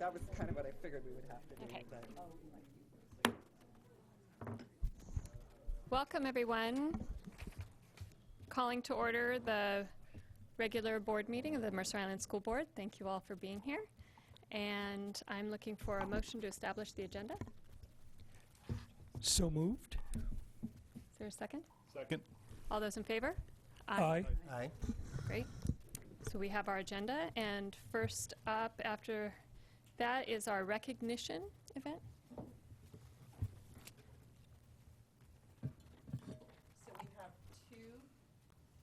that was kind of what I figured we would have to do. Okay. But. Welcome, everyone. Calling to order the regular board meeting of the Mercer Island School Board. Thank you all for being here. And I'm looking for a motion to establish the agenda. So moved. Is there a second? Second. All those in favor? Aye. Aye. Great. So we have our agenda, and first up after that is our recognition event. So we have two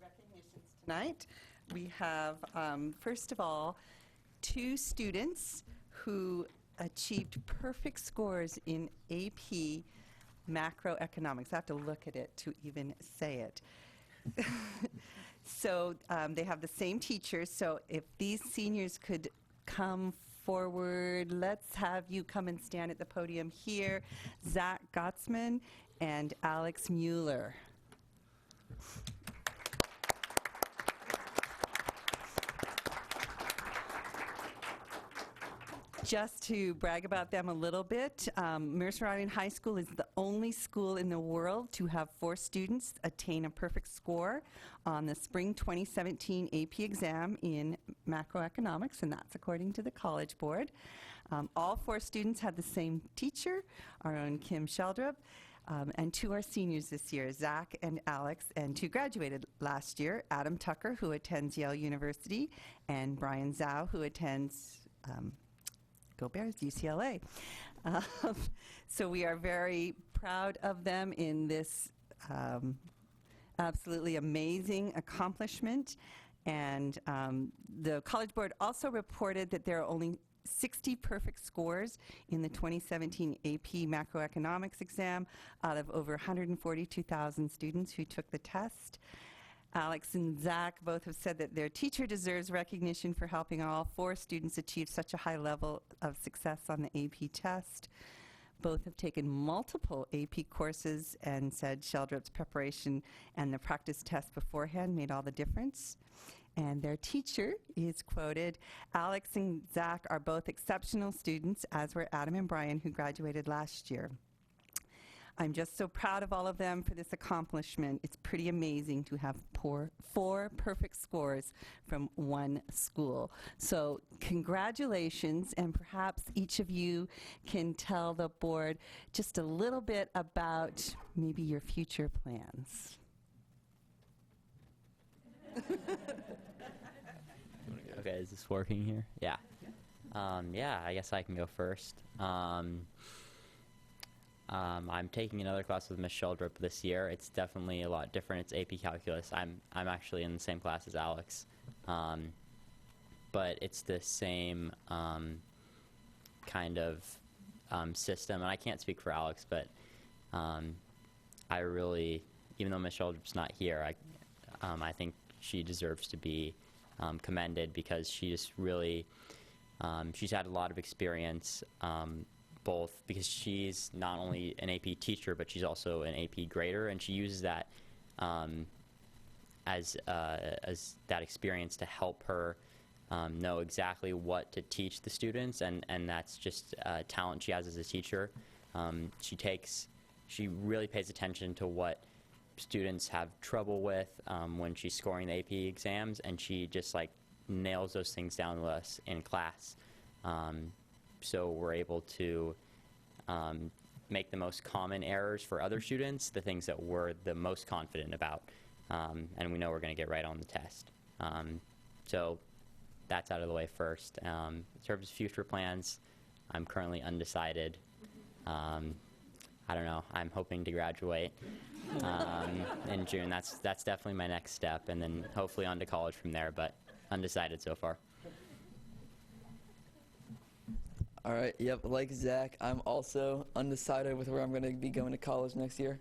recognitions tonight. We have, first of all, two students who achieved perfect scores in AP macroeconomics. I have to look at it to even say it. So they have the same teachers. So if these seniors could come forward, let's have you come and stand at the podium here. Zach Gottsman and Alex Mueller. Just to brag about them a little bit, Mercer Island High School is the only school in the world to have 4 students attain a perfect score on the spring 2017 AP exam in macroeconomics, and that's according to the College Board. All 4 students had the same teacher, our own Kim Sheldrup, and 2 are seniors this year, Zach and Alex, and 2 graduated last year, Adam Tucker, who attends Yale University, and Brian Zhao, who attends Go Bears, UCLA. So we are very proud of them in this absolutely amazing accomplishment. And the College Board also reported that there are only 60 perfect scores in the 2017 AP macroeconomics exam out of over 142,000 students who took the test. Alex and Zach both have said that their teacher deserves recognition for helping all 4 students achieve such a high level of success on the AP test. Both have taken multiple AP courses and said Sheldrup's preparation and the practice test beforehand made all the difference. And their teacher is quoted, "Alex and Zach are both exceptional students, as were Adam and Brian, who graduated last year. I'm just so proud of all of them for this accomplishment. It's pretty amazing to have 4 perfect scores from one school." So congratulations, and perhaps each of you can tell the board just a little bit about maybe your future plans. Okay, is this working here? Yeah. Yeah, I guess I can go first. I'm taking another class with Miss Sheldrup this year. It's definitely a lot different. It's AP Calculus. I'm actually in the same class as Alex, but it's the same kind of system. And I can't speak for Alex, but I really, even though Miss Sheldrup's not here, I think she deserves to be commended because she just really, she's had a lot of experience. Both because she's not only an AP teacher, but she's also an AP grader, and she uses that as that experience to help her know exactly what to teach the students, and that's just a talent she has as a teacher. She really pays attention to what students have trouble with when she's scoring the AP exams, and she just like nails those things down to us in class. So we're able to make the most common errors for other students, the things that we're the most confident about, and we know we're going to get right on the test. So that's out of the way first. In terms of future plans, I'm currently undecided. I don't know. I'm hoping to graduate in June. That's definitely my next step, and then hopefully on to college from there, but undecided so far. All right, yep, like Zach, I'm also undecided with where I'm going to be going to college next year.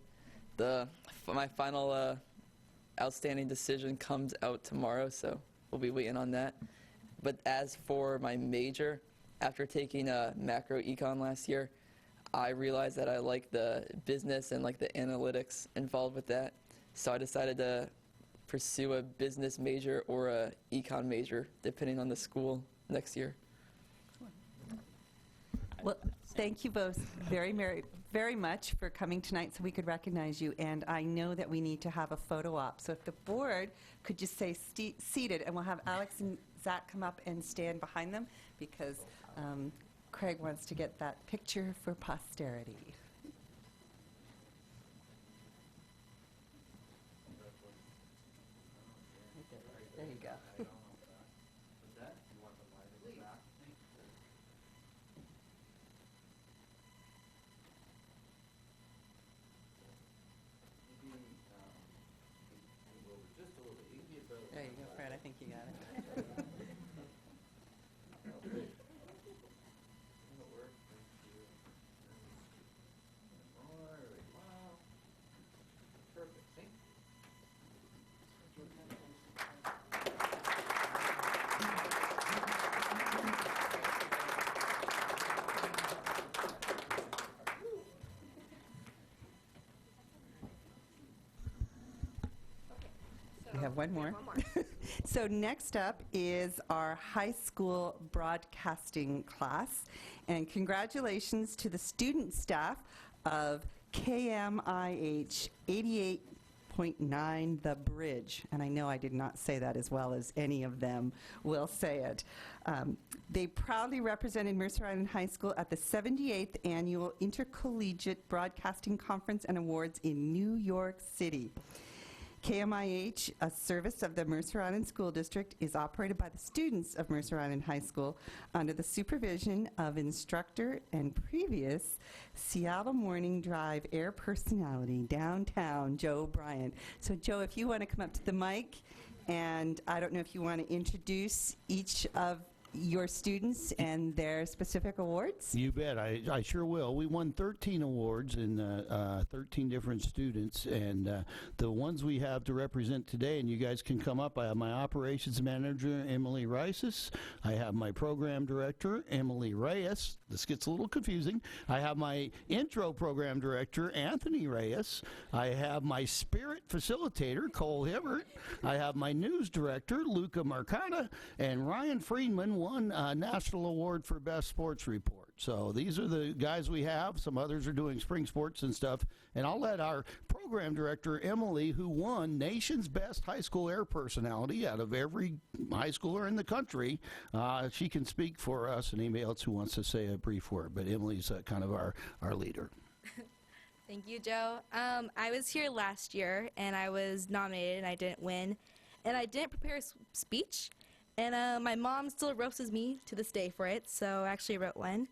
My final outstanding decision comes out tomorrow, so we'll be waiting on that. But as for my major, after taking macro econ last year, I realized that I like the business and like the analytics involved with that. So I decided to pursue a business major or a econ major, depending on the school next year. Well, thank you both very much for coming tonight so we could recognize you. And I know that we need to have a photo op. So if the board could just stay seated, and we'll have Alex and Zach come up and stand behind them because Craig wants to get that picture for posterity. There you go. There you go, Fred. I think you got it. We have one more. So next up is our high school broadcasting class. And congratulations to the student staff of KMIH 88.9 The Bridge. And I know I did not say that as well as any of them will say it. They proudly represented Mercer Island High School at the 78th Annual Intercollegiate Broadcasting Conference and Awards in New York City. KMIH, a service of the Mercer Island School District, is operated by the students of Mercer Island High School under the supervision of instructor and previous Seattle Morning Drive air personality downtown, Joe Bryant. So Joe, if you want to come up to the mic, and I don't know if you want to introduce each of your students and their specific awards? You bet. I sure will. We won 13 awards in 13 different students, and the ones we have to represent today, and you guys can come up, I have my operations manager, Emily Rices. I have my program director, Emily Reyes. This gets a little confusing. I have my intro program director, Anthony Reyes. I have my spirit facilitator, Cole Hibbert. I have my news director, Luca Marcata, and Ryan Friedman won a national award for best sports report. So these are the guys we have. Some others are doing spring sports and stuff. And I'll let our program director, Emily, who won nation's best high school air personality out of every high schooler in the country, she can speak for us and anybody else who wants to say a brief word. But Emily's kind of our leader. Thank you, Joe. I was here last year, and I was nominated, and I didn't win. And I didn't prepare a speech. And my mom still roasts me to this day for it, so I actually wrote one.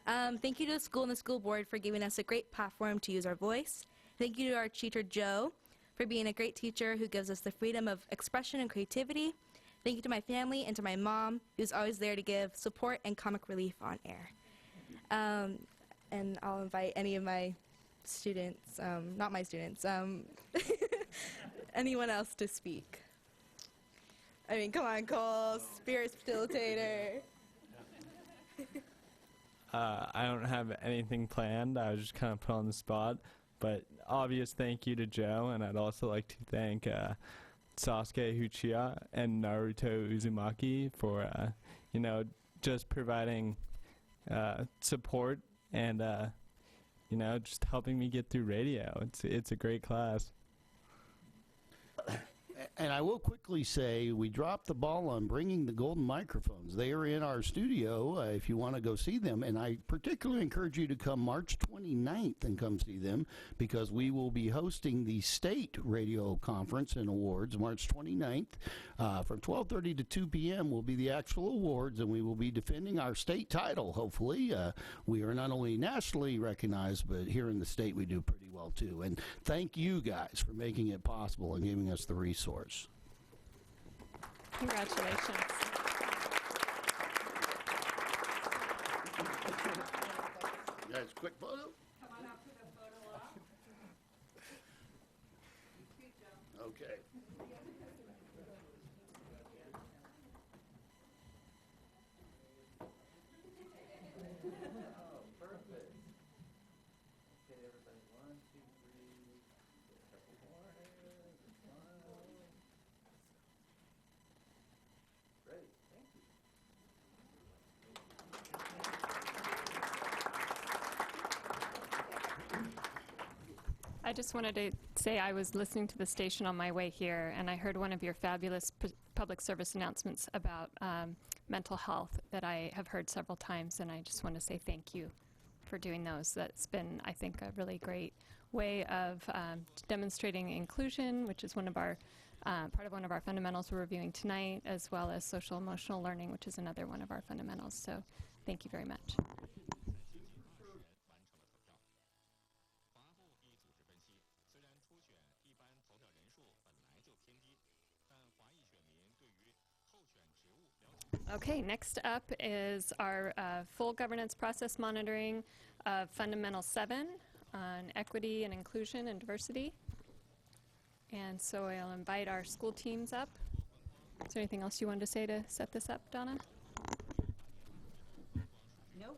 Thank you to the school and the school board for giving us a great platform to use our voice. Thank you to our teacher, Joe, for being a great teacher who gives us the freedom of expression and creativity. Thank you to my family and to my mom, who's always there to give support and comic relief on air. And I'll invite any of my students, not my students, anyone else to speak. I mean, come on, Cole, spirit facilitator. I don't have anything planned. I was just kind of put on the spot. But obvious thank you to Joe, and I'd also like to thank Sasuke Uchiha and Naruto Uzumaki for, just providing support and, just helping me get through radio. It's a great class. And I will quickly say we dropped the ball on bringing the golden microphones. They are in our studio if you want to go see them. And I particularly encourage you to come March 29th and come see them because we will be hosting the state radio conference and awards March 29th. From 12:30 to 2 p.m. will be the actual awards, and we will be defending our state title, hopefully. We are not only nationally recognized, but here in the state we do pretty well, too. And thank you guys for making it possible and giving us the resource. Congratulations. Guys, quick photo. Come on out for the photo op. Okay. I just wanted to say I was listening to the station on my way here, and I heard one of your fabulous public service announcements about mental health that I have heard several times, and I just want to say thank you for doing those. That's been, I think, a really great way of demonstrating inclusion, which is one of our part of one of our fundamentals we're reviewing tonight, as well as social emotional learning, which is another one of our fundamentals. So thank you very much. Okay, next up is our full governance process monitoring of Fundamental 7 on equity and inclusion and diversity. And so I'll invite our school teams up. Is there anything else you wanted to say to set this up, Donna? No,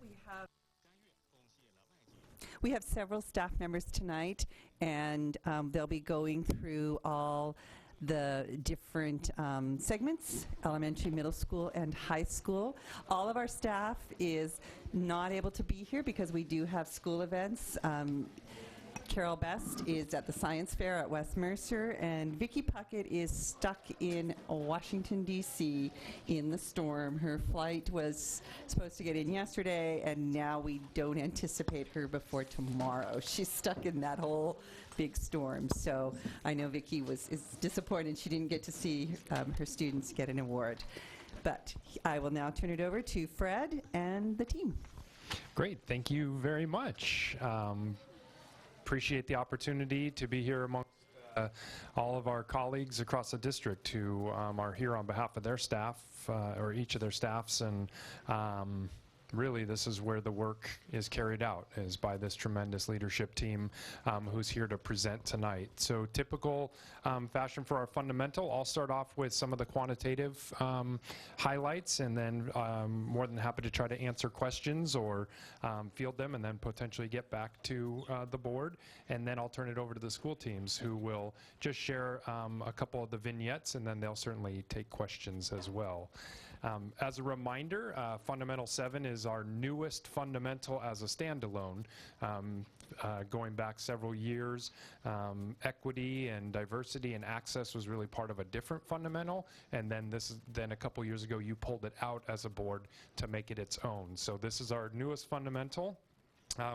we have several staff members tonight, and they'll be going through all the different segments, elementary, middle school, and high school. All of our staff is not able to be here because we do have school events. Carol Best is at the Science Fair at West Mercer, and Vicki Puckett is stuck in Washington, D.C. in the storm. Her flight was supposed to get in yesterday, and now we don't anticipate her before tomorrow. She's stuck in that whole big storm. So I know Vicki is disappointed she didn't get to see her students get an award. But I will now turn it over to Fred and the team. Great. Thank you very much. Appreciate the opportunity to be here among all of our colleagues across the district who are here on behalf of their staff, or each of their staffs, and really this is where the work is carried out, is by this tremendous leadership team who's here to present tonight. So typical fashion for our fundamental, I'll start off with some of the quantitative highlights, and then more than happy to try to answer questions or field them, and then potentially get back to the board. And then I'll turn it over to the school teams, who will just share a couple of the vignettes, and then they'll certainly take questions as well. As a reminder, Fundamental 7 is our newest fundamental as a standalone, going back several years. Equity and diversity and access was really part of a different fundamental, and then a couple years ago you pulled it out as a board to make it its own. So this is our newest fundamental.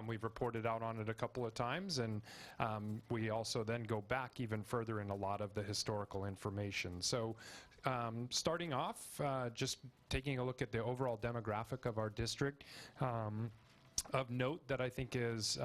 We've reported out on it a couple of times, and we also then go back even further in a lot of the historical information. So starting off, just taking a look at the overall demographic of our district. Of note that I think is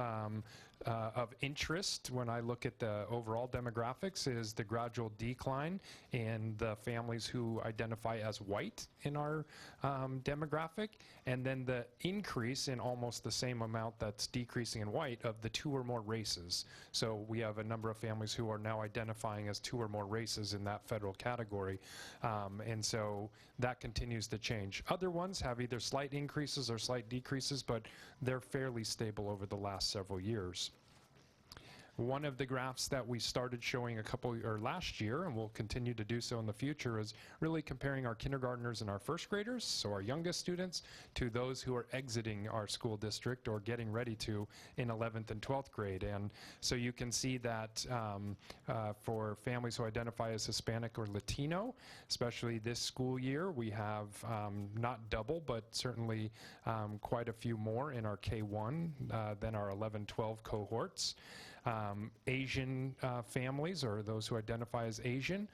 of interest when I look at the overall demographics is the gradual decline in the families who identify as white in our demographic, and then the increase in almost the same amount that's decreasing in white of the 2 or more races. So we have a number of families who are now identifying as 2 or more races in that federal category, and so that continues to change. Other ones have either slight increases or slight decreases, but they're fairly stable over the last several years. One of the graphs that we started showing last year, and we'll continue to do so in the future, is really comparing our kindergartners and our first graders, so our youngest students, to those who are exiting our school district or getting ready to in 11th and 12th grade. And so you can see that for families who identify as Hispanic or Latino, especially this school year, we have not double, but certainly quite a few more in our K-1 than our 11-12 cohorts. Asian families, or those who identify as Asian,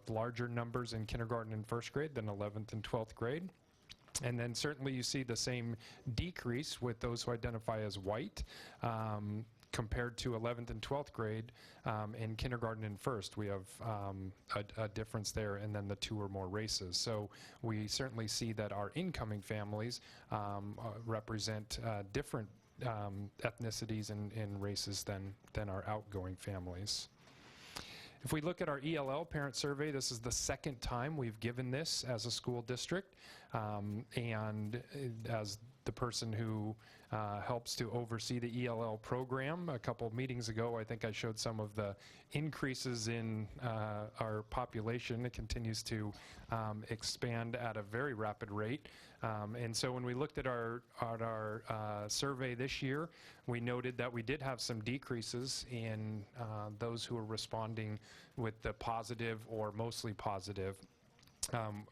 larger numbers in kindergarten and first grade than 11th and 12th grade. And then certainly you see the same decrease with those who identify as white compared to 11th and 12th grade. In kindergarten and first, we have a difference there, and then the 2 or more races. So we certainly see that our incoming families represent different ethnicities and races than our outgoing families. If we look at our ELL parent survey, this is the second time we've given this as a school district, and as the person who helps to oversee the ELL program. A couple of meetings ago, I think I showed some of the increases in our population. It continues to expand at a very rapid rate. And so when we looked at our survey this year, we noted that we did have some decreases in those who are responding with the positive or mostly positive.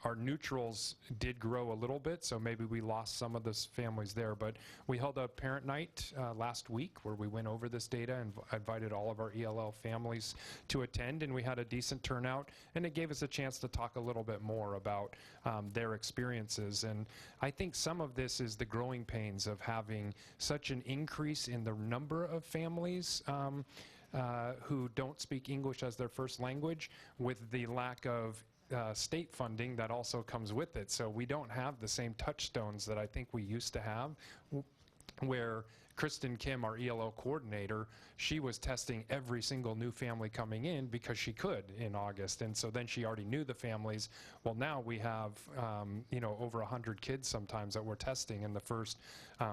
Our neutrals did grow a little bit, so maybe we lost some of the families there, but we held a parent night last week where we went over this data and invited all of our ELL families to attend, and we had a decent turnout, and it gave us a chance to talk a little bit more about their experiences. And I think some of this is the growing pains of having such an increase in the number of families who don't speak English as their first language, with the lack of state funding that also comes with it. So we don't have the same touchstones that I think we used to have, where Kristen Kim, our ELO coordinator, she was testing every single new family coming in because she could in August, and so then she already knew the families. Well, now we have over 100 kids sometimes that we're testing in the first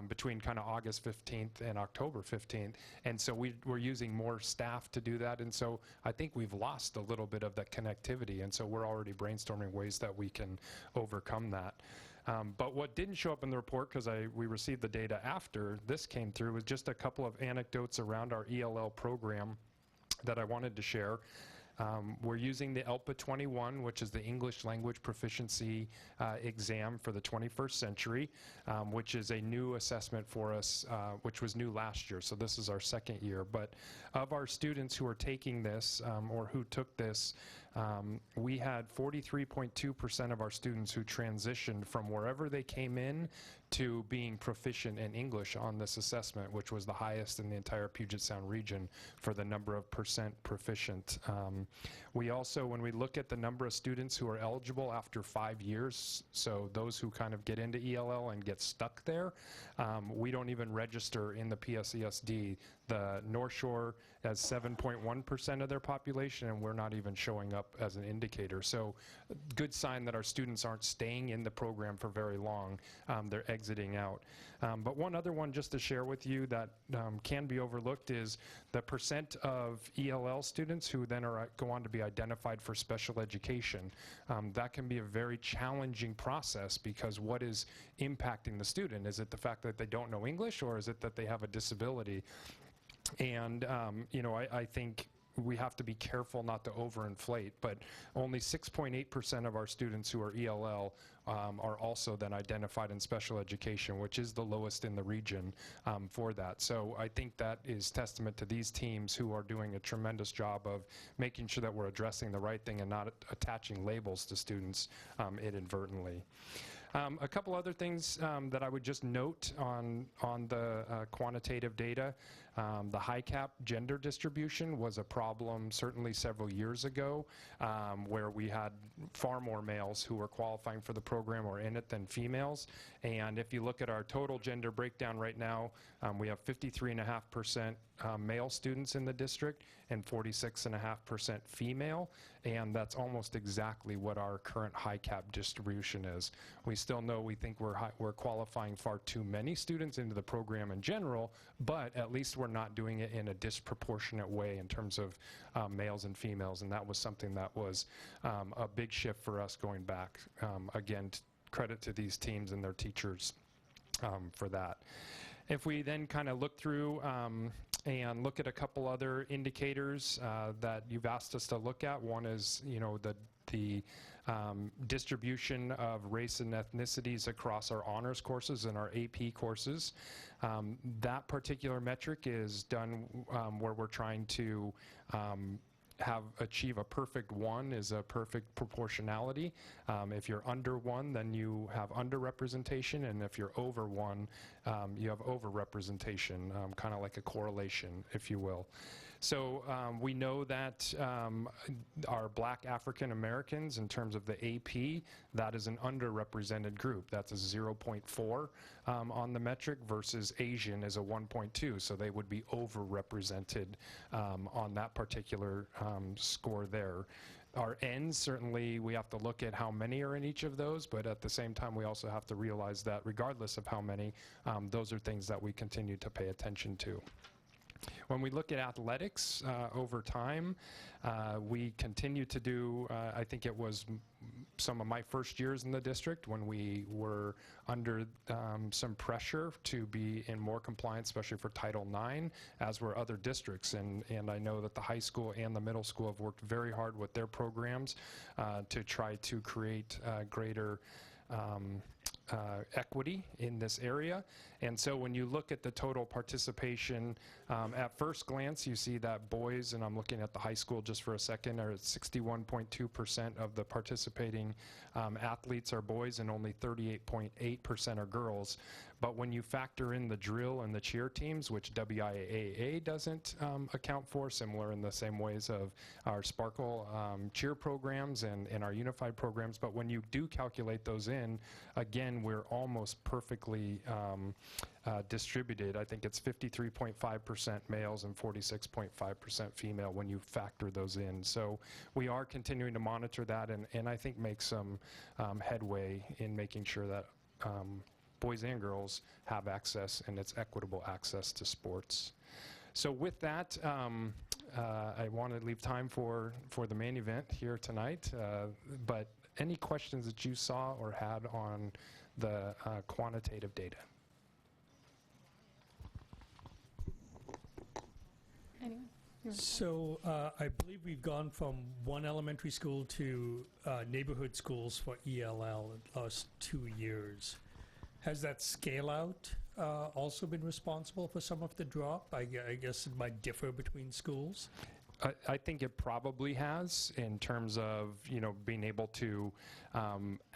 between kind of August 15th and October 15th, and so we're using more staff to do that, and so I think we've lost a little bit of that connectivity, and so we're already brainstorming ways that we can overcome that. But what didn't show up in the report, because we received the data after this came through, was just a couple of anecdotes around our ELL program that I wanted to share. We're using the ELPA 21, which is the English Language Proficiency exam for the 21st century, which is a new assessment for us, which was new last year, so this is our second year. But of our students who are taking this, or who took this, we had 43.2% of our students who transitioned from wherever they came in to being proficient in English on this assessment, which was the highest in the entire Puget Sound region for the number of percent proficient. We also, when we look at the number of students who are eligible after 5 years, so those who kind of get into ELL and get stuck there, we don't even register in the PSESD. The North Shore has 7.1% of their population, and we're not even showing up as an indicator. So good sign that our students aren't staying in the program for very long. They're exiting out. But one other one just to share with you that can be overlooked is the percent of ELL students who then go on to be identified for special education. That can be a very challenging process, because what is impacting the student? Is it the fact that they don't know English, or is it that they have a disability? And I think we have to be careful not to overinflate, but only 6.8% of our students who are ELL are also then identified in special education, which is the lowest in the region for that. So I think that is testament to these teams who are doing a tremendous job of making sure that we're addressing the right thing and not attaching labels to students inadvertently. A couple other things that I would just note on the quantitative data. The high cap gender distribution was a problem certainly several years ago, where we had far more males who were qualifying for the program or in it than females. And if you look at our total gender breakdown right now, we have 53.5% male students in the district and 46.5% female, and that's almost exactly what our current high cap distribution is. We still know we think we're qualifying far too many students into the program in general, but at least we're not doing it in a disproportionate way in terms of males and females, and that was something that was a big shift for us going back. Again, credit to these teams and their teachers for that. If we then kind of look through and look at a couple other indicators that you've asked us to look at, one is the distribution of race and ethnicities across our honors courses and our AP courses. That particular metric is done where we're trying to achieve a perfect 1 is a perfect proportionality. If you're under 1, then you have underrepresentation, and if you're over 1, you have overrepresentation, kind of like a correlation, if you will. So we know that our Black African Americans, in terms of the AP, that is an underrepresented group. That's a 0.4 on the metric, versus Asian is a 1.2, so they would be overrepresented on that particular score there. our ends. Certainly, we have to look at how many are in each of those, but at the same time, we also have to realize that regardless of how many, those are things that we continue to pay attention to. When we look at athletics over time, we continue to do, I think it was some of my first years in the district when we were under some pressure to be in more compliance, especially for Title IX, as were other districts. And I know that the high school and the middle school have worked very hard with their programs to try to create greater equity in this area. And so when you look at the total participation, at first glance you see that boys, and I'm looking at the high school just for a second, are at 61.2% of the participating athletes are boys and only 38.8% are girls. But when you factor in the drill and the cheer teams, which WIAA doesn't account for, similar in the same ways of our Sparkle cheer programs and our unified programs, but when you do calculate those in, again, we're almost perfectly distributed. I think it's 53.5% males and 46.5% female when you factor those in. So we are continuing to monitor that and I think make some headway in making sure that boys and girls have access, and it's equitable access to sports. So with that, I want to leave time for the main event here tonight, but any questions that you saw or had on the quantitative data? Anyone? So I believe we've gone from one elementary school to neighborhood schools for ELL in the last 2 years. Has that scale out also been responsible for some of the drop? I guess it might differ between schools. I think it probably has, in terms of, you know, being able to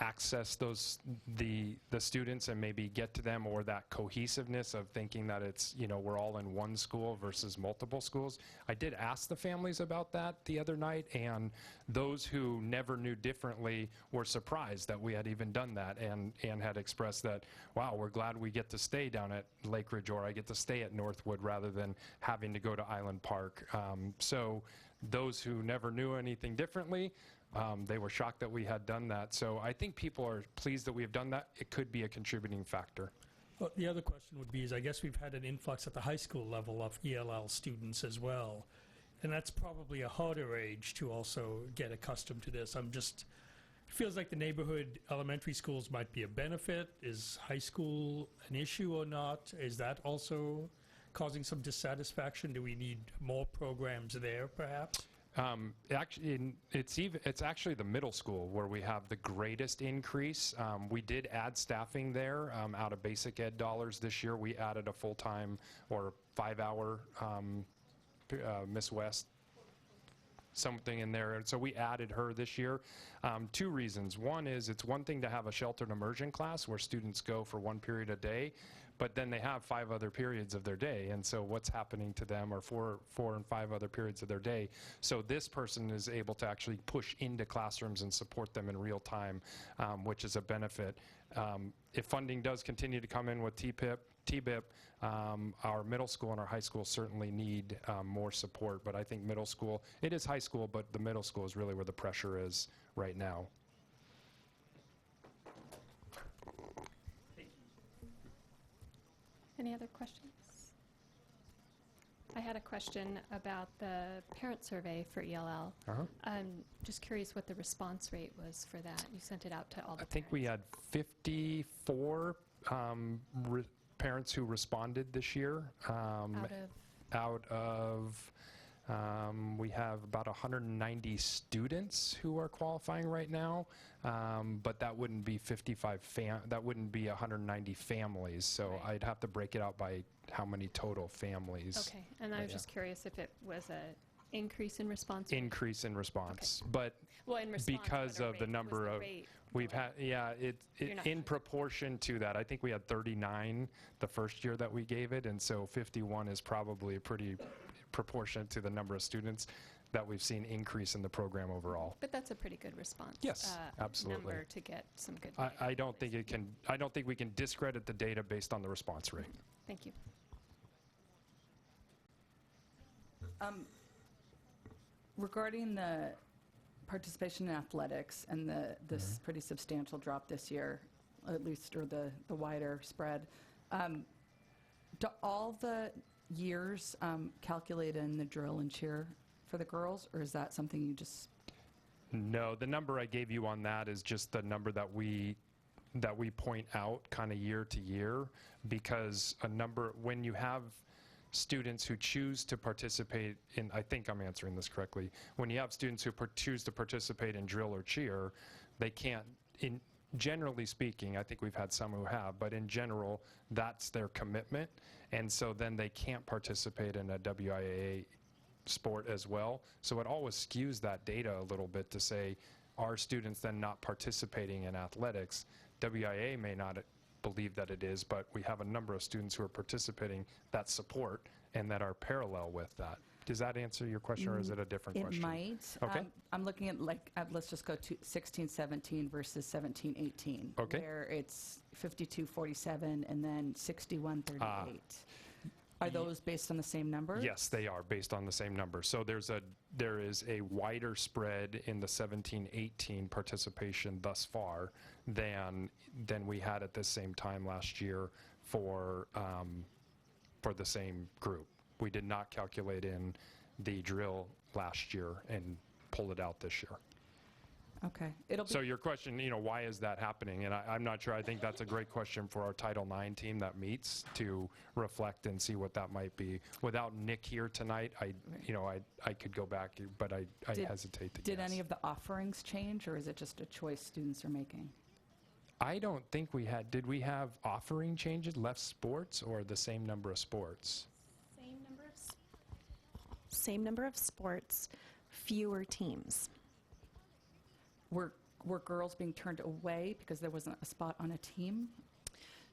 access the students and maybe get to them, or that cohesiveness of thinking that it's, you know, we're all in one school versus multiple schools. I did ask the families about that the other night, and those who never knew differently were surprised that we had even done that, and had expressed that, wow, we're glad we get to stay down at Lake Ridge, or I get to stay at Northwood rather than having to go to Island Park. So those who never knew anything differently, they were shocked that we had done that. So I think people are pleased that we have done that. It could be a contributing factor. Well, the other question would be, is I guess we've had an influx at the high school level of ELL students as well. And that's probably a harder age to also get accustomed to this. Feels like the neighborhood elementary schools might be a benefit. Is high school an issue or not? Is that also causing some dissatisfaction? Do we need more programs there, perhaps? Actually, it's actually the middle school where we have the greatest increase. We did add staffing there out of basic ed dollars this year. We added a full-time or 5-hour Miss West, something in there. And so we added her this year. 2 reasons. One is, it's one thing to have a sheltered immersion class where students go for 1 period a day, but then they have 5 other periods of their day. And so what's happening to them are 4 and 5 other periods of their day. So this person is able to actually push into classrooms and support them in real time, which is a benefit. If funding does continue to come in with TBIP, our middle school and our high school certainly need more support. But I think middle school, it is high school, but the middle school is really where the pressure is right now. Any other questions? I had a question about the parent survey for ELL. Just curious what the response rate was for that. You sent it out to all the I think we had 54 parents who responded this year. Out of we have about 190 students who are qualifying right now, but that wouldn't be 190 families. So Right. I'd have to break it out by how many total families. Okay, and I was just curious if it was a increase in response rate? Increase in response, but Well, in response, because but a of the rate, number was the of rate we've lower? had, yeah, You're not in sure. proportion to that. I think we had 39 the first year that we gave it, and so 51 is probably pretty proportionate to the number of students that we've seen increase in the program overall. But that's a pretty good response. Yes, absolutely. Number to get some good I don't think we can discredit the data based on the response rate. Thank you. Regarding the participation in athletics and this pretty substantial drop this year, at least, or the wider spread. Do all the years calculate in the drill and cheer for the girls, or is that something you just... No, the number I gave you on that is just the number that we point out kind of year to year, because when you have students who choose to participate in, I think I'm answering this correctly, when you have students who choose to participate in drill or cheer, they can't, generally speaking, I think we've had some who have, but in general, that's their commitment, and so then they can't participate in a WIAA sport as well. So it always skews that data a little bit to say, are students then not participating in athletics? WIA may not believe that it is, but we have a number of students who are participating that support and that are parallel with that. Does that answer your question, or is it a different question? It might. Okay. I'm looking at, like, let's just go to 16-17 versus 17-18, Okay. where it's 52-47 and then 61-38. Are those based on the same numbers? Yes, they are based on the same number. So there is a wider spread in the 17-18 participation thus far than we had at the same time last year for the same group. We did not calculate in the drill last year and pull it out this year. Okay. So your question, why is that happening? And I'm not sure. I think that's a great question for our Title IX team that meets to reflect and see what that might be. Without Nick here tonight, I could go back, but I hesitate to guess. Did any of the offerings change, or is it just a choice students are making? I don't think we had. Did we have offering changes, less sports, or the same number of sports? Same number of sports, fewer teams. Were girls being turned away because there wasn't a spot on a team?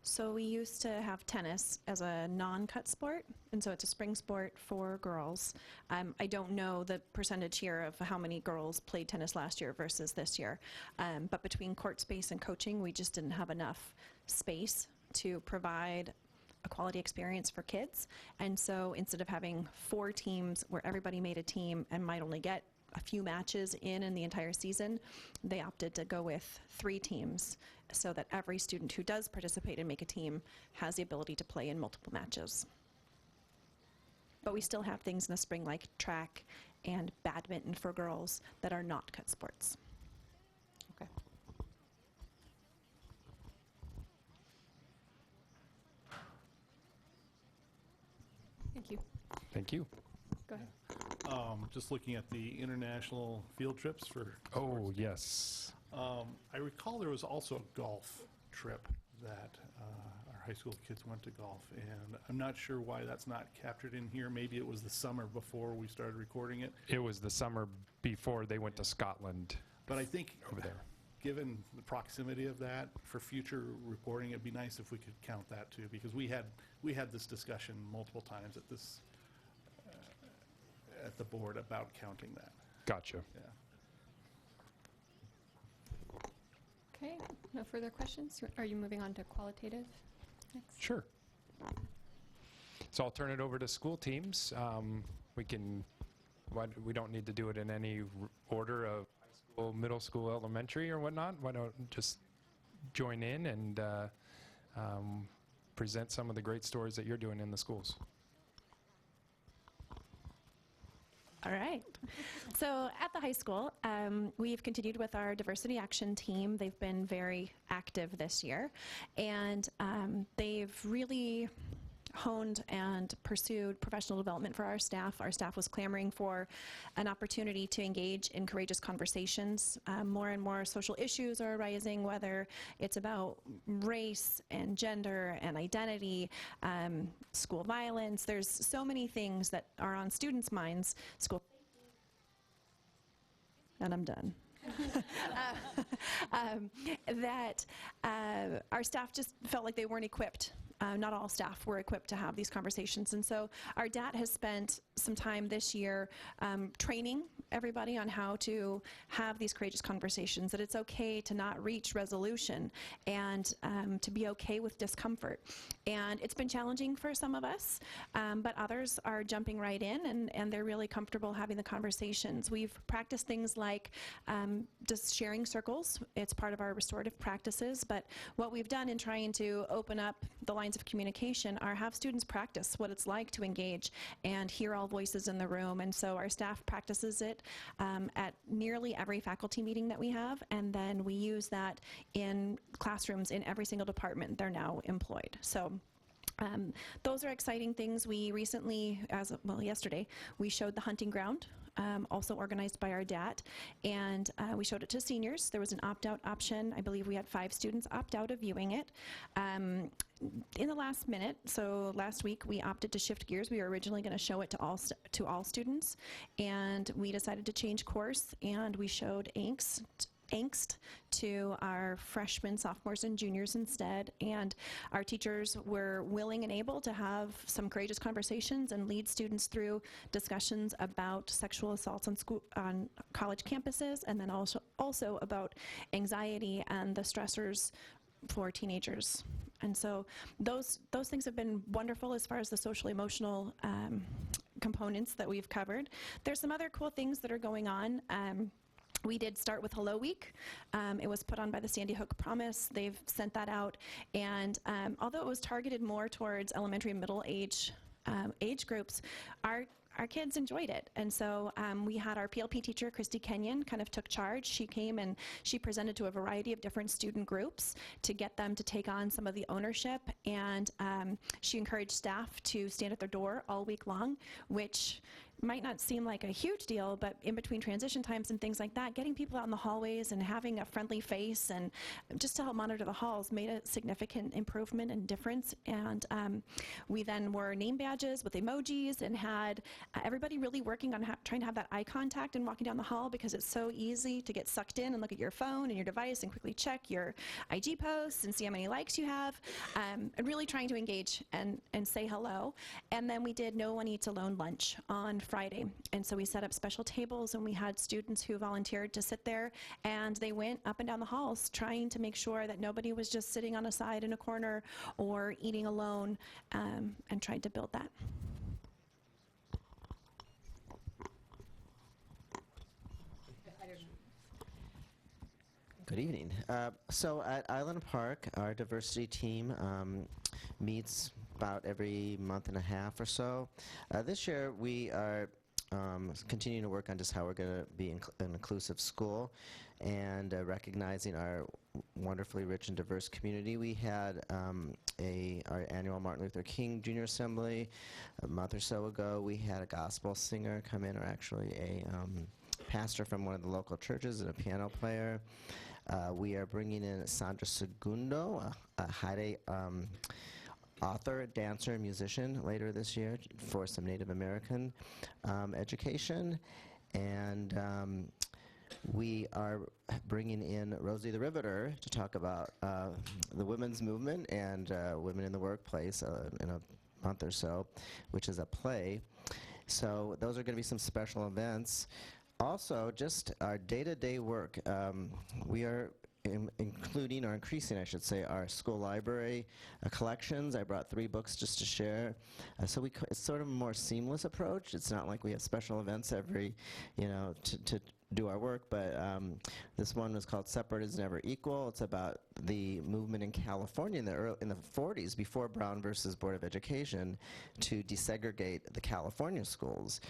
So we used to have tennis as a non-cut sport, and so it's a spring sport for girls. I don't know the percentage here of how many girls played tennis last year versus this year, but between court space and coaching, we just didn't have enough space to provide a quality experience for kids. And so instead of having 4 teams where everybody made a team and might only get a few matches in the entire season, they opted to go with 3 teams so that every student who does participate and make a team has the ability to play in multiple matches. But we still have things in the spring like track and badminton for girls that are not cut sports. Okay. Thank you. Thank you. Go ahead. Just looking at the international field trips for Oh, sports. yes. I recall there was also a golf trip that our high school kids went to golf, and I'm not sure why that's not captured in here. Maybe it was the summer before we started recording it. It was the summer before they went to Scotland But I think, over there. given the proximity of that, for future reporting, it'd be nice if we could count that too, because we had this discussion multiple times at this at the board about counting that. Gotcha. Yeah. Okay, no further questions? Are you moving on to qualitative next? Sure. So I'll turn it over to school teams. We don't need to do it in any order of high school, middle school, elementary, or whatnot. Why don't just join in and present some of the great stories that you're doing in the schools. All right. So at the high school, we've continued with our diversity action team. They've been very active this year, and they've really honed and pursued professional development for our staff. Our staff was clamoring for an opportunity to engage in courageous conversations. More and more social issues are arising, whether it's about race and gender and identity, school violence. There's so many things that are on students' minds. And I'm done. That our staff just felt like they weren't equipped. Not all staff were equipped to have these conversations. And so our DAT has spent some time this year training everybody on how to have these courageous conversations, that it's okay to not reach resolution, and to be okay with discomfort. And it's been challenging for some of us, but others are jumping right in, and they're really comfortable having the conversations. We've practiced things like just sharing circles. It's part of our restorative practices, but what we've done in trying to open up the lines of communication are have students practice what it's like to engage and hear all voices in the room. And so our staff practices it at nearly every faculty meeting that we have, and then we use that in classrooms in every single department they're now employed. So those are exciting things. We recently, yesterday, we showed the hunting ground, also organized by our DAT, and we showed it to seniors. There was an opt-out option. I believe we had 5 students opt out of viewing it. In the last minute, so last week, we opted to shift gears. We were originally going to show it to all students, and we decided to change course, and we showed angst to our freshmen, sophomores, and juniors instead. And our teachers were willing and able to have some courageous conversations and lead students through discussions about sexual assaults on college campuses, and then also about anxiety and the stressors for teenagers. And so those things have been wonderful as far as the social emotional components that we've covered. There's some other cool things that are going on. We did start with Hello Week. It was put on by the Sandy Hook Promise. They've sent that out, and although it was targeted more towards elementary and middle age groups, our kids enjoyed it. And so we had our PLP teacher, Christy Kenyon, kind of took charge. She came and she presented to a variety of different student groups to get them to take on some of the ownership, and she encouraged staff to stand at their door all week long, which might not seem like a huge deal, but in between transition times and things like that, getting people out in the hallways and having a friendly face and just to help monitor the halls made a significant improvement and difference. And we then wore name badges with emojis and had everybody really working on trying to have that eye contact and walking down the hall, because it's so easy to get sucked in and look at your phone and your device and quickly check your IG posts and see how many likes you have, and really trying to engage and say hello. And then we did No One Eats Alone lunch on Friday, and so we set up special tables, and we had students who volunteered to sit there, and they went up and down the halls trying to make sure that nobody was just sitting on a side in a corner or eating alone, and tried to build that. Good evening. So at Island Park, our diversity team meets about every month and a half or so. This year we are continuing to work on just how we're going to be an inclusive school and recognizing our wonderfully rich and diverse community. We had our annual Martin Luther King Jr. Assembly a month or so ago. We had a gospel singer come in, or actually a pastor from one of the local churches and a piano player. We are bringing in Sandra Segundo, a Haide author, dancer, and musician later this year for some Native American education. And we are bringing in Rosie the Riveter to talk about the women's movement and women in the workplace in a month or so, which is a play. So those are going to be some special events. Also, just our day-to-day work. We are including, or increasing, I should say, our school library collections. I brought 3 books just to share. So it's sort of a more seamless approach. It's not like we have special events every, to do our work, but this one was called Separate is Never Equal. It's about the movement in California in the 40s, before Brown versus Board of Education, to desegregate the California schools.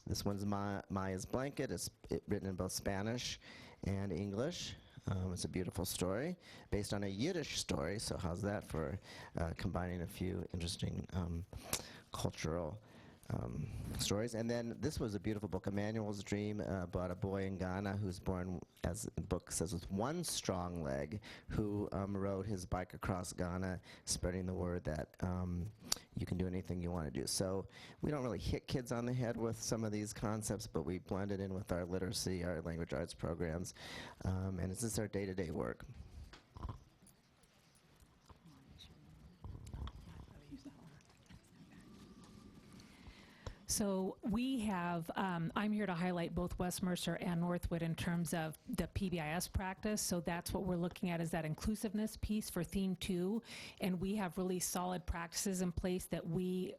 This one's Maya's Blanket. It's written in both Spanish and English. It's a beautiful story based on a Yiddish story, so how's that for combining a few interesting cultural stories. And then this was a beautiful book, Emmanuel's Dream, about a boy in Ghana who's born, as the book says, with one strong leg, who rode his bike across Ghana, spreading the word that you can do anything you want to do. So we don't really hit kids on the head with some of these concepts, but we blend it in with our literacy, our language arts programs, and it's just our day-to-day work. So we have, I'm here to highlight both West Mercer and Northwood in terms of the PBIS practice. So that's what we're looking at, is that inclusiveness piece for Theme 2. And we have really solid practices in place that we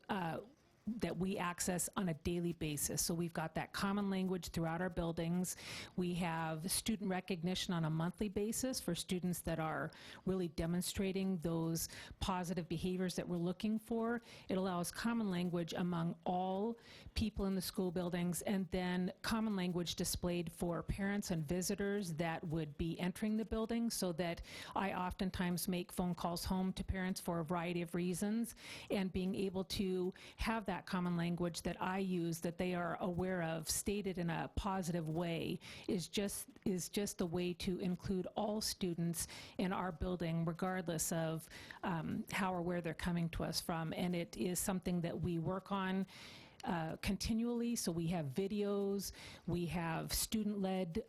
access on a daily basis. So we've got that common language throughout our buildings. We have student recognition on a monthly basis for students that are really demonstrating those positive behaviors that we're looking for. It allows common language among all people in the school buildings, and then common language displayed for parents and visitors that would be entering the building, so that I oftentimes make phone calls home to parents for a variety of reasons, and being able to have that common language that I use, that they are aware of, stated in a positive way, is just a way to include all students in our building, regardless of how or where they're coming to us from. And it is something that we work on continually. So we have videos, we have student-led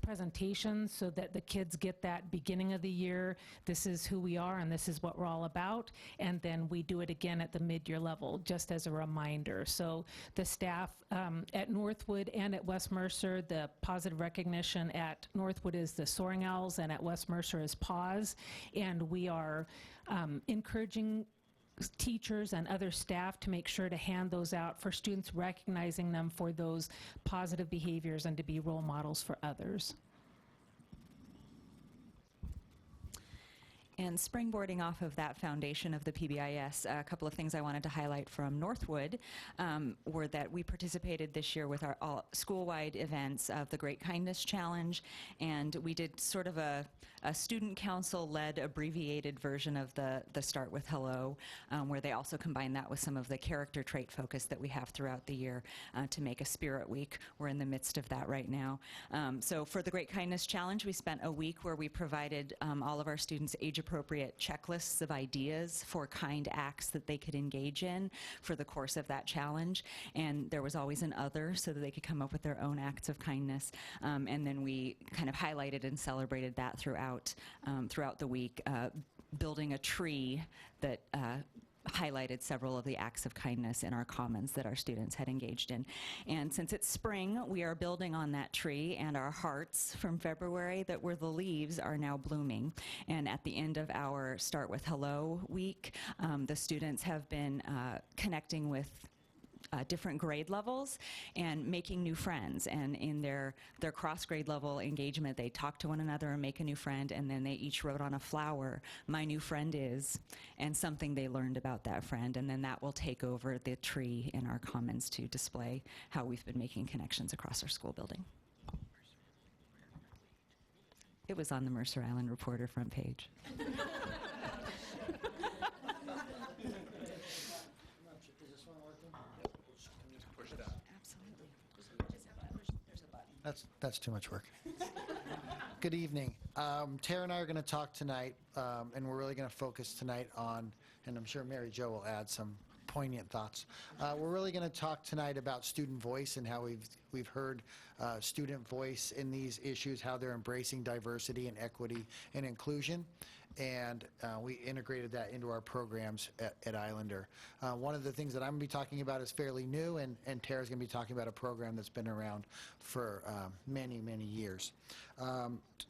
presentations, so that the kids get that beginning of the year, this is who we are and this is what we're all about. And then we do it again at the mid-year level, just as a reminder. So the staff at Northwood and at West Mercer, the positive recognition at Northwood is the Soaring Owls, and at West Mercer is PAWS. And we are encouraging teachers and other staff to make sure to hand those out for students, recognizing them for those positive behaviors and to be role models for others. And springboarding off of that foundation of the PBIS, a couple of things I wanted to highlight from Northwood were that we participated this year with our school-wide events of the Great Kindness Challenge, and we did sort of a student council-led abbreviated version of the Start with Hello, where they also combine that with some of the character trait focus that we have throughout the year to make a Spirit Week. We're in the midst of that right now. So for the Great Kindness Challenge, we spent a week where we provided all of our students age-appropriate checklists of ideas for kind acts that they could engage in for the course of that challenge. And there was always an other, so that they could come up with their own acts of kindness. And then we kind of highlighted and celebrated that throughout the week, building a tree that highlighted several of the acts of kindness in our commons that our students had engaged in. And since it's spring, we are building on that tree, and our hearts from February that were the leaves are now blooming. And at the end of our Start with Hello week, the students have been connecting with different grade levels and making new friends. And in their cross grade level engagement, they talk to one another and make a new friend, and then they each wrote on a flower, "My new friend is," and something they learned about that friend. And then that will take over the tree in our commons to display how we've been making connections across our school building. It was on the Mercer Island Reporter front page. That's too much work. Good evening. Tara and I are going to talk tonight, and we're really going to focus tonight on, and I'm sure Mary Jo will add some poignant thoughts. We're really going to talk tonight about student voice and how we've heard student voice in these issues, how they're embracing diversity and equity and inclusion. And we integrated that into our programs at Islander. One of the things that I'm going to be talking about is fairly new, and Tara's going to be talking about a program that's been around for many, many years.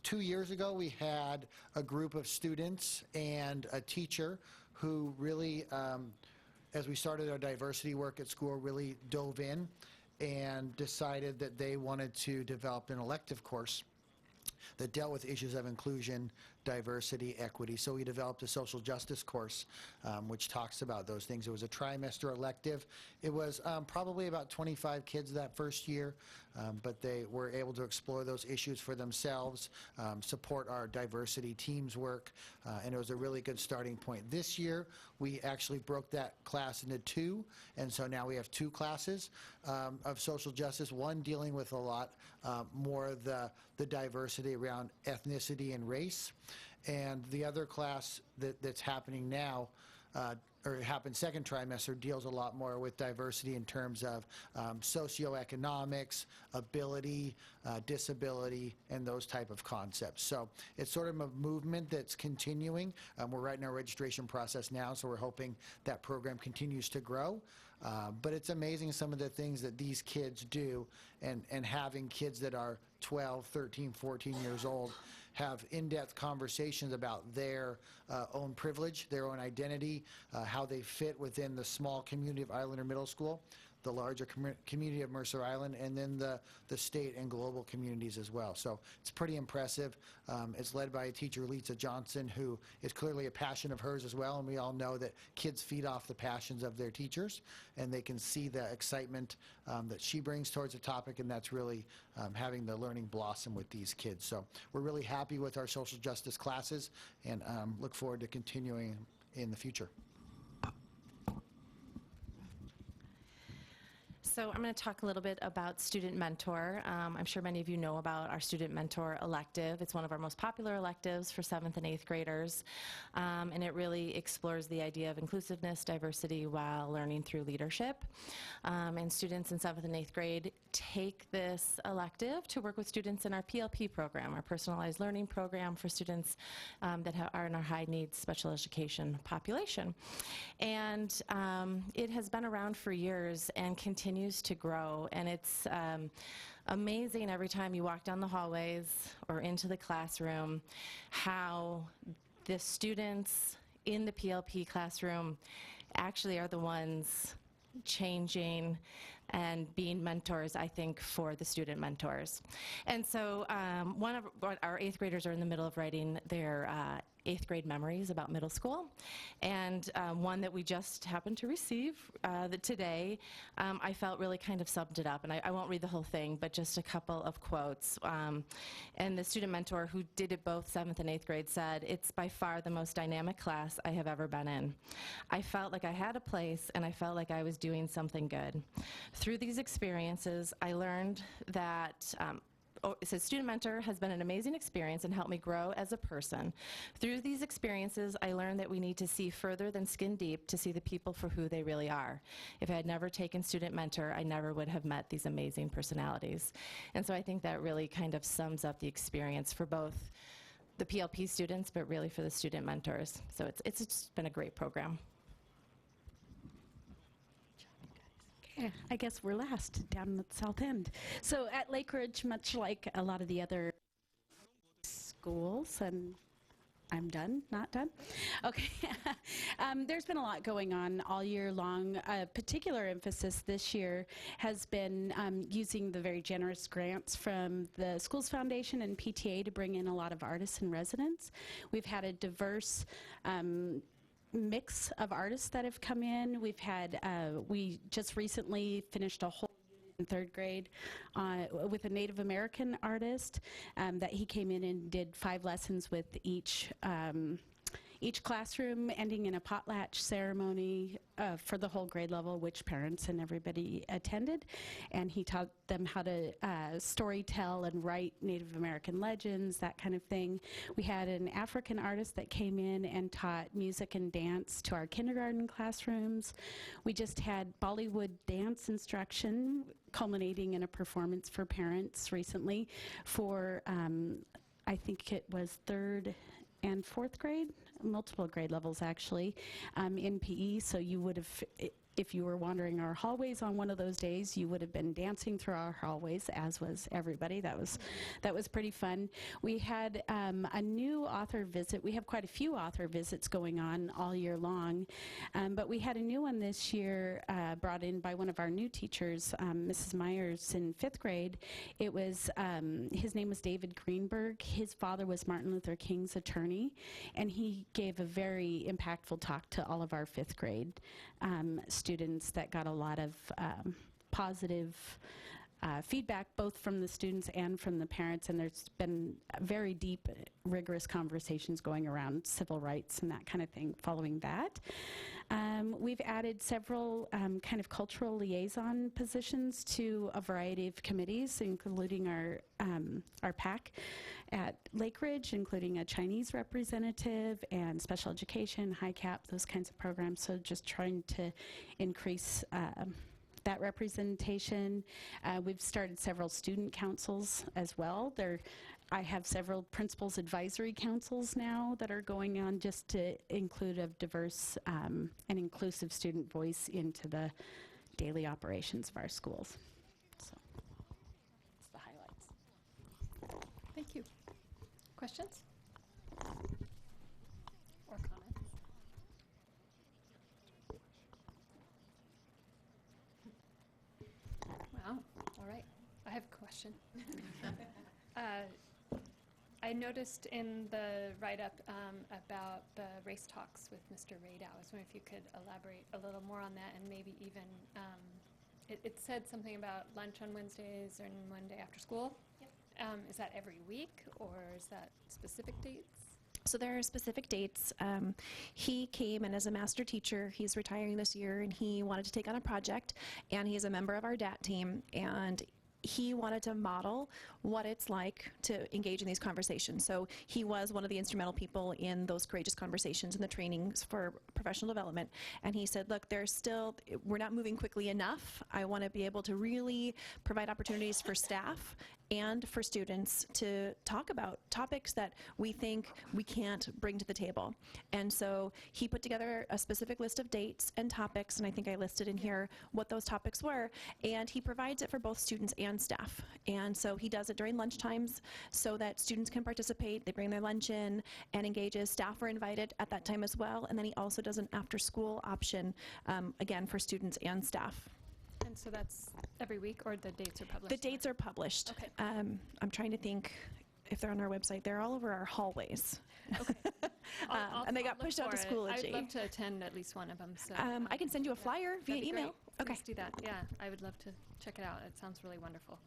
2 years ago, we had a group of students and a teacher who really, as we started our diversity work at school, really dove in and decided that they wanted to develop an elective course that dealt with issues of inclusion, diversity, equity. So we developed a social justice course, which talks about those things. It was a trimester elective. It was probably about 25 kids that first year, but they were able to explore those issues for themselves, support our diversity teams work, and it was a really good starting point. This year, we actually broke that class into two, and so now we have two classes of social justice, one dealing with a lot more the diversity around ethnicity and race, and the other class that's happening now, or happened second trimester, deals a lot more with diversity in terms of socioeconomics, ability, disability, and those type of concepts. So it's sort of a movement that's continuing. We're right in our registration process now, so we're hoping that program continues to grow. But it's amazing some of the things that these kids do, and having kids that are 12, 13, 14 years old have in-depth conversations about their own privilege, their own identity, how they fit within the small community of Islander Middle School, the larger community of Mercer Island, and then the state and global communities as well. So it's pretty impressive. It's led by a teacher, Lisa Johnson, who is clearly a passion of hers as well, and we all know that kids feed off the passions of their teachers, and they can see the excitement that she brings towards the topic, and that's really having the learning blossom with these kids. So we're really happy with our social justice classes, and look forward to continuing in the future. So I'm going to talk a little bit about Student Mentor. I'm sure many of you know about our Student Mentor elective. It's one of our most popular electives for 7th and 8th graders, and it really explores the idea of inclusiveness, diversity, while learning through leadership. And students in 7th and 8th grade take this elective to work with students in our PLP program, our personalized learning program for students that are in our high needs special education population. And it has been around for years and continues to grow, and it's amazing every time you walk down the hallways or into the classroom how the students in the PLP classroom actually are the ones changing and being mentors, I think, for the student mentors. And so one of our 8th graders are in the middle of writing their 8th grade memories about middle school, and one that we just happened to receive today, I felt really kind of summed it up, and I won't read the whole thing, but just a couple of quotes. And the student mentor who did it both 7th and 8th grade said, "It's by far the most dynamic class I have ever been in. I felt like I had a place, and I felt like I was doing something good. Through these experiences, I learned that it says, Student Mentor has been an amazing experience and helped me grow as a person. Through these experiences, I learned that we need to see further than skin deep to see the people for who they really are. If I had never taken Student Mentor, I never would have met these amazing personalities." And so I think that really kind of sums up the experience for both the PLP students, but really for the student mentors. So it's just been a great program. Yeah, I guess we're last down at the south end. So at Lake Ridge, much like a lot of the other schools, and I'm done, not done? Okay. There's been a lot going on all year long. A particular emphasis this year has been using the very generous grants from the Schools Foundation and PTA to bring in a lot of artists and residents. We've had a diverse mix of artists that have come in. We've had, we just recently finished a whole in 3rd grade with a Native American artist that he came in and did 5 lessons with each classroom, ending in a potlatch ceremony for the whole grade level, which parents and everybody attended. And he taught them how to story tell and write Native American legends, that kind of thing. We had an African artist that came in and taught music and dance to our kindergarten classrooms. We just had Bollywood dance instruction culminating in a performance for parents recently for, I think it was 3rd and 4th grade, multiple grade levels actually, in PE. So you would have, if you were wandering our hallways on one of those days, you would have been dancing through our hallways, as was everybody. That was pretty fun. We had a new author visit. We have quite a few author visits going on all year long, but we had a new one this year brought in by one of our new teachers, Mrs. Myers in 5th grade. It was, his name was David Greenberg. His father was Martin Luther King's attorney, and he gave a very impactful talk to all of our 5th grade students that got a lot of positive feedback, both from the students and from the parents, and there's been very deep, rigorous conversations going around civil rights and that kind of thing following that. We've added several kind of cultural liaison positions to a variety of committees, including our PAC at Lake Ridge, including a Chinese representative and special education, high cap, those kinds of programs. So just trying to increase that representation. We've started several student councils as well. They're I have several principals advisory councils now that are going on just to include a diverse and inclusive student voice into the daily operations of our schools. So that's the highlights. Thank you. Questions? Or comments? Wow, all right. I have a question. I noticed in the write-up about the race talks with Mr. Radau. I was wondering if you could elaborate a little more on that, and maybe even, it said something about lunch on Wednesdays and Monday after school. Yep. Is that every week, or is that specific dates? So there are specific dates. He came in as a master teacher. He's retiring this year, and he wanted to take on a project, and he's a member of our DAT team, and he wanted to model what it's like to engage in these conversations. So he was one of the instrumental people in those courageous conversations and the trainings for professional development. And he said, look, we're not moving quickly enough. I want to be able to really provide opportunities for staff and for students to talk about topics that we think we can't bring to the table. And so he put together a specific list of dates and topics, and I think I listed in here what those topics were, and he provides it for both students and staff. And so he does it during lunch times so that students can participate. They bring their lunch in and engages. Staff are invited at that time as well, and then he also does an after-school option, again, for students and staff. And so that's every week, or the dates are published? The dates are published. Okay. I'm trying to think if they're on our website. They're all over our hallways. Okay. And they got pushed out to Schoology. I'd love to attend at least one of them. So I can send you a flyer via email. Great. Okay. Please do that. Yeah, I would love to check it out. It sounds really wonderful.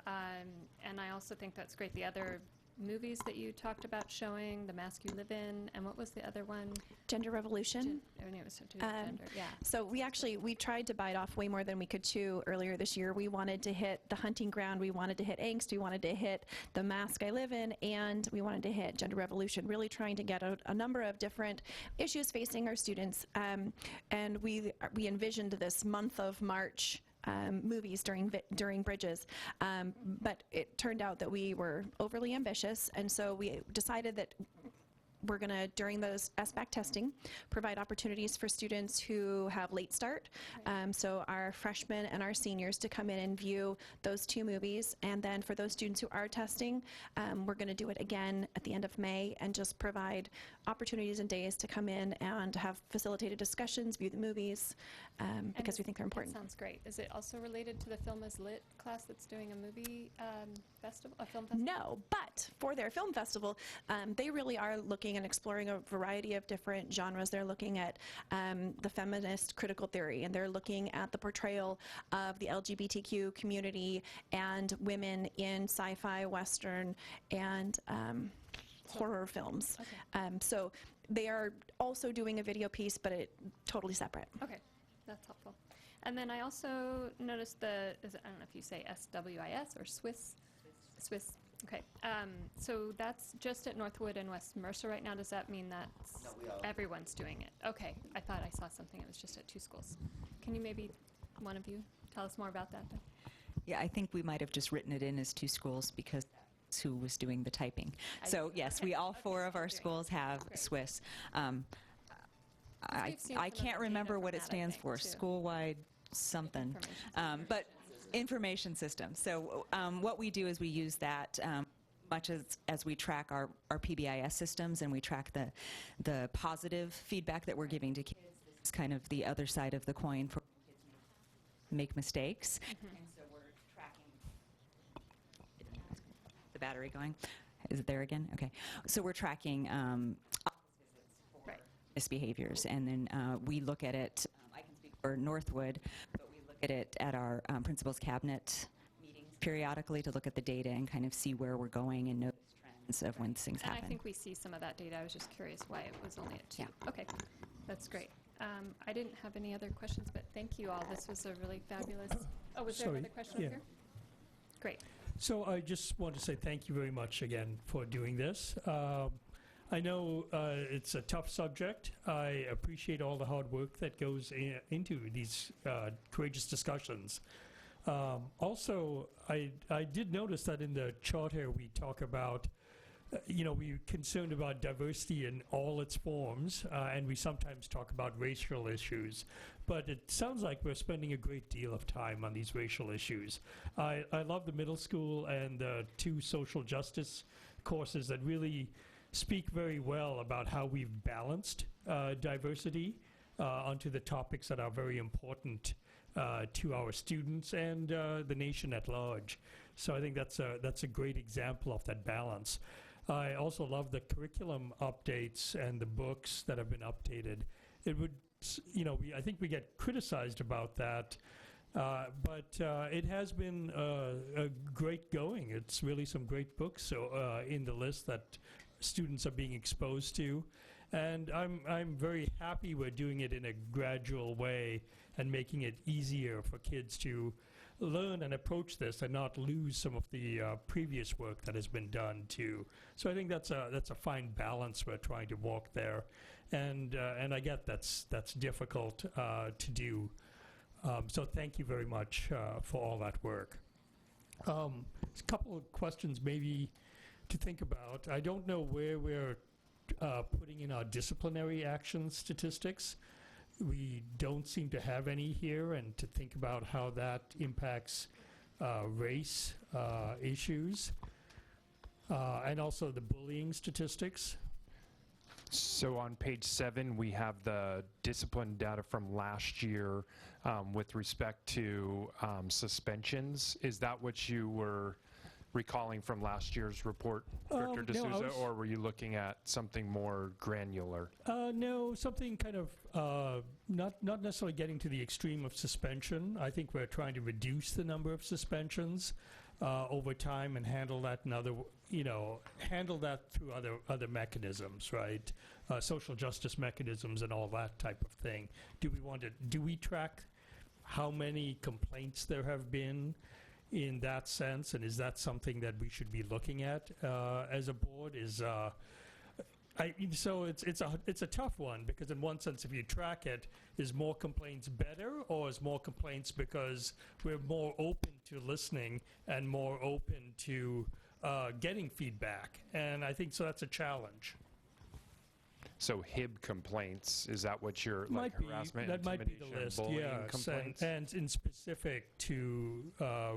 And I also think that's great. The other movies that you talked about showing, The Mask You Live In, and what was the other one? Gender Revolution. I knew it was to do with gender, yeah. So we tried to bite off way more than we could chew earlier this year. We wanted to hit The Hunting Ground, we wanted to hit Angst, we wanted to hit The Mask I Live In, and we wanted to hit Gender Revolution, really trying to get a number of different issues facing our students. And we envisioned this month of March movies during Bridges, but it turned out that we were overly ambitious, and so we decided that we're going to, during those SBAC testing, provide opportunities for students who have late start, so our freshmen and our seniors to come in and view those two movies, and then for those students who are testing, we're going to do it again at the end of May and just provide opportunities and days to come in and have facilitated discussions, view the movies, because we think they're important. That sounds great. Is it also related to the Film is Lit class that's doing a movie festival, a film festival? No, but for their film festival, they really are looking and exploring a variety of different genres. They're looking at the feminist critical theory, and they're looking at the portrayal of the LGBTQ community and women in sci-fi, Western, and horror films. Okay. So they are also doing a video piece, but it totally separate. Okay, that's helpful. And then I also noticed I don't know if you say SWIS or Swiss. Okay, so that's just at Northwood and West Mercer right now. Does that mean that everyone's doing it? Okay, I thought I saw something. It was just at two schools. Can you maybe, one of you, tell us more about that then? Yeah, I think we might have just written it in as two schools because that's who was doing the typing. So yes, we all four of our schools have Swiss. I can't remember what it stands for. School-wide something, but information system. So what we do is we use that much as we track our PBIS systems, and we track the positive feedback that we're giving to kids. It's kind of the other side of the coin for kids who make mistakes. And so we're tracking the battery going. Is it there again? Okay. So we're tracking misbehaviors, and then we look at it. I can speak for Northwood, but we look at it at our principals cabinet meetings periodically to look at the data and kind of see where we're going and notice trends of when things happen. And I think we see some of that data. I was just curious why it was only at 2. Yeah. Okay, that's great. I didn't have any other questions, but thank you all. This was a really fabulous. Oh, was there another question over here? Great. So I just want to say thank you very much again for doing this. I know it's a tough subject. I appreciate all the hard work that goes into these courageous discussions. Also, I did notice that in the charter we talk about, we're concerned about diversity in all its forms, and we sometimes talk about racial issues. But it sounds like we're spending a great deal of time on these racial issues. I love the middle school and the 2 social justice courses that really speak very well about how we've balanced diversity onto the topics that are very important to our students and the nation at large. So I think that's a great example of that balance. I also love the curriculum updates and the books that have been updated. It would, I think we get criticized about that, but it has been a great going. It's really some great books in the list that students are being exposed to. And I'm very happy we're doing it in a gradual way and making it easier for kids to learn and approach this and not lose some of the previous work that has been done too. So I think that's a fine balance we're trying to walk there, and I get that's difficult to do. So thank you very much for all that work. A couple of questions maybe to think about. I don't know where we're putting in our disciplinary action statistics. We don't seem to have any here, and to think about how that impacts race issues, and also the bullying statistics. So on page 7, we have the discipline data from last year with respect to suspensions. Is that what you were recalling from last year's report, Director D'Souza, or were you looking at something more granular? No, something kind of not necessarily getting to the extreme of suspension. I think we're trying to reduce the number of suspensions over time and handle that handle that through other mechanisms, right? Social justice mechanisms and all that type of thing. Do we track how many complaints there have been in that sense, and is that something that we should be looking at as a board? So it's a tough one, because in one sense, if you track it, is more complaints better, or is more complaints because we're more open to listening and more open to getting feedback? And I think so that's a challenge. So HIB complaints, is that what you're, like harassment, that might be the intimidation, list, bullying yes, complaints? and in specific to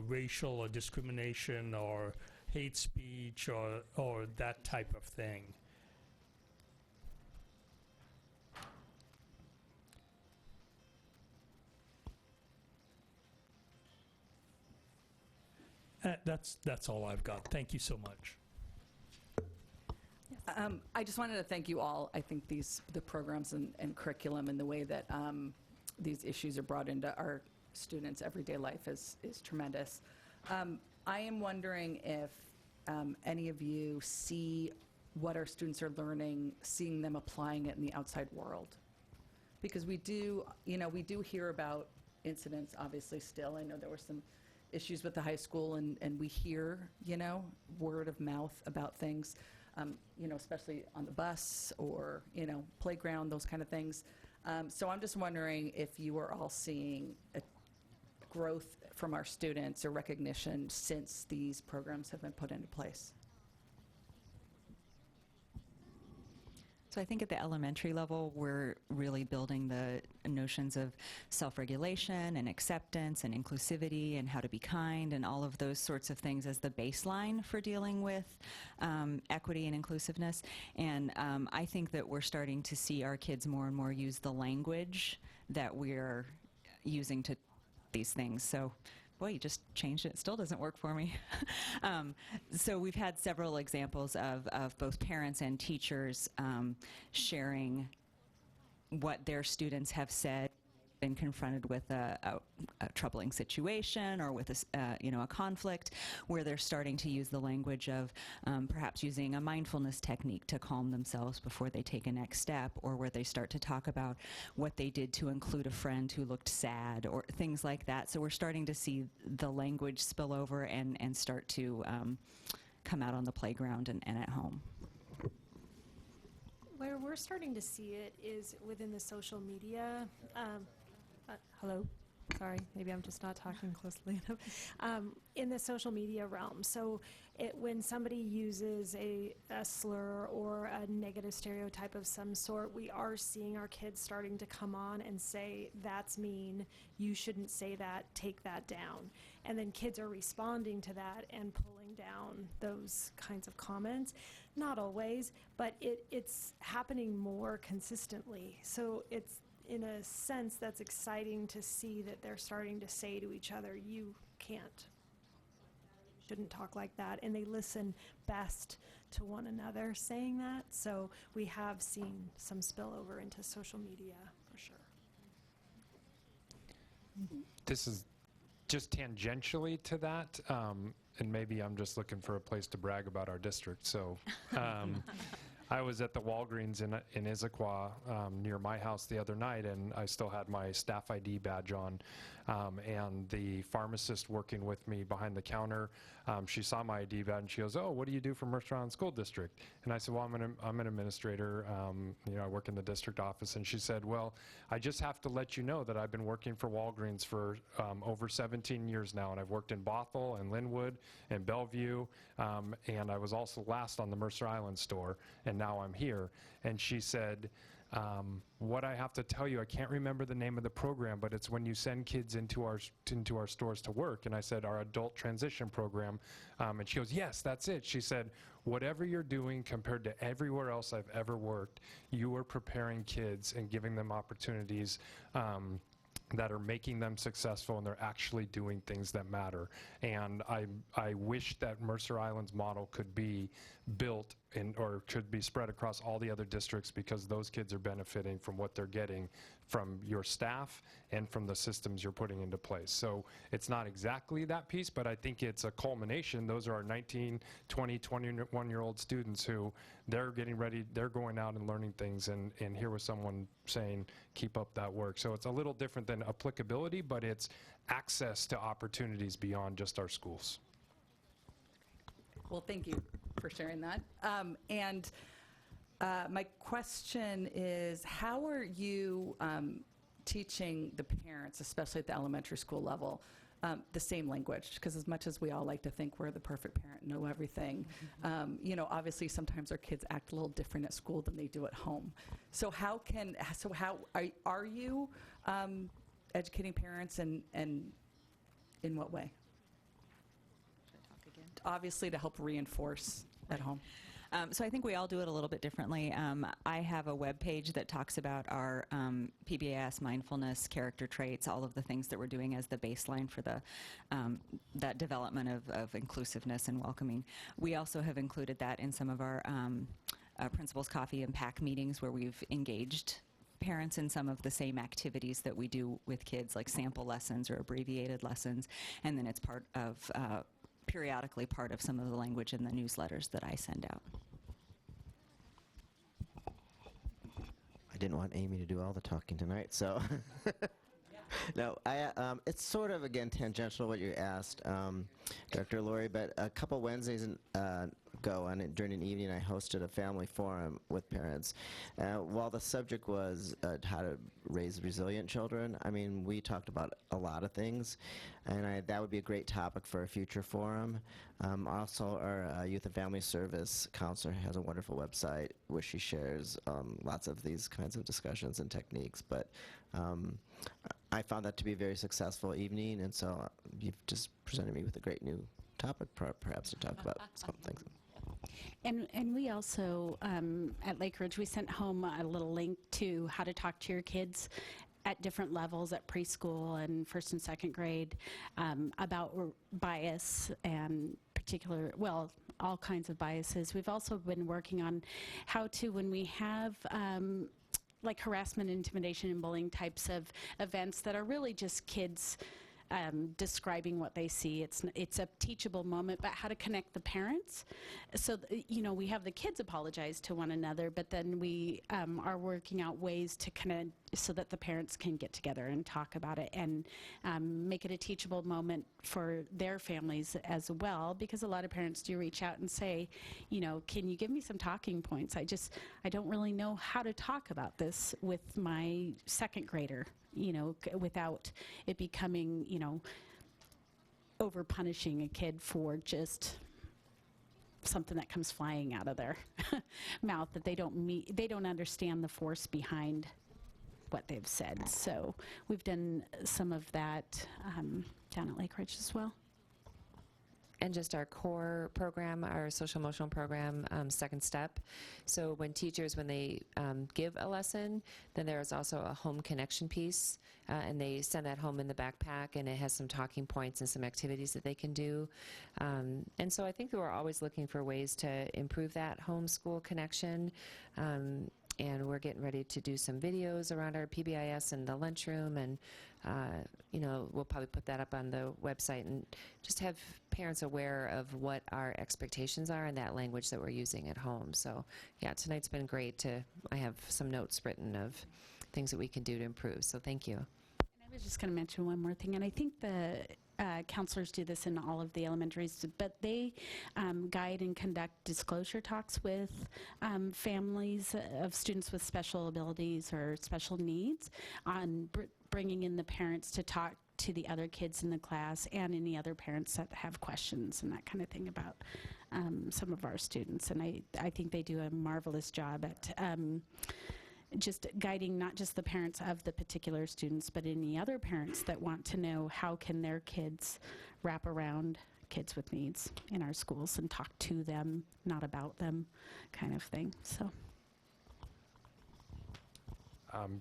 racial or discrimination or hate speech or that type of thing. That's all I've got. Thank you so much. I just wanted to thank you all. I think the programs and curriculum and the way that these issues are brought into our students' everyday life is tremendous. I am wondering if any of you see what our students are learning, seeing them applying it in the outside world. Because we do hear about incidents, obviously, still. I know there were some issues with the high school, and we hear, word of mouth about things. Especially on the bus or, playground, those kind of things. So I'm just wondering if you are all seeing a growth from our students or recognition since these programs have been put into place. So I think at the elementary level, we're really building the notions of self-regulation and acceptance and inclusivity and how to be kind and all of those sorts of things as the baseline for dealing with equity and inclusiveness. And I think that we're starting to see our kids more and more use the language that we're using to these things. So boy, you just changed it. It still doesn't work for me. So we've had several examples of both parents and teachers sharing what their students have said, been confronted with a troubling situation or with a conflict, where they're starting to use the language of perhaps using a mindfulness technique to calm themselves before they take a next step, or where they start to talk about what they did to include a friend who looked sad, or things like that. So we're starting to see the language spill over and start to come out on the playground and at home. Where we're starting to see it is within the social media. Hello? Sorry, maybe I'm just not talking closely enough. In the social media realm. So when somebody uses a slur or a negative stereotype of some sort, we are seeing our kids starting to come on and say, that's mean, you shouldn't say that, take that down. And then kids are responding to that and pulling down those kinds of comments. Not always, but it's happening more consistently. So it's, in a sense, that's exciting to see that they're starting to say to each other, you can't, shouldn't talk like that, and they listen best to one another saying that. So we have seen some spillover into social media for sure. This is just tangentially to that, and maybe I'm just looking for a place to brag about our district. So I was at the Walgreens in Issaquah near my house the other night, and I still had my staff ID badge on. And the pharmacist working with me behind the counter, she saw my ID badge and she goes, "Oh, what do you do for Mercer Island School District?" And I said, "Well, I'm an administrator. I work in the district office." And she said, "Well, I just have to let you know that I've been working for Walgreens for over 17 years now, and I've worked in Bothell and Linwood and Bellevue, and I was also last on the Mercer Island store, and now I'm here." And she said, "What I have to tell you, I can't remember the name of the program, but it's when you send kids into our stores to work." And I said, "Our adult transition program." And she goes, "Yes, that's it." She said, "Whatever you're doing compared to everywhere else I've ever worked, you are preparing kids and giving them opportunities that are making them successful, and they're actually doing things that matter." And I wish that Mercer Island's model could be built or could be spread across all the other districts, because those kids are benefiting from what they're getting from your staff and from the systems you're putting into place. So it's not exactly that piece, but I think it's a culmination. Those are our 19, 20, 21-year-old students who they're getting ready, they're going out and learning things, and here was someone saying, keep up that work. So it's a little different than applicability, but it's access to opportunities beyond just our schools. Well, thank you for sharing that. My question is, how are you teaching the parents, especially at the elementary school level, the same language? Because as much as we all like to think we're the perfect parent, know everything, obviously sometimes our kids act a little different at school than they do at home. So how are you educating parents, and in what way? Obviously to help reinforce at home. So I think we all do it a little bit differently. I have a web page that talks about our PBIS, mindfulness, character traits, all of the things that we're doing as the baseline for that development of inclusiveness and welcoming. We also have included that in some of our principals coffee and pack meetings, where we've engaged parents in some of the same activities that we do with kids, like sample lessons or abbreviated lessons, and then it's part of periodically part of some of the language in the newsletters that I send out. I didn't want Amy to do all the talking tonight, so. No, it's sort of, again, tangential what you asked, Dr. Laurie, but a couple Wednesdays ago, during an evening, I hosted a family forum with parents. While the subject was how to raise resilient children, I mean, we talked about a lot of things, and that would be a great topic for a future forum. Also, our Youth and Family Service counselor has a wonderful website where she shares lots of these kinds of discussions and techniques, but I found that to be a very successful evening, and so you've just presented me with a great new topic, perhaps, to talk about some things. And we also, at Lake Ridge, we sent home a little link to how to talk to your kids at different levels, at preschool and first and second grade, about bias and all kinds of biases. We've also been working on how to, when we have like harassment, intimidation, and bullying types of events that are really just kids describing what they see. It's a teachable moment, but how to connect the parents. So, we have the kids apologize to one another, but then we are working out ways to so that the parents can get together and talk about it and make it a teachable moment for their families as well, because a lot of parents do reach out and say, can you give me some talking points? I don't really know how to talk about this with my second grader. without it becoming, over punishing a kid for just something that comes flying out of their mouth that they don't understand the force behind what they've said. So we've done some of that down at Lake Ridge as well. And just our core program, our social emotional program, Second Step. So when they give a lesson, then there's also a home connection piece, and they send that home in the backpack, and it has some talking points and some activities that they can do. And so I think that we're always looking for ways to improve that homeschool connection. And we're getting ready to do some videos around our PBIS in the lunchroom, and we'll probably put that up on the website and just have parents aware of what our expectations are and that language that we're using at home. So yeah, tonight's been great. I have some notes written of things that we can do to improve, so thank you. I was just going to mention one more thing, and I think the counselors do this in all of the elementaries, but they guide and conduct disclosure talks with families of students with special abilities or special needs on bringing in the parents to talk to the other kids in the class and any other parents that have questions and that kind of thing about some of our students. And I think they do a marvelous job at just guiding not just the parents of the particular students, but any other parents that want to know how can their kids wrap around kids with needs in our schools and talk to them, not about them, kind of thing. So.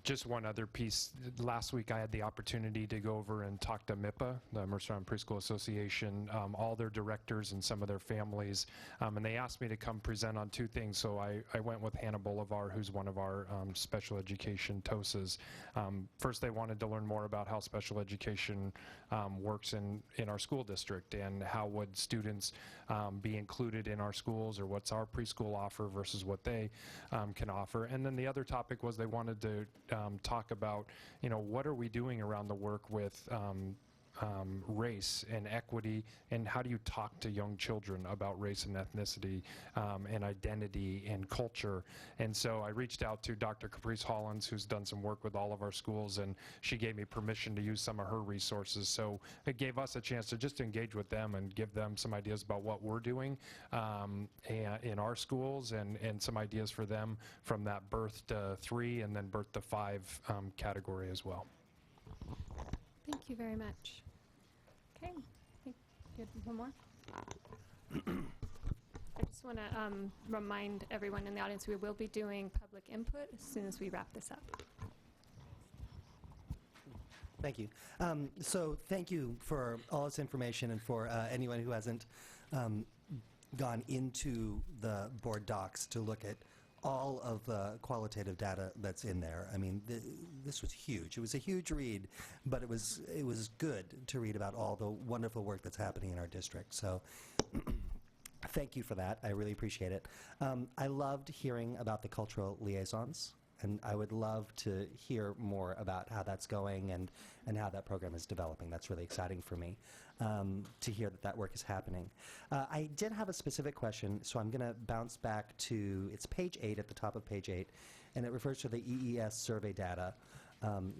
Just one other piece. Last week I had the opportunity to go over and talk to MIPA, the Mercer Island Preschool Association, all their directors and some of their families, and they asked me to come present on two things. So I went with Hannah Bolivar, who's one of our special education TOSAs. First, they wanted to learn more about how special education works in our school district and how would students be included in our schools, or what's our preschool offer versus what they can offer. And then the other topic was they wanted to talk about, what are we doing around the work with race and equity, and how do you talk to young children about race and ethnicity and identity and culture. And so I reached out to Dr. Caprice Hollins, who's done some work with all of our schools, and she gave me permission to use some of her resources. So it gave us a chance to just engage with them and give them some ideas about what we're doing in our schools, and some ideas for them from that birth to 3 and then birth to 5 category as well. Thank you very much. Okay, I think you had one more. I just want to remind everyone in the audience we will be doing public input as soon as we wrap this up. Thank you. So thank you for all this information, and for anyone who hasn't gone into the board docs to look at all of the qualitative data that's in there. I mean, this was huge. It was a huge read, but it was good to read about all the wonderful work that's happening in our district. So thank you for that. I really appreciate it. I loved hearing about the cultural liaisons, and I would love to hear more about how that's going and how that program is developing. That's really exciting for me to hear that work is happening. I did have a specific question, so I'm going to bounce back to, it's page 8, at the top of page 8, and it refers to the EES survey data,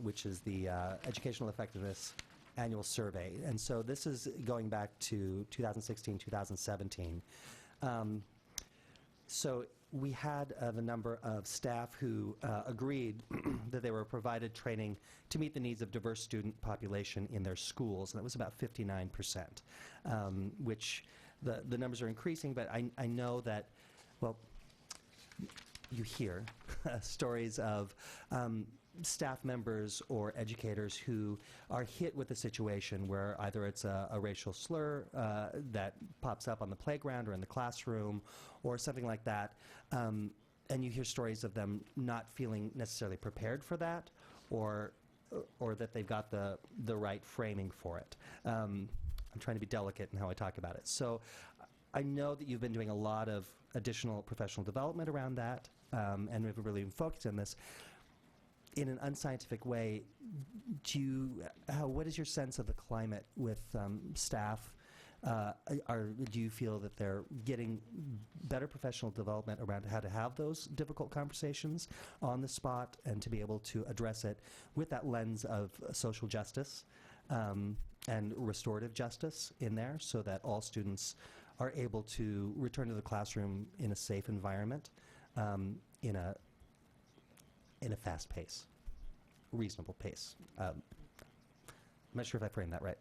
which is the Educational Effectiveness Annual Survey. And so this is going back to 2016, 2017. So we had the number of staff who agreed that they were provided training to meet the needs of diverse student population in their schools, and it was about 59%, which the numbers are increasing, but I know that, well, you hear stories of staff members or educators who are hit with a situation where either it's a racial slur that pops up on the playground or in the classroom or something like that, and you hear stories of them not feeling necessarily prepared for that, or that they've got the right framing for it. I'm trying to be delicate in how I talk about it. So I know that you've been doing a lot of additional professional development around that, and we've really been focused on this. In an unscientific way, what is your sense of the climate with staff Do you feel that they're getting better professional development around how to have those difficult conversations on the spot and to be able to address it with that lens of social justice and restorative justice in there, so that all students are able to return to the classroom in a safe environment, in a fast pace, reasonable pace? I'm not sure if I framed that right.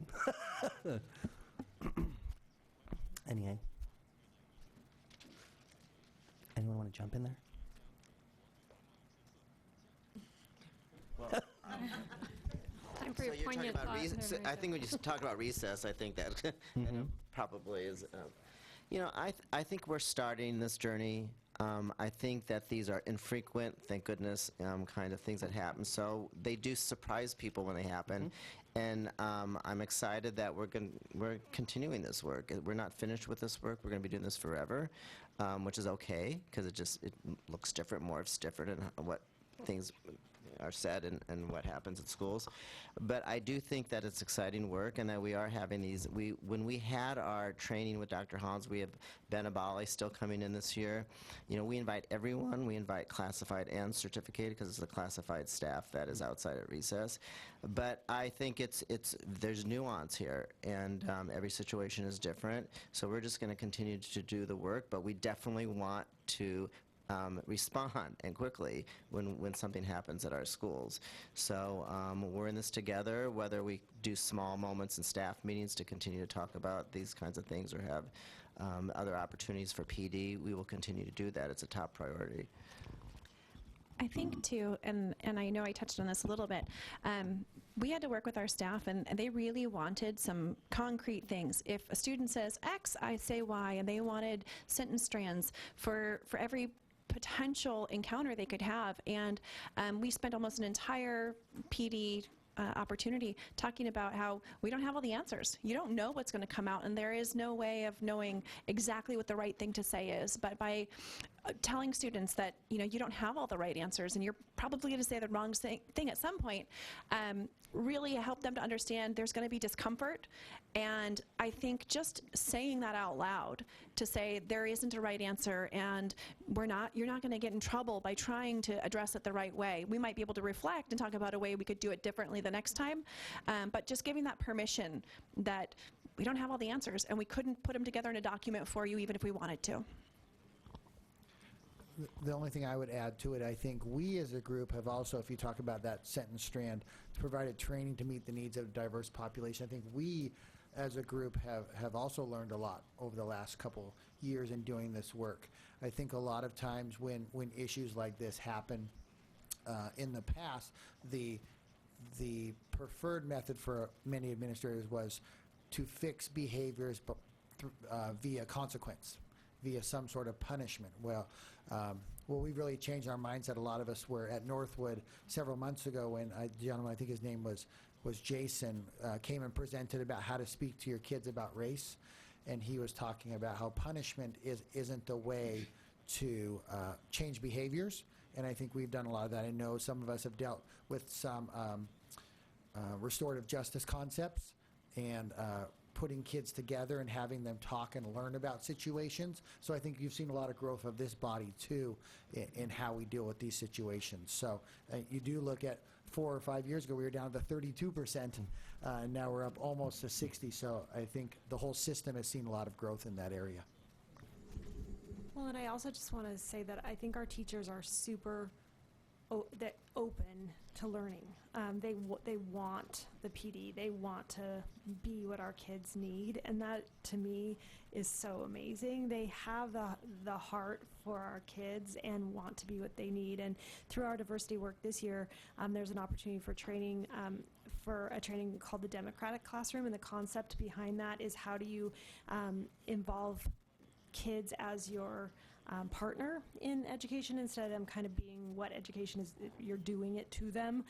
Anyone want to jump in there? Time for your you're talking poignant about thought. I think when you talk about recess, I think that probably is. I think we're starting this journey. I think that these are infrequent, thank goodness, kind of things that happen. So they do surprise people when they happen. And I'm excited that we're continuing this work. We're not finished with this work. We're going to be doing this forever, which is okay, because it looks different, morphs different, and what things are said and what happens at schools. But I do think that it's exciting work, and that we are having these. When we had our training with Dr. Hans, we have Ben Abali still coming in this year. We invite everyone. We invite classified and certificated, because it's the classified staff that is outside at recess. But I think there's nuance here, and every situation is different. So we're just going to continue to do the work, but we definitely want to respond and quickly when something happens at our schools. So we're in this together, whether we do small moments in staff meetings to continue to talk about these kinds of things or have other opportunities for PD, we will continue to do that. It's a top priority. I think too, and I know I touched on this a little bit, we had to work with our staff, and they really wanted some concrete things. If a student says X, I say Y, and they wanted sentence strands for every potential encounter they could have. And we spent almost an entire PD opportunity talking about how we don't have all the answers. You don't know what's going to come out, and there is no way of knowing exactly what the right thing to say is. But by telling students that you don't have all the right answers, and you're probably going to say the wrong thing at some point, really help them to understand there's going to be discomfort. And I think just saying that out loud, to say there isn't a right answer, and you're not going to get in trouble by trying to address it the right way. We might be able to reflect and talk about a way we could do it differently the next time, but just giving that permission that we don't have all the answers, and we couldn't put them together in a document for you even if we wanted to. The only thing I would add to it, I think we as a group have also, if you talk about that sentence strand, provided training to meet the needs of a diverse population. I think we as a group have also learned a lot over the last couple years in doing this work. I think a lot of times when issues like this happen in the past, the preferred method for many administrators was to fix behaviors but via consequence, via some sort of punishment. Well, we've really changed our mindset. A lot of us were at Northwood several months ago when a gentleman, I think his name was Jason, came and presented about how to speak to your kids about race. And he was talking about how punishment isn't the way to change behaviors. And I think we've done a lot of that. I know some of us have dealt with some restorative justice concepts and putting kids together and having them talk and learn about situations. So I think you've seen a lot of growth of this body too in how we deal with these situations. So you do look at 4 or 5 years ago, we were down to 32%, and now we're up almost to 60. So I think the whole system has seen a lot of growth in that area. Well, and I also just want to say that I think our teachers are super open to learning. They want the PD. They want to be what our kids need, and that to me is so amazing. They have the heart for our kids and want to be what they need. And through our diversity work this year, there's an opportunity for training for a training called the Democratic Classroom, and the concept behind that is how do you involve kids as your partner in education instead of them kind of being what education is, you're doing it to them.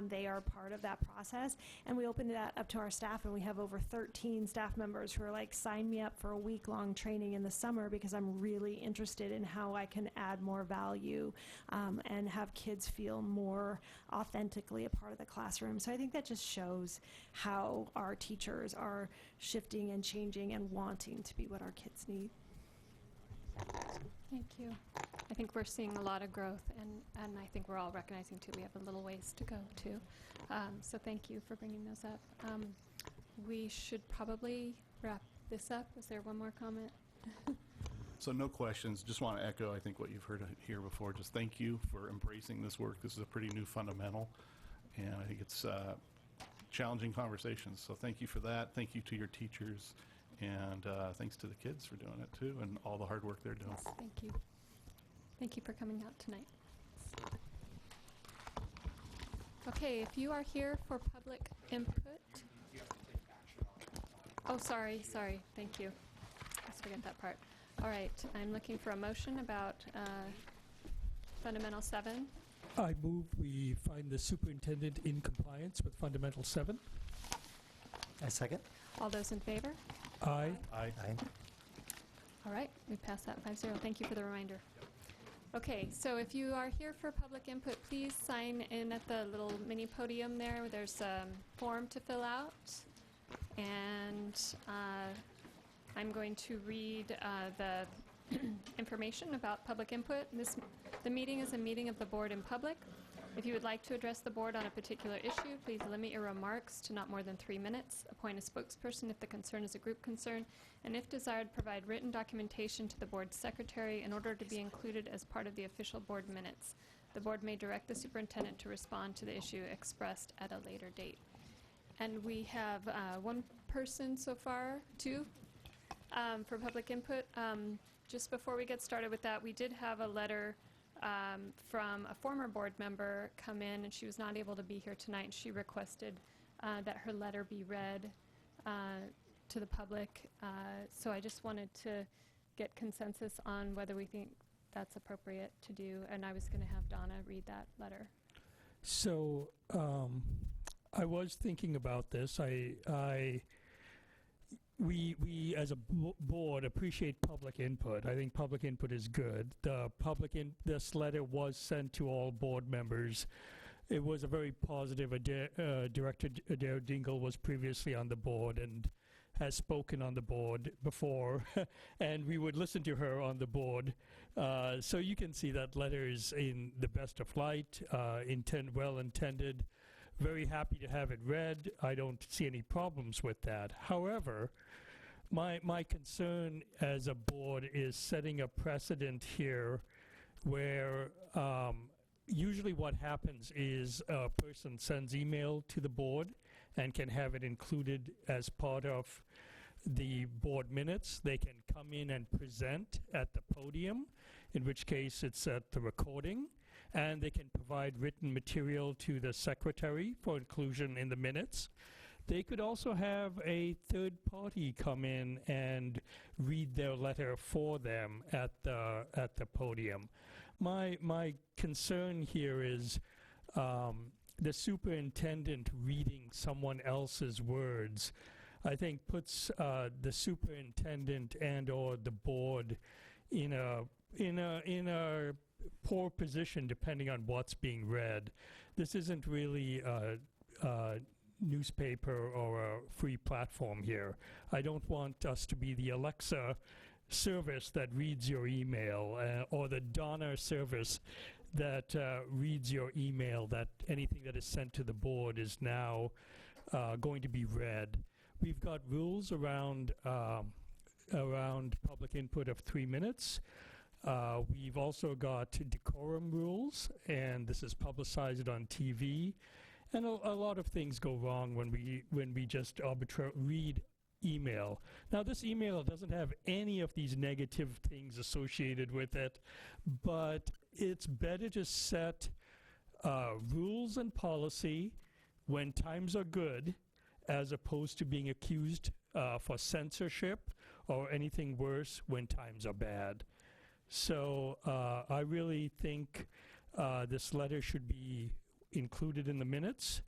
They are part of that process. And we opened that up to our staff, and we have over 13 staff members who are like, sign me up for a week-long training in the summer because I'm really interested in how I can add more value and have kids feel more authentically a part of the classroom. So I think that just shows how our teachers are shifting and changing and wanting to be what our kids need. Thank you. I think we're seeing a lot of growth, and I think we're all recognizing, too, we have a little ways to go, too. So thank you for bringing those up. We should probably wrap this up. Is there one more comment? So no questions. Just want to echo, I think, what you've heard here before. Just thank you for embracing this work. This is a pretty new fundamental, and I think it's challenging conversations. So thank you for that. Thank you to your teachers. And thanks to the kids for doing it, too, and all the hard work they're doing. Yes, thank you. Thank you for coming out tonight. Okay, if you are here for public input. Oh, sorry. Thank you. Let's forget that part. All right, I'm looking for a motion about Fundamental 7. I move we find the superintendent in compliance with Fundamental 7. I second. All those in favor? Aye. Aye. All right, we passed that 5-0. Thank you for the reminder. Okay, so if you are here for public input, please sign in at the little mini podium there. There's a form to fill out. And I'm going to read the information about public input. The meeting is a meeting of the board in public. If you would like to address the board on a particular issue, please limit your remarks to not more than 3 minutes. Appoint a spokesperson if the concern is a group concern, and if desired, provide written documentation to the board's secretary in order to be included as part of the official board minutes. The board may direct the superintendent to respond to the issue expressed at a later date. And we have one person so far, two, for public input. Just before we get started with that, we did have a letter from a former board member come in, and she was not able to be here tonight. And she requested that her letter be read to the public. So I just wanted to get consensus on whether we think that's appropriate to do. And I was going to have Donna read that letter. So I was thinking about this. We as a board appreciate public input. I think public input is good. This letter was sent to all board members. It was a very positive. Director Adair Dingle was previously on the board and has spoken on the board before, and we would listen to her on the board. So you can see that letter is in the best of light, well intended. Very happy to have it read. I don't see any problems with that. However, my concern as a board is setting a precedent here where usually what happens is a person sends email to the board and can have it included as part of the board minutes. They can come in and present at the podium, in which case it's at the recording, and they can provide written material to the secretary for inclusion in the minutes. They could also have a third party come in and read their letter for them at the podium. My concern here is the superintendent reading someone else's words. I think puts the superintendent and/or the board in a poor position depending on what's being read. This isn't really a newspaper or a free platform here. I don't want us to be the Alexa service that reads your email or the Donna service that reads your email, that anything that is sent to the board is now going to be read. We've got rules around public input of 3 minutes. We've also got decorum rules, and this is publicized on TV. And a lot of things go wrong when we just arbitrarily read email. Now, this email doesn't have any of these negative things associated with it, but it's better to set rules and policy when times are good, as opposed to being accused for censorship or anything worse when times are bad. So I really think this letter should be included in the minutes.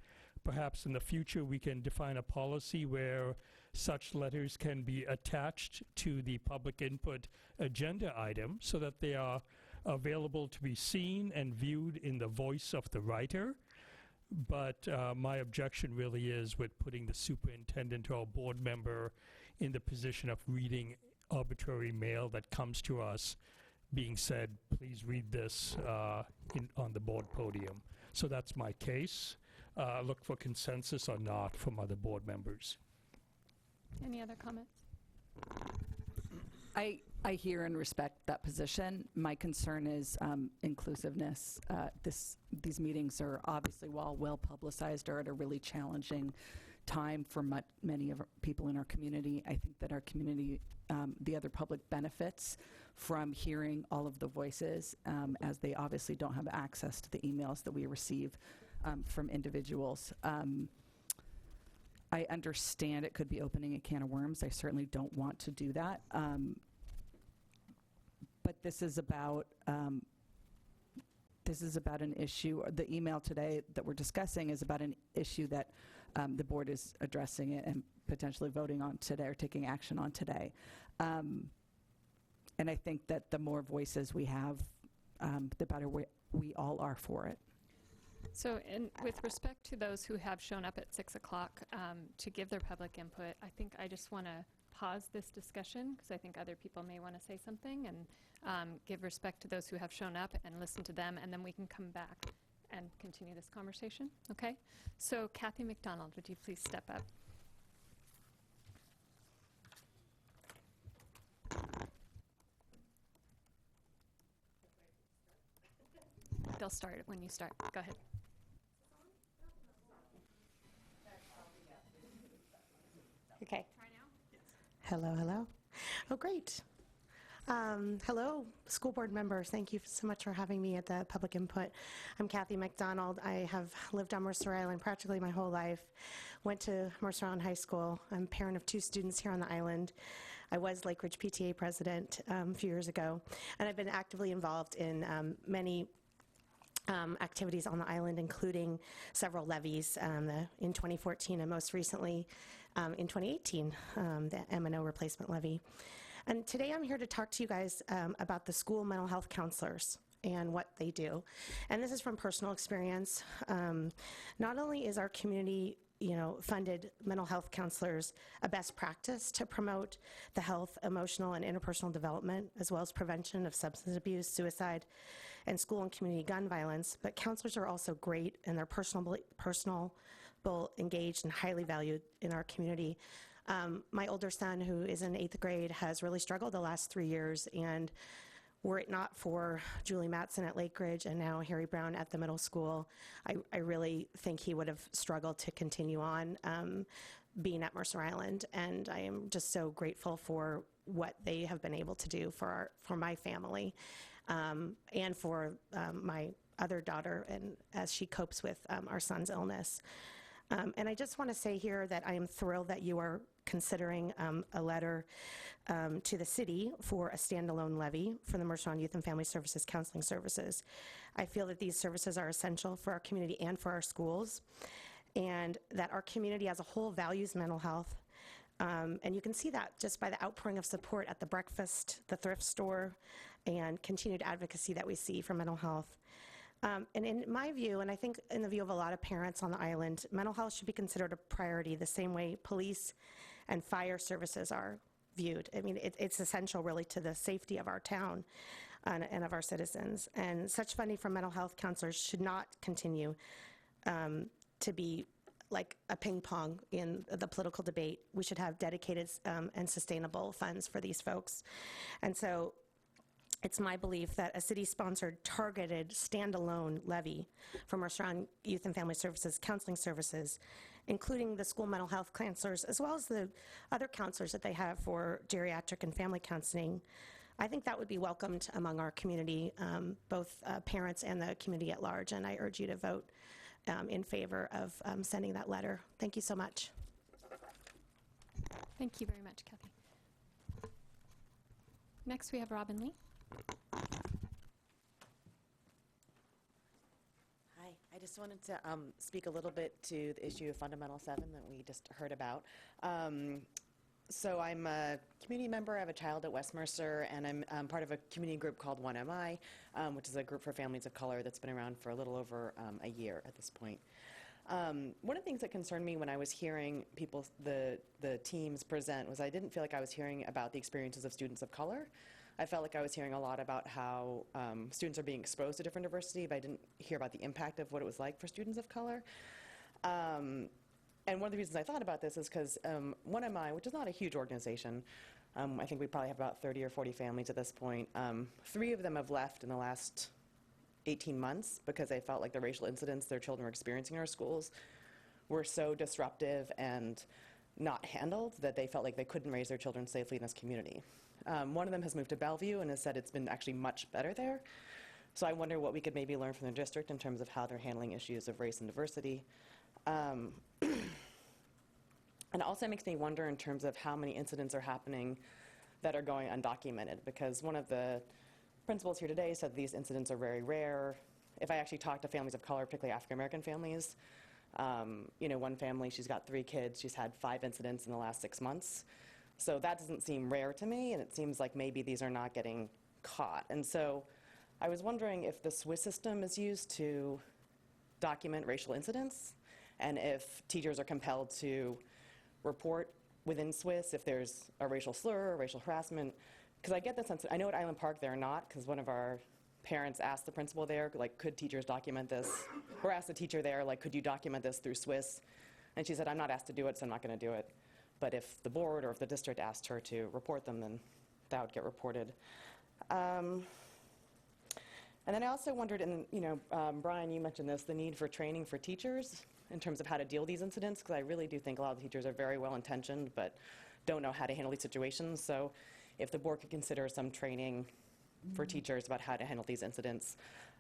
Perhaps in the future we can define a policy where such letters can be attached to the public input agenda item so that they are available to be seen and viewed in the voice of the writer. But my objection really is with putting the superintendent or board member in the position of reading arbitrary mail that comes to us being said, please read this on the board podium. So that's my case. Look for consensus or not from other board members. Any other comments? I hear and respect that position. My concern is inclusiveness. These meetings are obviously, while well publicized, are at a really challenging time for many of our people in our community. I think that our community, the other public benefits from hearing all of the voices, as they obviously don't have access to the emails that we receive from individuals. I understand it could be opening a can of worms. I certainly don't want to do that. But this is about an issue. The email today that we're discussing is about an issue that the board is addressing it and potentially voting on today or taking action on today. And I think that the more voices we have, the better we all are for it. So with respect to those who have shown up at 6 o'clock to give their public input, I think I just want to pause this discussion because I think other people may want to say something, and give respect to those who have shown up and listen to them, and then we can come back and continue this conversation, okay? So Kathy McDonald, would you please step up? They'll start it when you start. Go ahead. Okay. Hello, hello. Oh, great. Hello, school board members. Thank you so much for having me at the public input. I'm Kathy McDonald. I have lived on Mercer Island practically my whole life. Went to Mercer Island High School. I'm a parent of 2 students here on the island. I was Lake Ridge PTA president a few years ago, and I've been actively involved in many activities on the island, including several levies in 2014 and most recently in 2018, the M&O replacement levy. And today I'm here to talk to you guys about the school mental health counselors and what they do. And this is from personal experience. Not only is our community funded mental health counselors a best practice to promote the health, emotional, and interpersonal development, as well as prevention of substance abuse, suicide, and school and community gun violence, but counselors are also great, and they're personable, engaged, and highly valued in our community. My older son, who is in 8th grade, has really struggled the last 3 years, and were it not for Julie Mattson at Lake Ridge and now Harry Brown at the middle school, I really think he would have struggled to continue on being at Mercer Island. And I am just so grateful for what they have been able to do for my family and for my other daughter, and as she copes with our son's illness. And I just want to say here that I am thrilled that you are considering a letter to the city for a standalone levy for the Mercer Island Youth and Family Services Counseling Services. I feel that these services are essential for our community and for our schools, and that our community as a whole values mental health. And you can see that just by the outpouring of support at the breakfast, the thrift store, and continued advocacy that we see for mental health. And in my view, and I think in the view of a lot of parents on the island, mental health should be considered a priority the same way police and fire services are viewed. I mean, it's essential really to the safety of our town and of our citizens. And such funding for mental health counselors should not continue to be like a ping pong in the political debate. We should have dedicated and sustainable funds for these folks. And so it's my belief that a city-sponsored, targeted, standalone levy for Mercer Island Youth and Family Services Counseling Services, including the school mental health counselors, as well as the other counselors that they have for geriatric and family counseling, I think that would be welcomed among our community, both parents and the community at large, and I urge you to vote in favor of sending that letter. Thank you so much. Thank you very much, Kathy. Next, we have Robin Lee. Hi, I just wanted to speak a little bit to the issue of Fundamental 7 that we just heard about. So I'm a community member. I have a child at West Mercer, and I'm part of a community group called 1MI, which is a group for families of color that's been around for a little over a year at this point. One of the things that concerned me when I was hearing people, the teams present, was I didn't feel like I was hearing about the experiences of students of color. I felt like I was hearing a lot about how students are being exposed to different diversity, but I didn't hear about the impact of what it was like for students of color. And one of the reasons I thought about this is because 1MI, which is not a huge organization, I think we probably have about 30 or 40 families at this point. 3 of them have left in the last 18 months because they felt like the racial incidents their children were experiencing in our schools were so disruptive and not handled that they felt like they couldn't raise their children safely in this community. One of them has moved to Bellevue and has said it's been actually much better there. So I wonder what we could maybe learn from the district in terms of how they're handling issues of race and diversity. And it also makes me wonder in terms of how many incidents are happening that are going undocumented, because one of the principals here today said these incidents are very rare. If I actually talk to families of color, particularly African-American families, you know, one family, she's got 3 kids, she's had 5 incidents in the last 6 months. So that doesn't seem rare to me, and it seems like maybe these are not getting caught. And so I was wondering if the Swiss system is used to document racial incidents, and if teachers are compelled to report within Swiss if there's a racial slur or racial harassment. Because I get the sense, I know at Island Park they're not, because one of our parents asked the principal there, like, could teachers document this? Or asked the teacher there, like, could you document this through Swiss? And she said, I'm not asked to do it, so I'm not going to do it. But if the board or if the district asked her to report them, then that would get reported. And then I also wondered, and you know, Brian, you mentioned this, the need for training for teachers in terms of how to deal with these incidents, because I really do think a lot of the teachers are very well-intentioned, but don't know how to handle these situations. So if the board could consider some training for teachers about how to handle these incidents.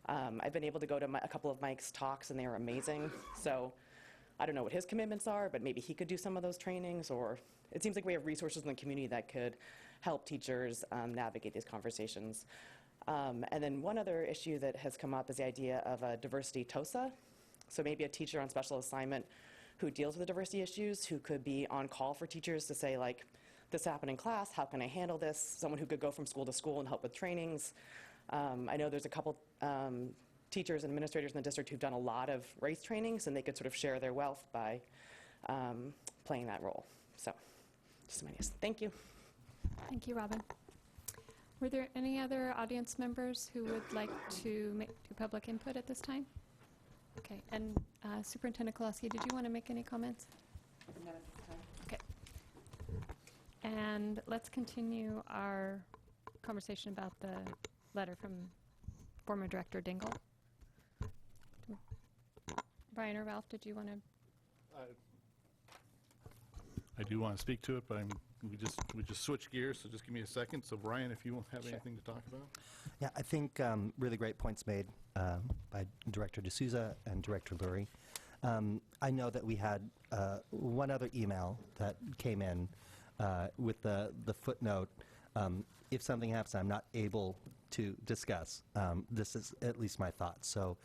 I've been able to go to a couple of Mike's talks, and they are amazing. So I don't know what his commitments are, but maybe he could do some of those trainings, or it seems like we have resources in the community that could help teachers navigate these conversations. And then one other issue that has come up is the idea of a diversity TOSA. So maybe a teacher on special assignment who deals with the diversity issues, who could be on call for teachers to say, like, this happened in class, how can I handle this? Someone who could go from school to school and help with trainings. I know there's a couple teachers and administrators in the district who've done a lot of race trainings, and they could sort of share their wealth by playing that role. So, just some ideas. Thank you. Thank you, Robin. Were there any other audience members who would like to do public input at this time? Okay, and Superintendent Kowalski, did you want to make any comments? No, at this time. Okay. And let's continue our conversation about the letter from former Director Dingle. Brian or Ralph, did you want to? I do want to speak to it, but we just switched gears, so just give me a second. So Brian, if you have anything to talk about. Yeah, I think really great points made by Director D'Souza and Director Lurie. I know that we had one other email that came in with the footnote, if something happens I'm not able to discuss. This is at least my thoughts. So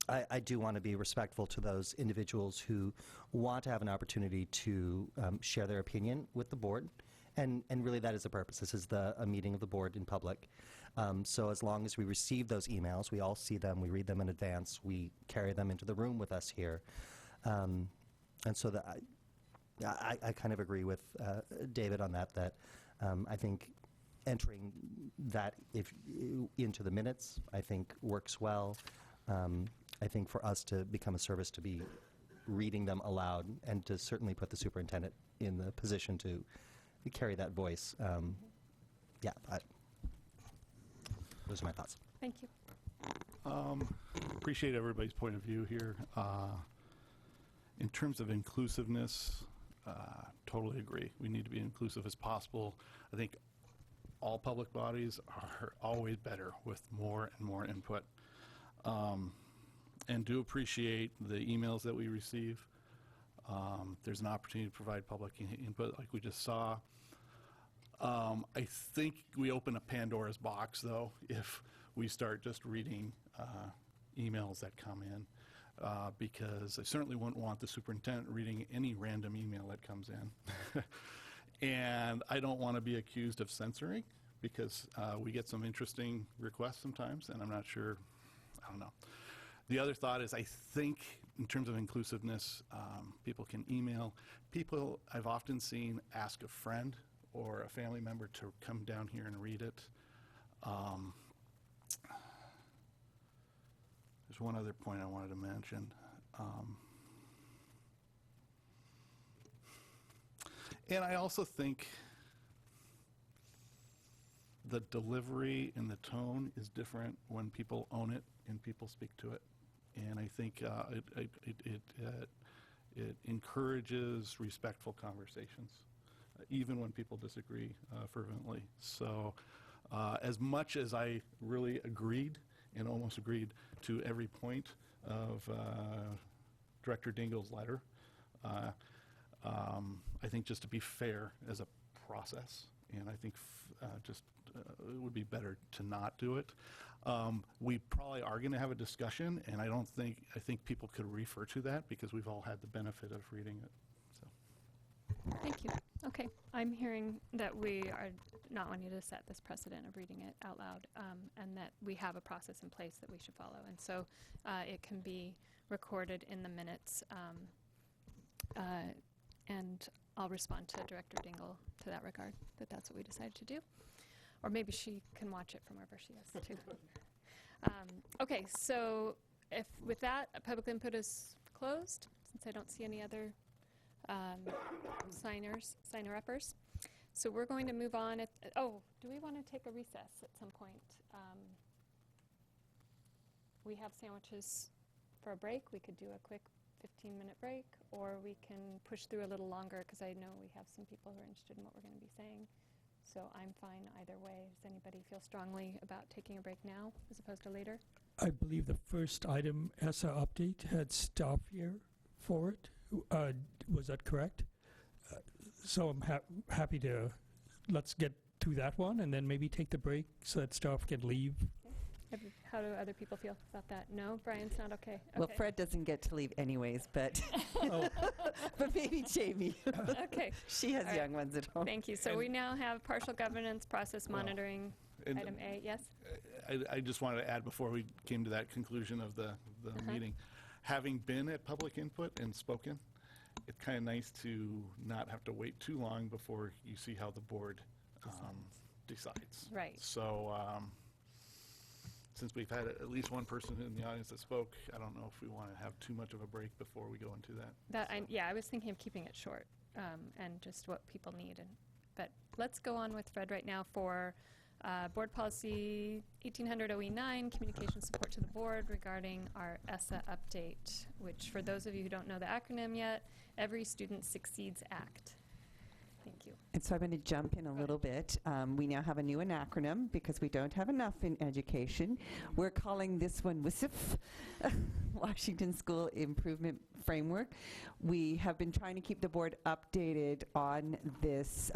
I do want to be respectful to those individuals who want to have an opportunity to share their opinion with the board. And really that is the purpose. This is a meeting of the board in public. So as long as we receive those emails, we all see them, we read them in advance, we carry them into the room with us here. And so that I kind of agree with David on that I think entering that into the minutes, I think works well. I think for us to become a service to be reading them aloud and to certainly put the superintendent in the position to carry that voice. Those are my thoughts. Thank you. Appreciate everybody's point of view here. In terms of inclusiveness, totally agree. We need to be inclusive as possible. I think all public bodies are always better with more and more input. And do appreciate the emails that we receive. There's an opportunity to provide public input like we just saw. I think we open a Pandora's box, though, if we start just reading emails that come in, because I certainly wouldn't want the superintendent reading any random email that comes in. And I don't want to be accused of censoring, because we get some interesting requests sometimes, and I'm not sure, I don't know. The other thought is, I think in terms of inclusiveness, people can email. People I've often seen ask a friend or a family member to come down here and read it. There's one other point I wanted to mention. And I also think the delivery and the tone is different when people own it and people speak to it. And I think it encourages respectful conversations, even when people disagree fervently. So as much as I really agreed and almost agreed to every point of Director Dingell's letter, I think just to be fair as a process, and I think it would be better to not do it. We probably are going to have a discussion, and I think people could refer to that because we've all had the benefit of reading it. So. Thank you. Okay, I'm hearing that we are not wanting to set this precedent of reading it out loud, and that we have a process in place that we should follow. And so it can be recorded in the minutes, and I'll respond to Director Dingell to that regard, that that's what we decided to do. Or maybe she can watch it from wherever she is, too. Okay, so if with that, public input is closed, since I don't see any other signer-uppers. So we're going to move on. Do we want to take a recess at some point? We have sandwiches for a break. We could do a quick 15-minute break, or we can push through a little longer, because I know we have some people who are interested in what we're going to be saying. So I'm fine either way. Does anybody feel strongly about taking a break now as opposed to later? I believe the first item, ESSA update, had staff here for it. Was that correct? So I'm happy to, let's get through that one and then maybe take the break so that staff can leave. How do other people feel about that? No? Brian's not okay? Well, Okay. Fred doesn't get to leave anyways, but but maybe Jamie. Okay. She has All right. young ones at home. Thank you. So we now have partial governance process monitoring, and item A. Yes? I just wanted to add before we came to that conclusion of the meeting, having been at public input and spoken, it's kind of nice to not have to wait too long before you see how the board decides. Right. So since we've had at least one person in the audience that spoke, I don't know if we want to have too much of a break before we go into that. I was thinking of keeping it short and just what people need. But let's go on with Fred right now for Board Policy 1800 OE9, Communication Support to the Board regarding our ESSA update, which for those of you who don't know the acronym yet, Every Student Succeeds Act. Thank you. And so I'm going to jump in a little bit. We now have a new acronym because we don't have enough in education. We're calling this one WSIF, Washington School Improvement Framework. We have been trying to keep the board updated on this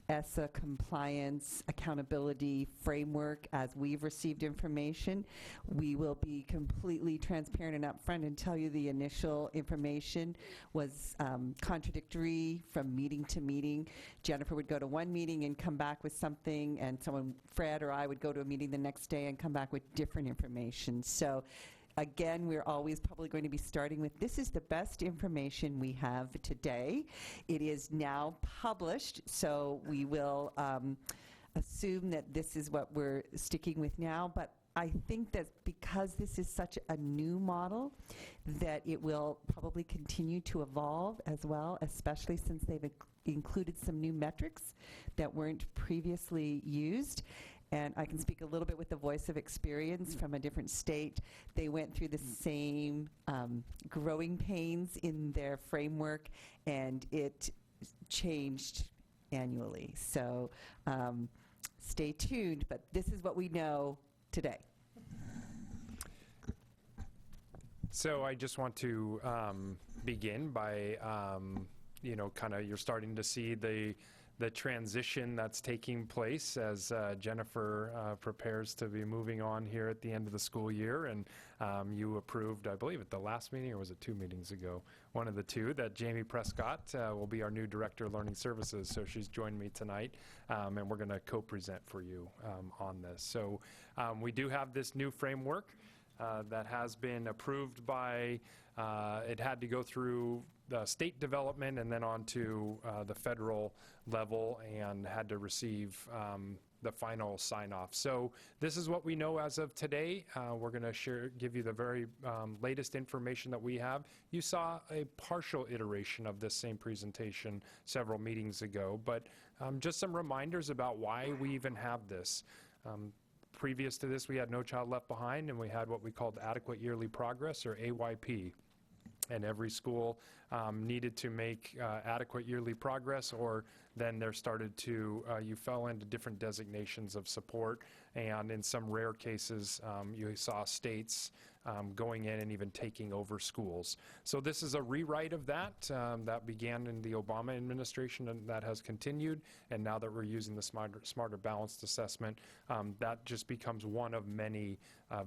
ESSA compliance accountability framework as we've received information. We will be completely transparent and upfront and tell you the initial information was contradictory from meeting to meeting. Jennifer would go to one meeting and come back with something, and Fred or I would go to a meeting the next day and come back with different information. So again, we're always probably going to be starting with, this is the best information we have today. It is now published, so we will assume that this is what we're sticking with now. But I think that because this is such a new model, that it will probably continue to evolve as well, especially since they've included some new metrics that weren't previously used. And I can speak a little bit with the voice of experience from a different state. They went through the same growing pains in their framework, and it changed annually. So stay tuned, but this is what we know today. So I just want to begin by, you're starting to see the the transition that's taking place as Jennifer prepares to be moving on here at the end of the school year. And you approved, I believe, at the last meeting, or was it 2 meetings ago? One of the two, that Jamie Prescott will be our new Director of Learning Services. So she's joined me tonight, and we're going to co-present for you on this. So we do have this new framework that has been approved by, it had to go through the state development and then on to the federal level, and had to receive the final sign-off. So this is what we know as of today. We're going to give you the very latest information that we have. You saw a partial iteration of this same presentation several meetings ago, but just some reminders about why we even have this. Previous to this, we had No Child Left Behind, and we had what we called Adequate Yearly Progress, or AYP. And every school needed to make adequate yearly progress, or then there started to, you fell into different designations of support, and in some rare cases, you saw states going in and even taking over schools. So this is a rewrite of that. That began in the Obama administration, and that has continued, and now that we're using the Smarter Balanced Assessment, that just becomes one of many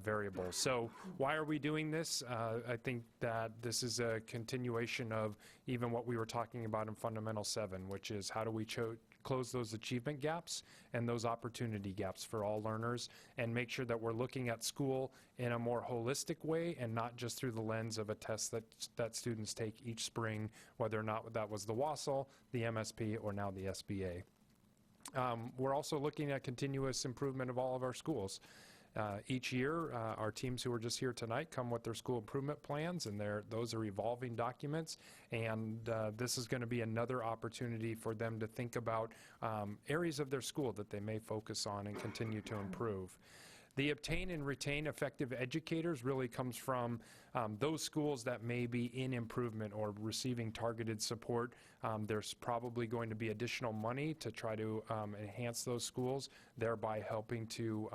variables. So why are we doing this? I think that this is a continuation of even what we were talking about in Fundamental 7, which is how do we close those achievement gaps and those opportunity gaps for all learners, and make sure that we're looking at school in a more holistic way and not just through the lens of a test that students take each spring, whether or not that was the WASL, the MSP, or now the SBA. We're also looking at continuous improvement of all of our schools. Each year, our teams who are just here tonight come with their school improvement plans, and those are evolving documents, and this is going to be another opportunity for them to think about areas of their school that they may focus on and continue to improve. The obtain and retain effective educators really comes from those schools that may be in improvement or receiving targeted support. There's probably going to be additional money to try to enhance those schools, thereby helping to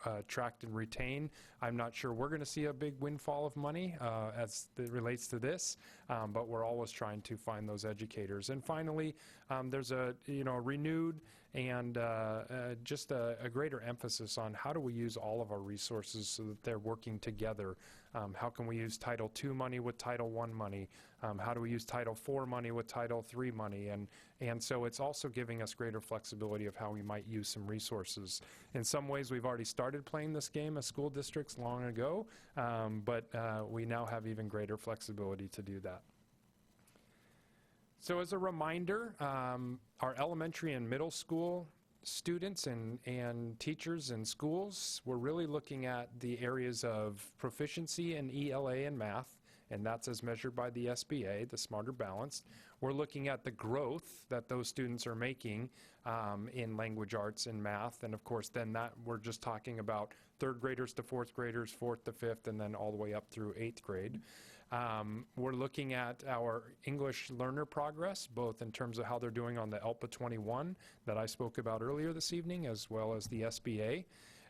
attract and retain. I'm not sure we're going to see a big windfall of money as it relates to this, but we're always trying to find those educators. And finally, there's a renewed and just a greater emphasis on how do we use all of our resources so that they're working together. How can we use Title II money with Title I money? How do we use Title IV money with Title III money? And so it's also giving us greater flexibility of how we might use some resources. In some ways, we've already started playing this game as school districts long ago, but we now have even greater flexibility to do that. So as a reminder, our elementary and middle school students and teachers and schools, we're really looking at the areas of proficiency in ELA and math, and that's as measured by the SBA, the Smarter Balanced. We're looking at the growth that those students are making in language arts and math, and of course then that we're just talking about third graders to fourth graders, fourth to fifth, and then all the way up through 8th grade. We're looking at our English learner progress, both in terms of how they're doing on the ELPA 21 that I spoke about earlier this evening, as well as the SBA.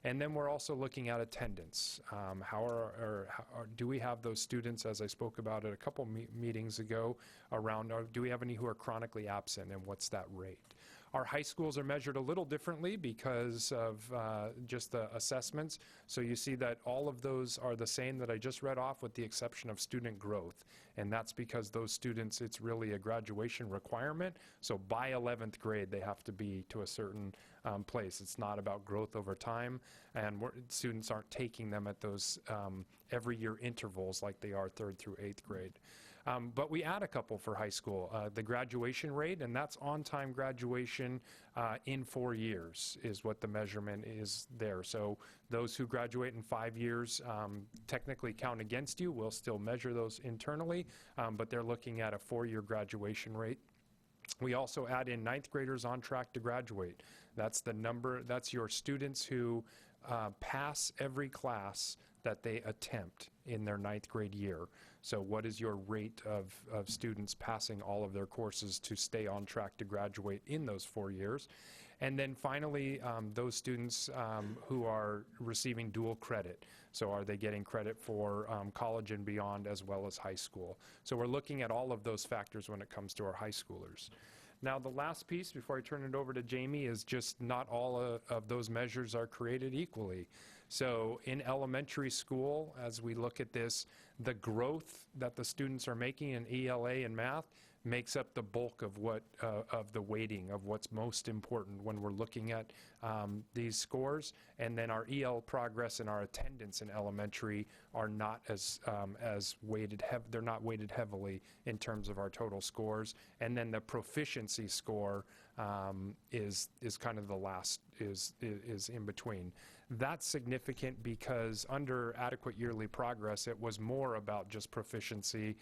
And then we're also looking at attendance. Do we have those students, as I spoke about at a couple meetings ago, around, do we have any who are chronically absent, and what's that rate? Our high schools are measured a little differently because of just the assessments. So you see that all of those are the same that I just read off, with the exception of student growth. And that's because those students, it's really a graduation requirement. So by 11th grade, they have to be to a certain place. It's not about growth over time. And students aren't taking them at those every year intervals like they are 3rd through 8th grade. But we add a couple for high school. The graduation rate, and that's on-time graduation in 4 years is what the measurement is there. So those who graduate in 5 years technically count against you. We'll still measure those internally, but they're looking at a 4-year graduation rate. We also add in 9th graders on track to graduate. That's the number, that's your students who pass every class that they attempt in their 9th grade year. So what is your rate of students passing all of their courses to stay on track to graduate in those 4 years? And then finally, those students who are receiving dual credit. So are they getting credit for college and beyond as well as high school? So we're looking at all of those factors when it comes to our high schoolers. Now, the last piece, before I turn it over to Jamie, is just not all of those measures are created equally. So in elementary school, as we look at this, the growth that the students are making in ELA and math makes up the bulk of what of the weighting of what's most important when we're looking at these scores. And then our EL progress and our attendance in elementary are not as weighted. They're not weighted heavily in terms of our total scores. And then the proficiency score is kind of the last, is in between. That's significant because under adequate yearly progress, it was more about just proficiency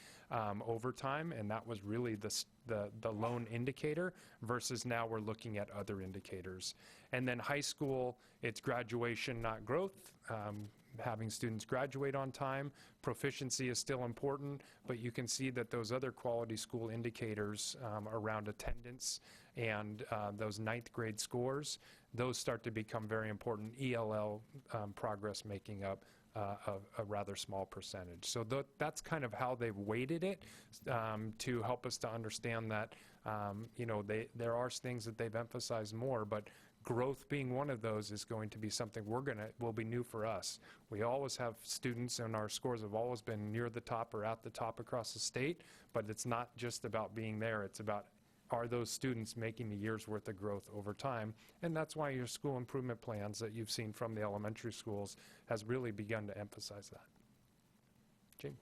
over time, and that was really the lone indicator, versus now we're looking at other indicators. And then high school, it's graduation, not growth. Having students graduate on time. Proficiency is still important, but you can see that those other quality school indicators around attendance and those 9th grade scores, those start to become very important. ELL progress making up a rather small percentage. So that's kind of how they've weighted it to help us to understand that there are things that they've emphasized more, but growth being one of those is going to be something will be new for us. We always have students, and our scores have always been near the top or at the top across the state, but it's not just about being there, it's about, are those students making a year's worth of growth over time? And that's why your school improvement plans that you've seen from the elementary schools has really begun to emphasize that. Jamie.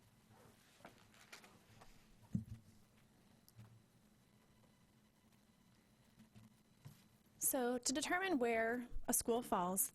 So to determine where a school falls,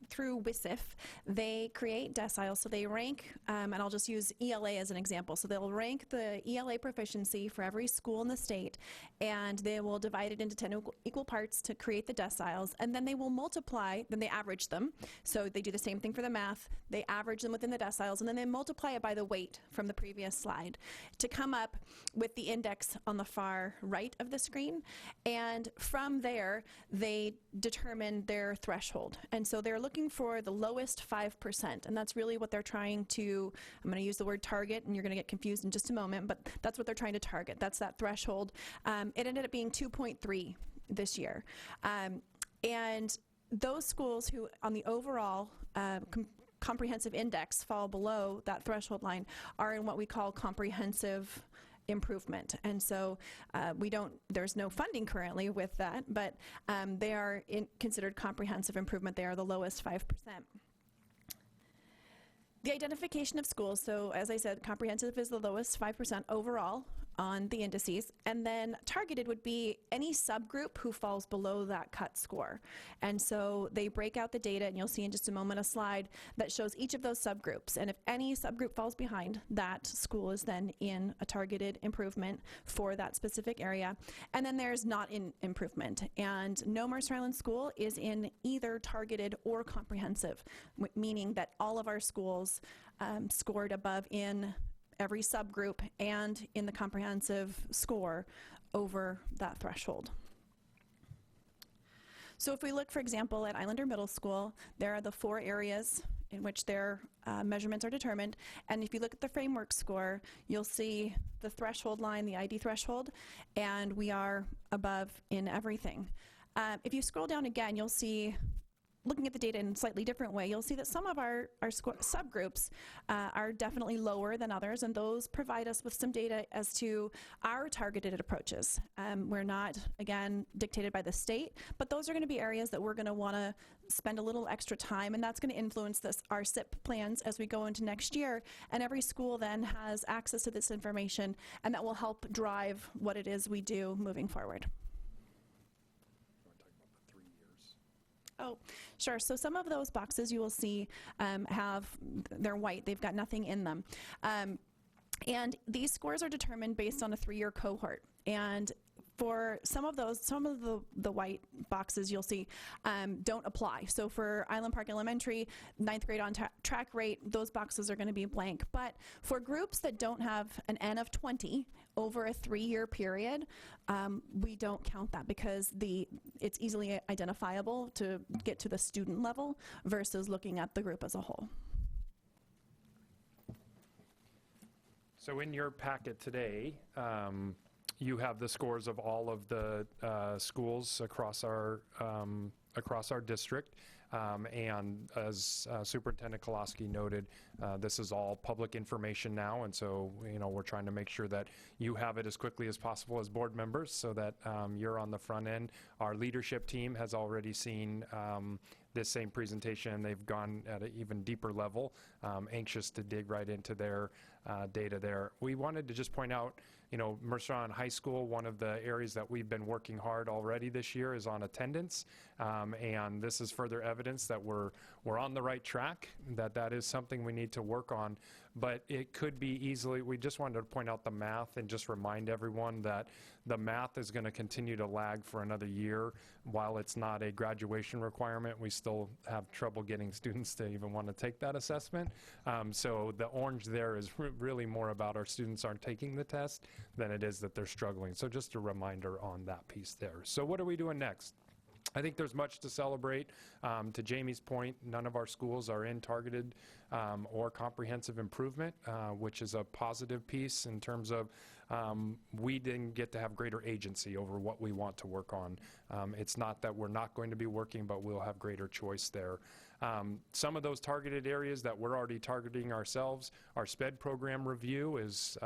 through WSIF, they create deciles. So they rank, and I'll just use ELA as an example. So they'll rank the ELA proficiency for every school in the state, and they will divide it into 10 equal parts to create the deciles, and then they will multiply, then they average them. So they do the same thing for the math. They average them within the deciles, and then they multiply it by the weight from the previous slide to come up with the index on the far right of the screen. And from there, they determine their threshold. And so they're looking for the lowest 5%, and that's really what they're trying to, I'm going to use the word target, and you're going to get confused in just a moment, but that's what they're trying to target. That's that threshold. It ended up being 2.3 this year. And those schools who, on the overall comprehensive index, fall below that threshold line are in what we call comprehensive improvement. And so there's no funding currently with that, but they are considered comprehensive improvement. They are the lowest 5%. The identification of schools, so as I said, comprehensive is the lowest 5% overall on the indices, and then targeted would be any subgroup who falls below that cut score. And so they break out the data, and you'll see in just a moment a slide that shows each of those subgroups, and if any subgroup falls behind, that school is then in a targeted improvement for that specific area. And then there's not in improvement, and no Mercer Island school is in either targeted or comprehensive, meaning that all of our schools scored above in every subgroup and in the comprehensive score over that threshold. So if we look, for example, at Islander Middle School, there are the 4 areas in which their measurements are determined. And if you look at the framework score, you'll see the threshold line, the ID threshold, and we are above in everything. If you scroll down again, you'll see, looking at the data in a slightly different way, you'll see that some of our subgroups are definitely lower than others, and those provide us with some data as to our targeted approaches. We're not, again, dictated by the state, but those are going to be areas that we're going to want to spend a little extra time, and that's going to influence our SIP plans as we go into next year. And every school then has access to this information, and that will help drive what it is we do moving forward. Oh, sure. So some of those boxes you will see they're white. They've got nothing in them. And these scores are determined based on a 3-year cohort. And for some of the white boxes you'll see don't apply. So for Island Park Elementary, 9th grade on track rate, those boxes are going to be blank. But for groups that don't have an N of 20 over a 3-year period, we don't count that because it's easily identifiable to get to the student level versus looking at the group as a whole. So in your packet today, you have the scores of all of the schools across our district. And as Superintendent Kolaski noted, this is all public information now, and so we're trying to make sure that you have it as quickly as possible as board members, so that you're on the front end. Our leadership team has already seen this same presentation. They've gone at an even deeper level, anxious to dig right into their data there. We wanted to just point out, Mercer Island High School, one of the areas that we've been working hard already this year is on attendance, and this is further evidence that we're on the right track, that is something we need to work on, but it could be easily, we just wanted to point out the math and just remind everyone that the math is going to continue to lag for another year. While it's not a graduation requirement, we still have trouble getting students to even want to take that assessment. So the orange there is really more about our students aren't taking the test than it is that they're struggling. So just a reminder on that piece there. So what are we doing next? I think there's much to celebrate. To Jamie's point, none of our schools are in targeted or comprehensive improvement, which is a positive piece in terms of we didn't get to have greater agency over what we want to work on. It's not that we're not going to be working, but we'll have greater choice there. Some of those targeted areas that we're already targeting ourselves, our SPED program review is,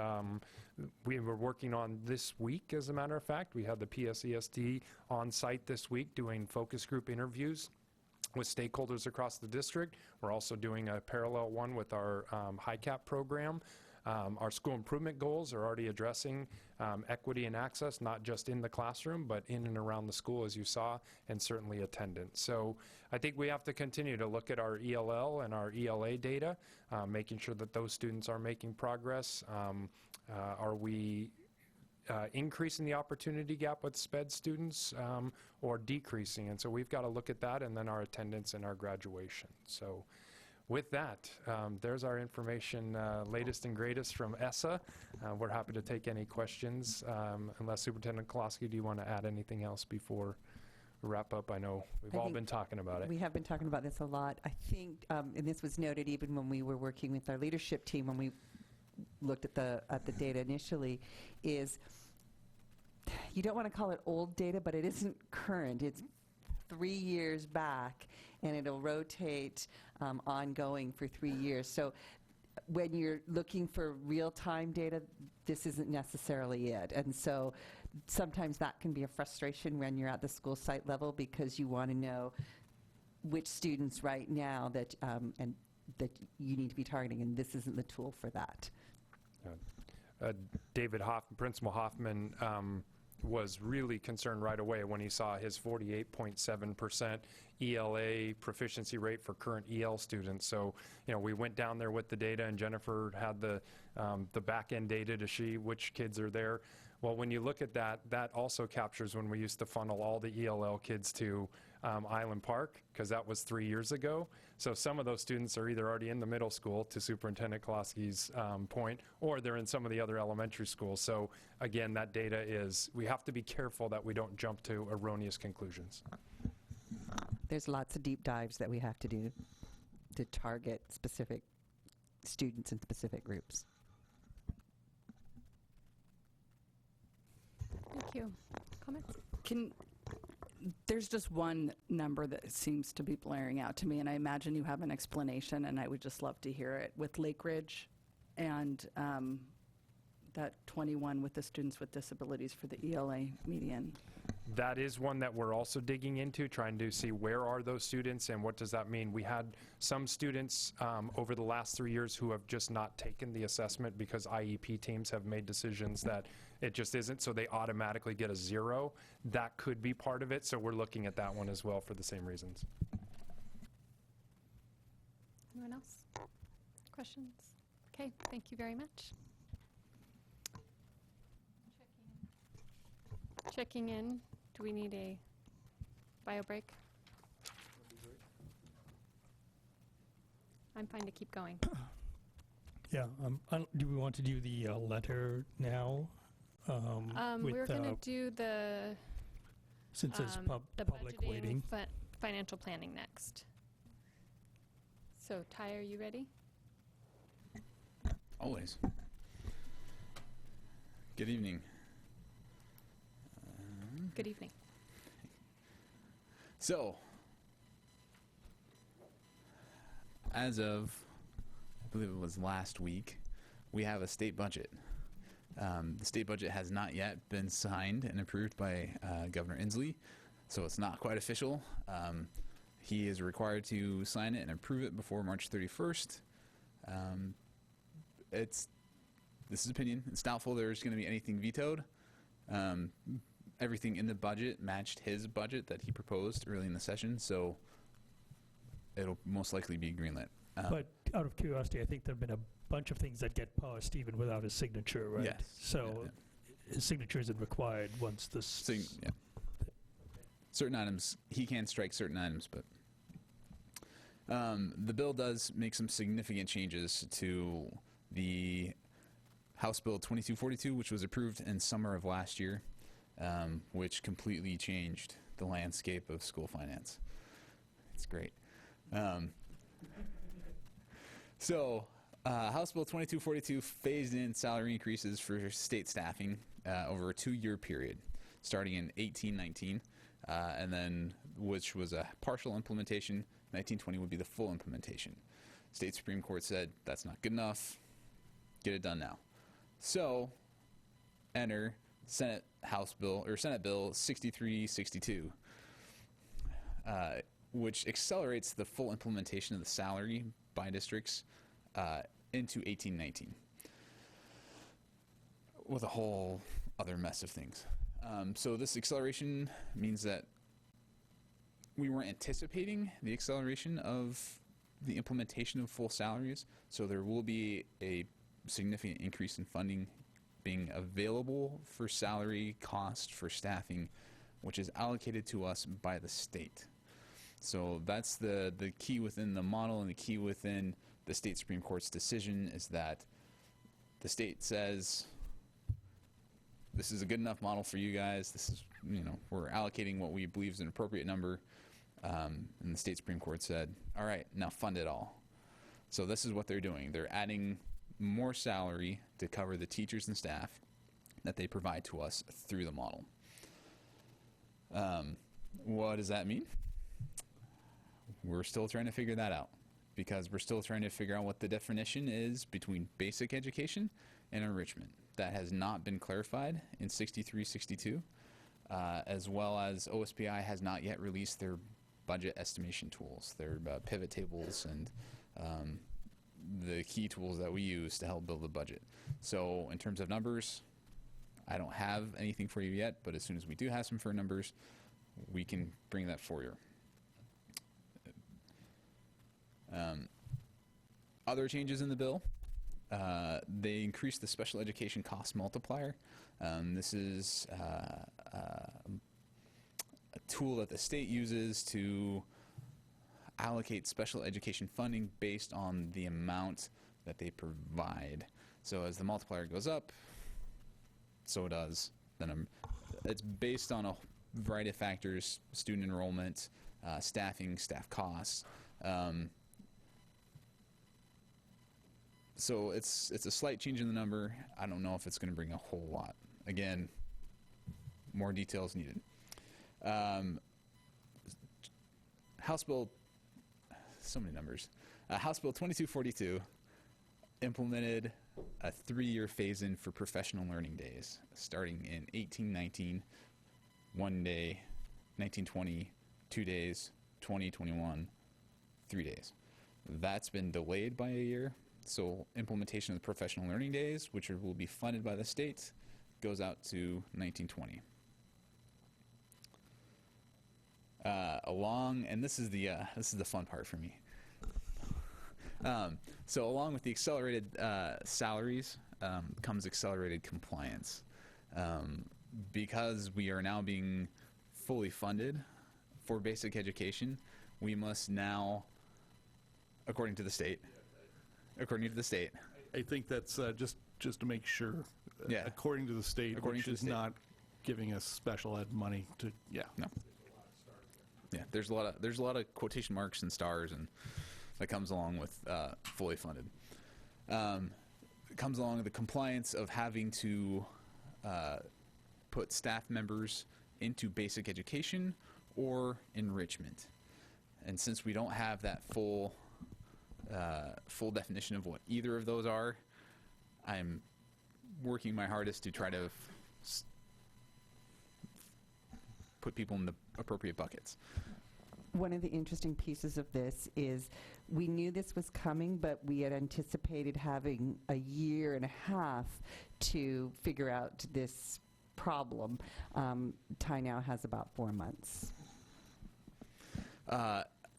we were working on this week, as a matter of fact. We had the PSESD on site this week doing focus group interviews with stakeholders across the district. We're also doing a parallel one with our HiCap program. Our school improvement goals are already addressing equity and access, not just in the classroom, but in and around the school, as you saw, and certainly attendance. So I think we have to continue to look at our ELL and our ELA data, making sure that those students are making progress. Are we increasing the opportunity gap with SPED students or decreasing? And so we've got to look at that, and then our attendance and our graduation. So with that, there's our information, latest and greatest from ESSA. We're happy to take any questions. Unless Superintendent Kolaski, do you want to add anything else before we wrap up? I know we've all been talking about it. We have been talking about this a lot. I think, and this was noted even when we were working with our leadership team when we looked at the data initially, is you don't want to call it old data, but it isn't current. It's 3 years back, and it'll rotate ongoing for 3 years. So when you're looking for real-time data, this isn't necessarily it. And so sometimes that can be a frustration when you're at the school site level, because you want to know which students right now that and that you need to be targeting, and this isn't the tool for that. David Hoffman, Principal Hoffman, was really concerned right away when he saw his 48.7% ELA proficiency rate for current EL students. So, we went down there with the data, and Jennifer had the back end data to see which kids are there. Well, when you look at that, that also captures when we used to funnel all the ELL kids to Island Park, because that was 3 years ago. So some of those students are either already in the middle school, to Superintendent Kolaski's point, or they're in some of the other elementary schools. So again, that data is, we have to be careful that we don't jump to erroneous conclusions. There's lots of deep dives that we have to do to target specific students and specific groups. Thank you. Comments? There's just one number that seems to be blaring out to me, and I imagine you have an explanation, and I would just love to hear it. With Lake Ridge and that 21 with the students with disabilities for the ELA median. That is one that we're also digging into, trying to see where are those students and what does that mean. We had some students over the last 3 years who have just not taken the assessment because IEP teams have made decisions that it just isn't, so they automatically get a 0. That could be part of it, so we're looking at that one as well for the same reasons. Anyone else? Questions? Okay, thank you very much. Checking in. Do we need a bio break? I'm fine to keep going. Yeah. Do we want to do the letter now? We're going to do the since it's the public budgeting, waiting. Financial planning next. So, Ty, are you ready? Always. Good evening. Good evening. So, as of, I believe it was last week, we have a state budget. The state budget has not yet been signed and approved by Governor Inslee, so it's not quite official. He is required to sign it and approve it before March 31st. This is opinion. It's doubtful there's going to be anything vetoed. Everything in the budget matched his budget that he proposed early in the session, so it'll most likely be greenlit. But out of curiosity, I think there have been a bunch of things that get passed even without his signature, right? Yes. So his signature isn't required once this... Yeah. Certain items, he can strike certain items, but the bill does make some significant changes to the House Bill 2242, which was approved in summer of last year, which completely changed the landscape of school finance. It's great. House Bill 2242 phased in salary increases for state staffing over a 2-year period, starting in 1819, and then which was a partial implementation. 1920 would be the full implementation. State Supreme Court said that's not good enough. Get it done now. So, enter Senate Bill 6362, which accelerates the full implementation of the salary by districts into 1819, with a whole other mess of things. So this acceleration means that we weren't anticipating the acceleration of the implementation of full salaries, so there will be a significant increase in funding being available for salary cost for staffing, which is allocated to us by the state. So that's the key within the model, and the key within the state Supreme Court's decision is that the state says, this is a good enough model for you guys. This is, we're allocating what we believe is an appropriate number. And the state Supreme Court said, all right, now fund it all. So this is what they're doing. They're adding more salary to cover the teachers and staff that they provide to us through the model. What does that mean? We're still trying to figure that out, because we're still trying to figure out what the definition is between basic education and enrichment. That has not been clarified in 6362, as well as OSPI has not yet released their budget estimation tools, their pivot tables, and the key tools that we use to help build the budget. So in terms of numbers, I don't have anything for you yet, but as soon as we do have some for numbers, we can bring that for you. Other changes in the bill, they increased the special education cost multiplier. This is a tool that the state uses to allocate special education funding based on the amount that they provide. So as the multiplier goes up, so does the number. It's based on a variety of factors: student enrollment, staffing, staff costs. So it's a slight change in the number. I don't know if it's going to bring a whole lot. Again, more details needed. House Bill, so many numbers. House Bill 2242 implemented a 3-year phase-in for professional learning days, starting in 1819, 1 day, 1920, 2 days, 2021, 3 days. That's been delayed by a year. So implementation of the professional learning days, which will be funded by the state, goes out to 1920. And this is the fun part for me. So along with the accelerated salaries comes accelerated compliance. Because we are now being fully funded for basic education, we must now, according to the state, I think that's just to make sure, Yeah. according to the state, According which to the is state. not giving us special ed money to, No. Yeah, there's a lot of quotation marks and stars, and that comes along with fully funded. It comes along with the compliance of having to put staff members into basic education or enrichment. And since we don't have that full definition of what either of those are, I'm working my hardest to try to put people in the appropriate buckets. One of the interesting pieces of this is we knew this was coming, but we had anticipated having a year and a half to figure out this problem. Ty now has about 4 months.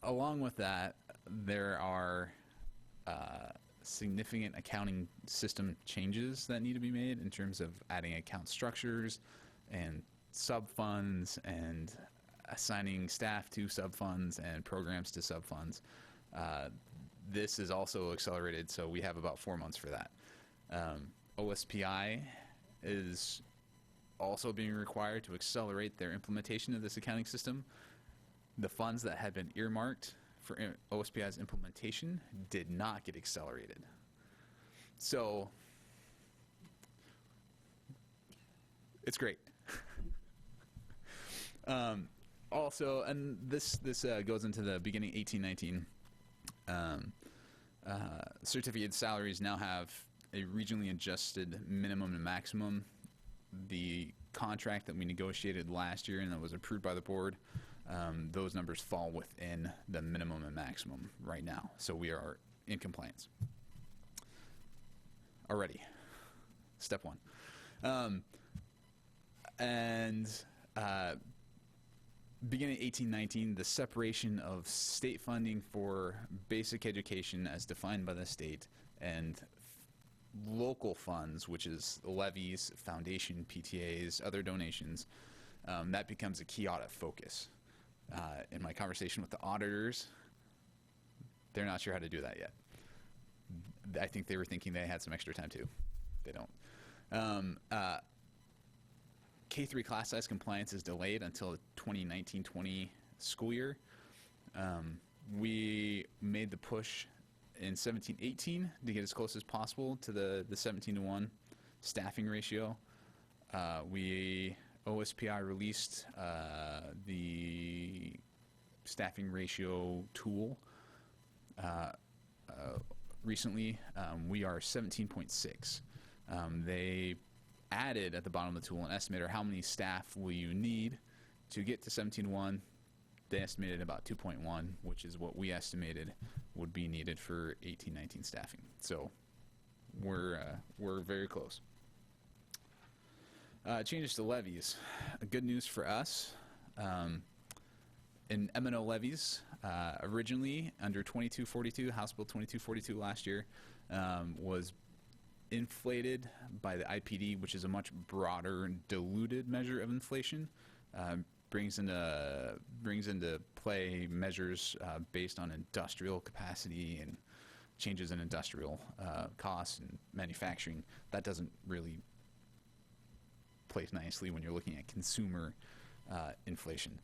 Along with that, there are significant accounting system changes that need to be made in terms of adding account structures and sub-funds and assigning staff to sub-funds and programs to sub-funds. This is also accelerated, so we have about 4 months for that. OSPI is also being required to accelerate their implementation of this accounting system. The funds that had been earmarked for OSPI's implementation did not get accelerated. So it's great. Also, and this goes into the beginning 1819. Certificate salaries now have a regionally adjusted minimum and maximum. The contract that we negotiated last year and that was approved by the board, those numbers fall within the minimum and maximum right now. So we are in compliance already. Step one. Beginning 1819, the separation of state funding for basic education as defined by the state and local funds, which is levies, foundation, PTAs, other donations, that becomes a key audit focus. In my conversation with the auditors, they're not sure how to do that yet. I think they were thinking they had some extra time too. They don't. K-3 class size compliance is delayed until the 2019-20 school year. We made the push in 17-18 to get as close as possible to the 17-to-1 staffing ratio. OSPI released the staffing ratio tool recently. We are 17.6. They added at the bottom of the tool an estimator how many staff will you need to get to 17-1. They estimated about 2.1, which is what we estimated would be needed for 18-19 staffing. So we're very close. Changes to levies. Good news for us. In M&O levies, originally under 2242, House Bill 2242 last year, was inflated by the IPD, which is a much broader and diluted measure of inflation. Brings into play measures based on industrial capacity and changes in industrial costs and manufacturing. That doesn't really play nicely when you're looking at consumer inflation.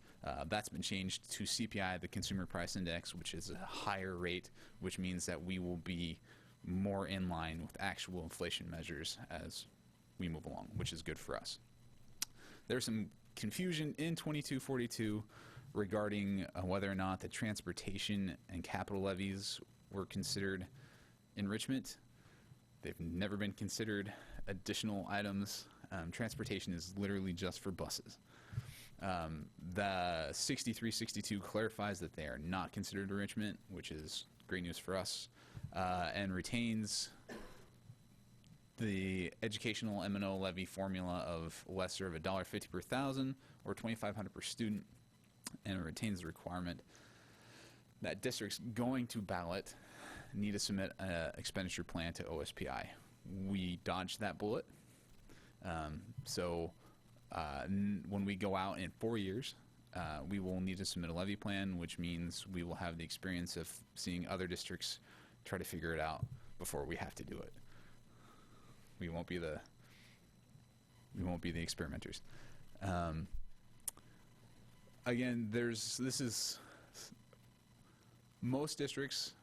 That's been changed to CPI, the Consumer Price Index, which is a higher rate, which means that we will be more in line with actual inflation measures as we move along, which is good for us. There's some confusion in 2242 regarding whether or not the transportation and capital levies were considered enrichment. They've never been considered additional items. Transportation is literally just for buses. The 6362 clarifies that they are not considered enrichment, which is great news for us, and retains the educational M&O levy formula of lesser of $1.50 per thousand or $2,500 per student, and it retains the requirement that districts going to ballot need to submit an expenditure plan to OSPI. We dodged that bullet. When we go out in 4 years, we will need to submit a levy plan, which means we will have the experience of seeing other districts try to figure it out before we have to do it. We won't be the experimenters. Again, most districts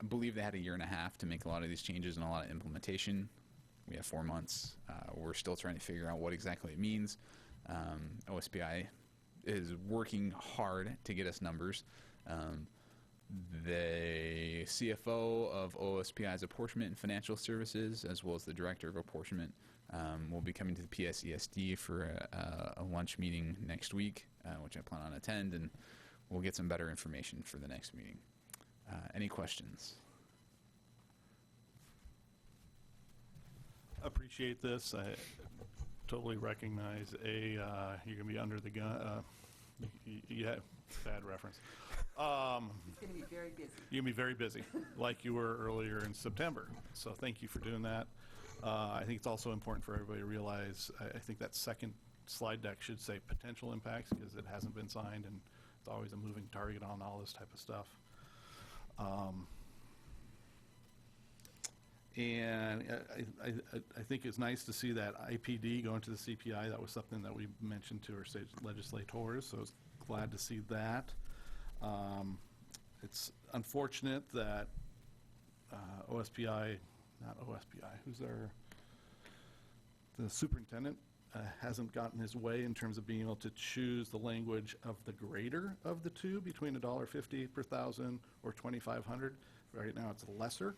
believe they had a year and a half to make a lot of these changes and a lot of implementation. We have 4 months. We're still trying to figure out what exactly it means. OSPI is working hard to get us numbers. The CFO of OSPI's Apportionment and Financial Services, as well as the Director of Apportionment, will be coming to the PSESD for a lunch meeting next week, which I plan on attend, and we'll get some better information for the next meeting. Any questions? Appreciate this. I totally recognize you're going to be under the gun. Yeah, bad reference. It's going to be very busy. You're going to be very busy, like you were earlier in September. So thank you for doing that. I think it's also important for everybody to realize, I think that second slide deck should say potential impacts, because it hasn't been signed, and it's always a moving target on all this type of stuff. And I think it's nice to see that IPD go into the CPI. That was something that we mentioned to our state legislators, so I was glad to see that. It's unfortunate that OSPI, not OSPI, the superintendent hasn't gotten his way in terms of being able to choose the language of the greater of the two, between $1.50 per thousand or $2,500. Right now it's lesser,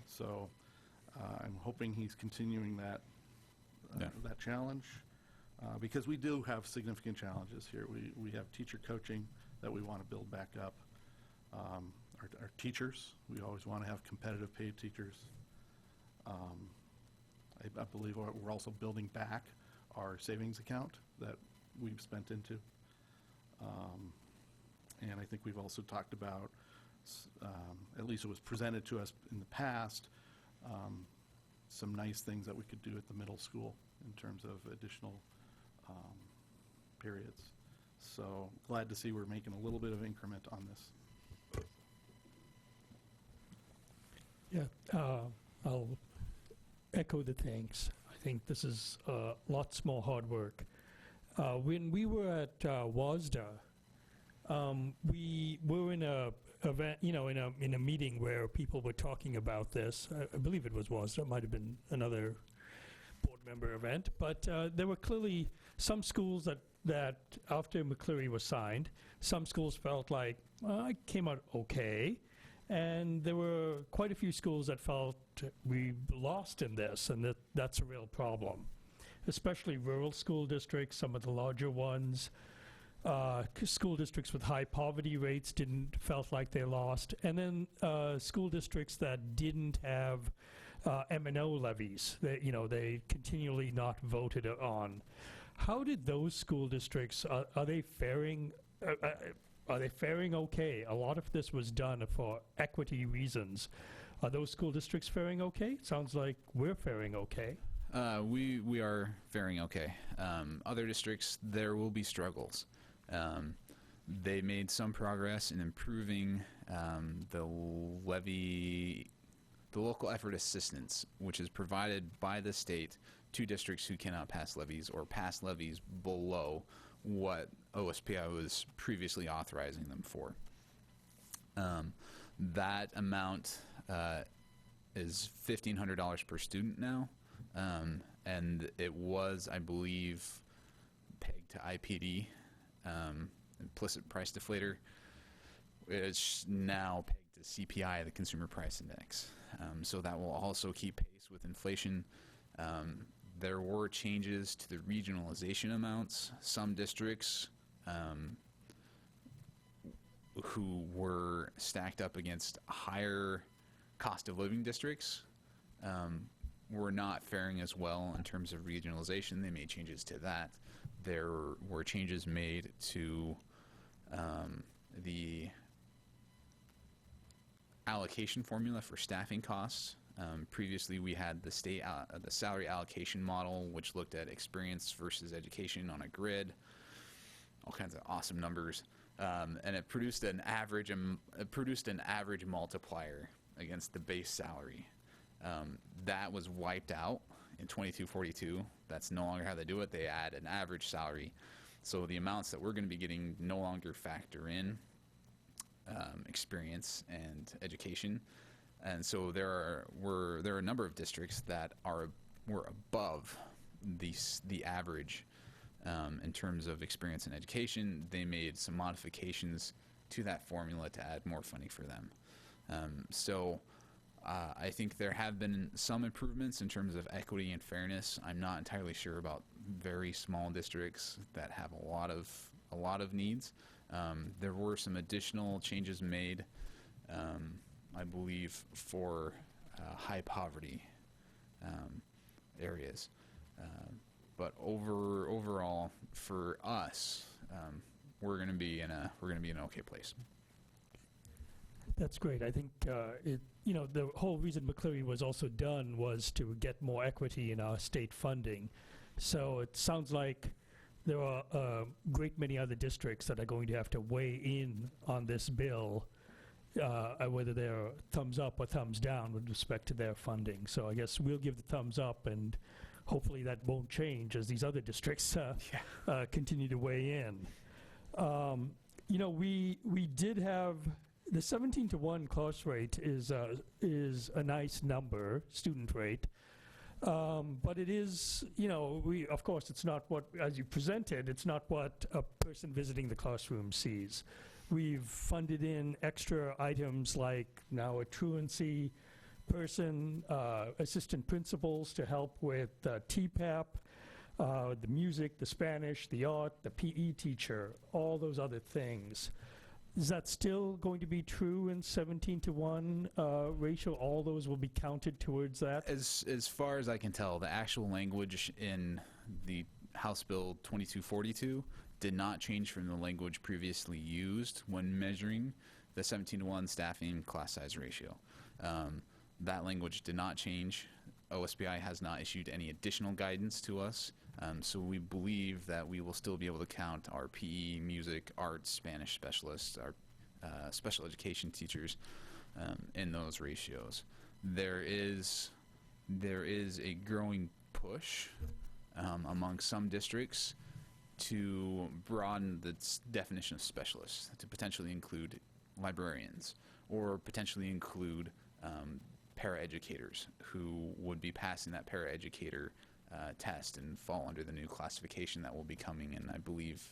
so I'm hoping he's continuing that that challenge, because we do have significant challenges here. We have teacher coaching that we want to build back up. Our teachers, we always want to have competitive paid teachers. I believe we're also building back our savings account that we've spent into. And I think we've also talked about, at least it was presented to us in the past, some nice things that we could do at the middle school in terms of additional periods. So glad to see we're making a little bit of increment on this. Yeah, I'll echo the thanks. I think this is lots more hard work. When we were at WASDA, we were in a event, in a meeting where people were talking about this. I believe it was WASDA. It might have been another board member event, but there were clearly some schools that after McCleary was signed, some schools felt like, well, it came out okay. And there were quite a few schools that felt we lost in this, and that's a real problem, especially rural school districts, some of the larger ones. School districts with high poverty rates felt like they lost. And then school districts that didn't have M&O levies, they continually not voted on. How did those school districts, are they faring okay? A lot of this was done for equity reasons. Are those school districts faring okay? Sounds like we're faring okay. We are faring okay. Other districts, there will be struggles. They made some progress in improving the local effort assistance, which is provided by the state to districts who cannot pass levies or pass levies below what OSPI was previously authorizing them for. That amount is $1,500 per student now, and it was, I believe, pegged to IPD, implicit price deflator. It's now pegged to CPI, the Consumer Price Index. So that will also keep pace with inflation. There were changes to the regionalization amounts. Some districts who were stacked up against higher cost of living districts were not faring as well in terms of regionalization. They made changes to that. There were changes made to the allocation formula for staffing costs. Previously, we had the state the salary allocation model, which looked at experience versus education on a grid, all kinds of awesome numbers, and it produced an average multiplier against the base salary. That was wiped out in 2242. That's no longer how they do it. They add an average salary, so the amounts that we're going to be getting no longer factor in experience and education. And so there are a number of districts that were above the average in terms of experience and education, they made some modifications to that formula to add more funding for them. I think there have been some improvements in terms of equity and fairness. I'm not entirely sure about very small districts that have a lot of needs. There were some additional changes made, I believe, for high poverty areas. But overall, for us, we're going to be in an okay place. That's great. I think the whole reason McCleary was also done was to get more equity in our state funding. So it sounds like there are a great many other districts that are going to have to weigh in on this bill, whether they're thumbs up or thumbs down with respect to their funding. So I guess we'll give the thumbs up, and hopefully that won't change as these other districts continue to weigh in. We did have the 17-to-1 course rate is a nice number, student rate, but it is, of course, it's not what, as you presented, it's not what a person visiting the classroom sees. We've funded in extra items like now a truancy person, assistant principals to help with TPAP, the music, the Spanish, the art, the PE teacher, all those other things. Is that still going to be true in 17-to-1 ratio? All those will be counted towards that? As far as I can tell, the actual language in the House Bill 2242 did not change from the language previously used when measuring the 17-to-1 staffing class size ratio. That language did not change. OSBI has not issued any additional guidance to us. So we believe that we will still be able to count our PE, music, arts, Spanish specialists, our special education teachers in those ratios. There is a growing push among some districts to broaden the definition of specialists to potentially include librarians or potentially include paraeducators who would be passing that paraeducator test and fall under the new classification that will be coming in, I believe,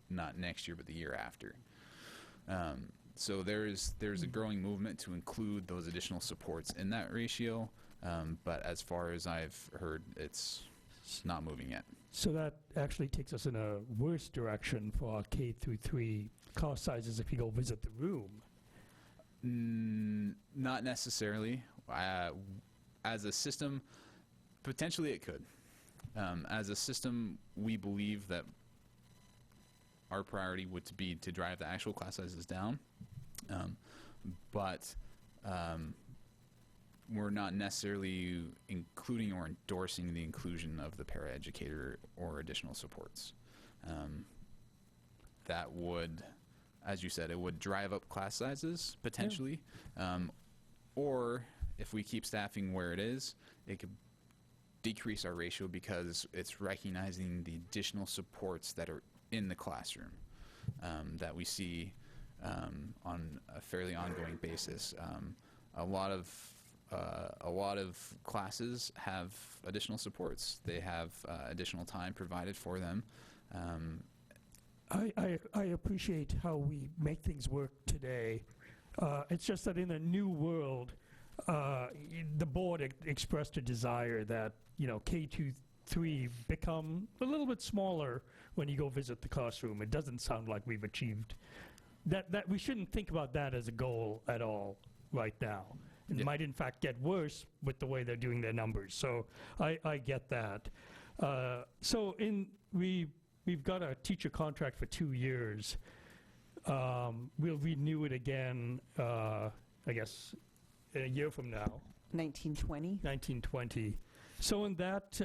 not next year, but the year after. So there's a growing movement to include those additional supports in that ratio, but as far as I've heard, it's not moving yet. So that actually takes us in a worse direction for our K-3 class sizes if you go visit the room. Not necessarily. As a system, potentially it could. As a system, we believe that our priority would be to drive the actual class sizes down, but we're not necessarily including or endorsing the inclusion of the paraeducator or additional supports. That would, as you said, it would drive up class sizes potentially, or if we keep staffing where it is, it could decrease our ratio because it's recognizing the additional supports that are in the classroom that we see on a fairly ongoing basis. A lot of classes have additional supports. They have additional time provided for them. I appreciate how we make things work today. It's just that in a new world, the board expressed a desire that K-3 become a little bit smaller when you go visit the classroom. It doesn't sound like we've achieved that. That we shouldn't think about that as a goal at all right now. It might in fact get worse with the way they're doing their numbers. So I get that. So we've got a teacher contract for 2 years. We'll renew it again, I guess, a year from now. 1920. So in that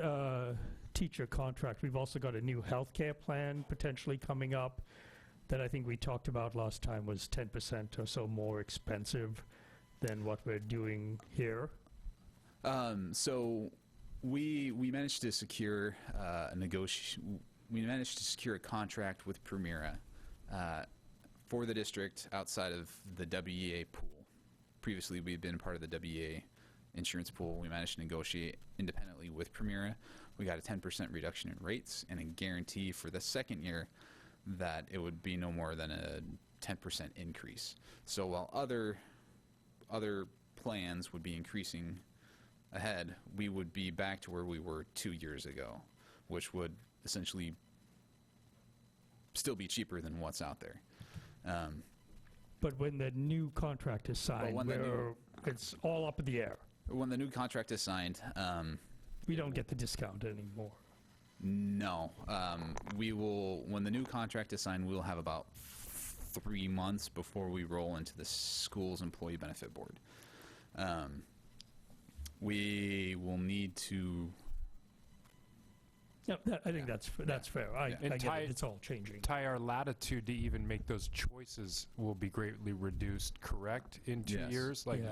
teacher contract, we've also got a new healthcare plan potentially coming up that I think we talked about last time was 10% or so more expensive than what we're doing here. So we managed to secure we managed to secure a contract with Primera for the district outside of the WEA pool. Previously, we've been part of the WEA insurance pool. We managed to negotiate independently with Primera, we got a 10% reduction in rates and a guarantee for the second year that it would be no more than a 10% increase. So while other plans would be increasing ahead, we would be back to where we were 2 years ago, which would essentially still be cheaper than what's out there. But when the new contract is signed, it's all up in the air. When the new contract is signed, we don't get the discount anymore. No. We will, when the new contract is signed, we'll have about 3 months before we roll into the school's employee benefit board. We will need to... Yeah, I think that's fair. I get it. It's all changing. Ty, our latitude to even make those choices will be greatly reduced, correct, in 2 years? Like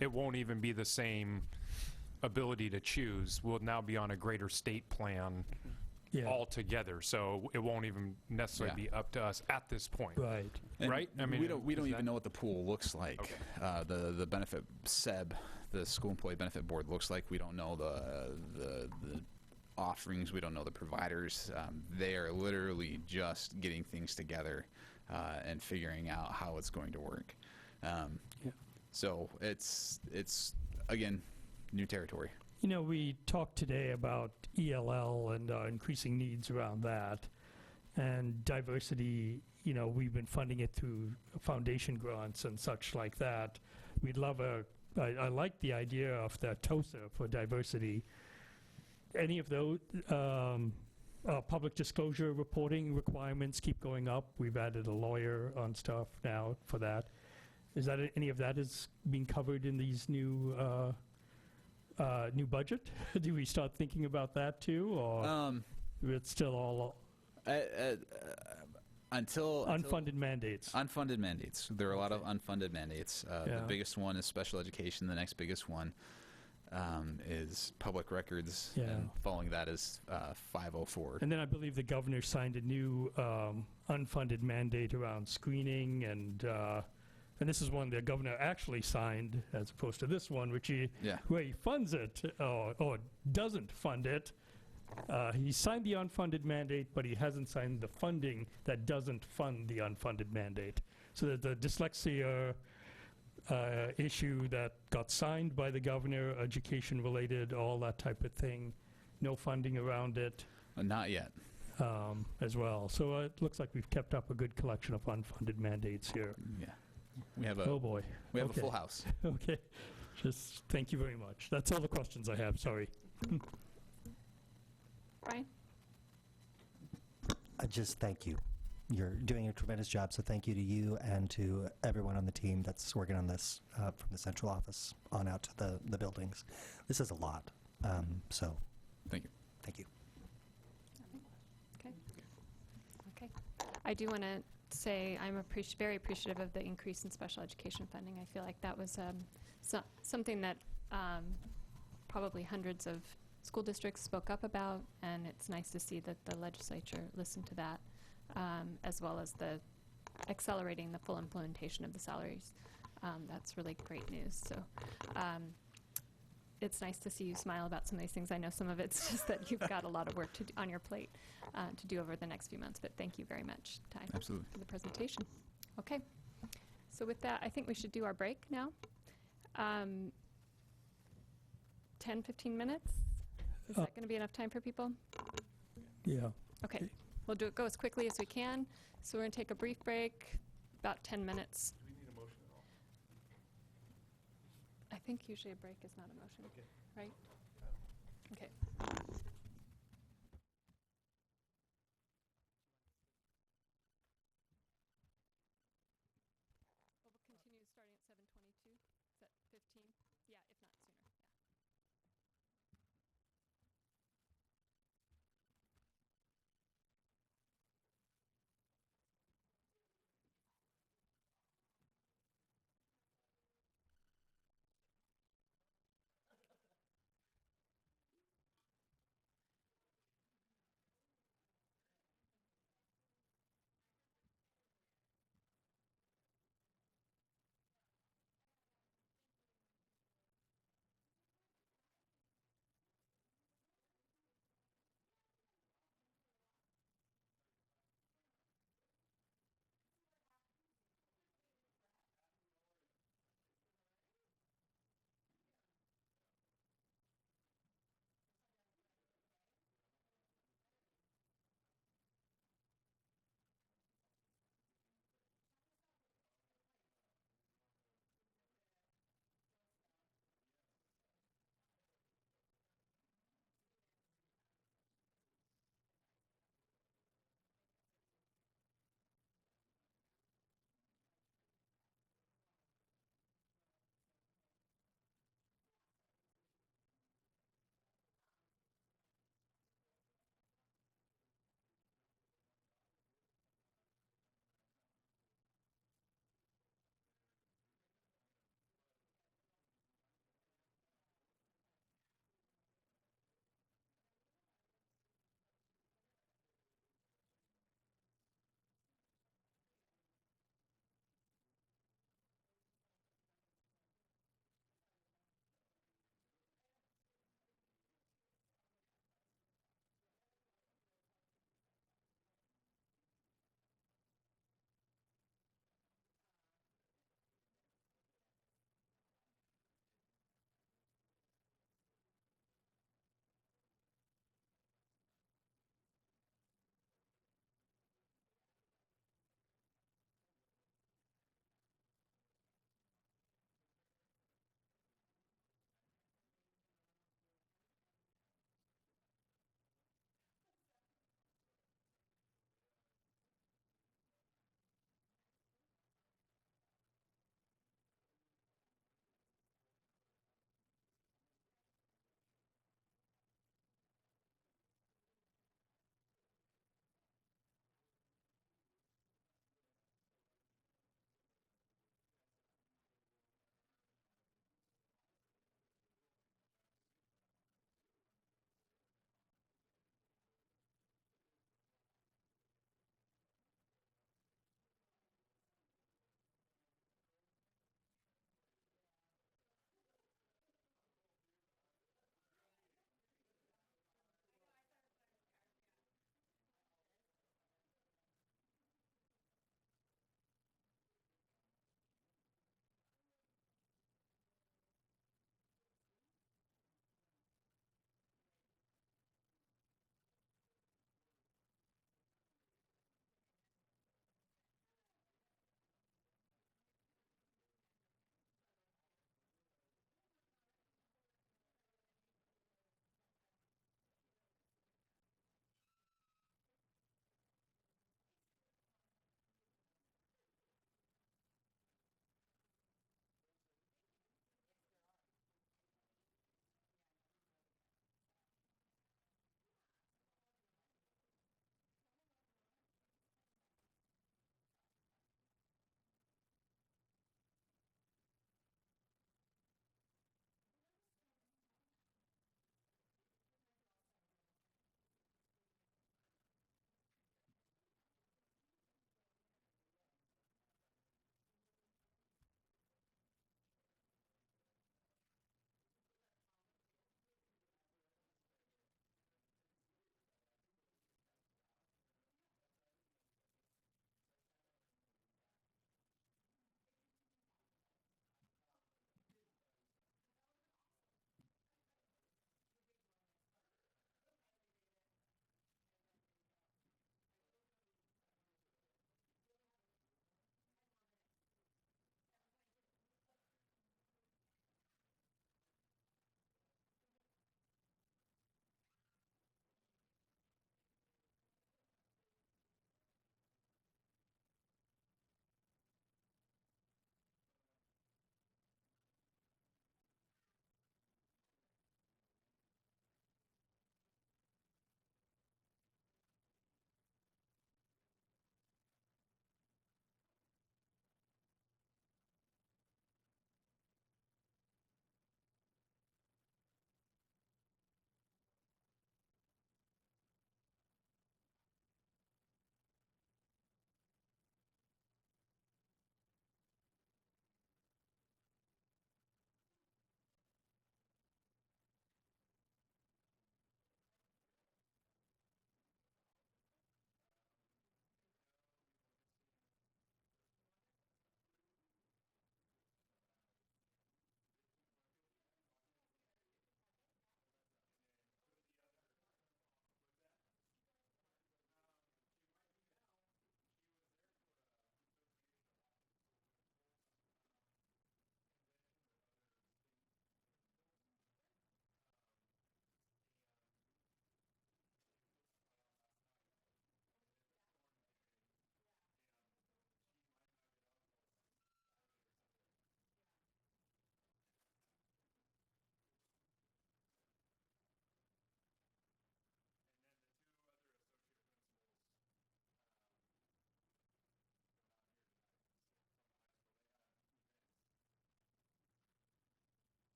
it won't even be the same ability to choose. We'll now be on a greater state plan altogether, so it won't even necessarily be up to us at this point. Right. Right? I mean, we don't even know what the pool looks like. Okay. The benefit SEB, the school employee benefit board, looks like. We don't know the offerings. We don't know the providers. They are literally just getting things together and figuring out how it's going to work. So it's again, new territory. You know, we talked today about ELL and increasing needs around that, and diversity. You know, we've been funding it through foundation grants and such like that. We'd love I like the idea of the TOSA for diversity. Any of those public disclosure reporting requirements keep going up. We've added a lawyer on stuff now for that. Is that any of that is being covered in these new budget? Do we start thinking about that too, or it's still all until unfunded mandates? Unfunded mandates. There are a lot of unfunded mandates. The biggest one is special education. The next biggest one is public records, and following that is 504. And then I believe the governor signed a new unfunded mandate around screening, and this is one the governor actually signed, as opposed to this one, where he funds it or doesn't fund it. He signed the unfunded mandate, but he hasn't signed the funding that doesn't fund the unfunded mandate. So that the dyslexia issue that got signed by the governor, education related, all that type of thing, no funding around it. Not yet. As well. So it looks like we've kept up a good collection of unfunded mandates here. Yeah. We have oh boy. We have a full house. Okay. Just thank you very much. That's all the questions I have. Sorry. Brian? Just thank you. You're doing a tremendous job, so thank you to you and to everyone on the team that's working on this from the central office on out to the buildings. This is a lot, so thank you. Thank you. Okay. I do want to say I'm very appreciative of the increase in special education funding. I feel like that was something that probably hundreds of school districts spoke up about, and it's nice to see that the legislature listened to that, as well as the accelerating the full implementation of the salaries. That's really great news. So it's nice to see you smile about some of these things. I know some of it's just that you've got a lot of work to do on your plate to do over the next few months, but thank you very much, Ty, Absolutely. for the presentation. Okay. So with that, I think we should do our break now. 10, 15 minutes? Is that going to be enough time for people? Yeah. Okay. We'll go as quickly as we can. So we're going to take a brief break, about 10 minutes. Do we need a motion at all? I think usually a break is not a motion, right? Okay. Well, we'll continue starting at 7:22. Is that 15? Yeah, if not sooner. Yeah.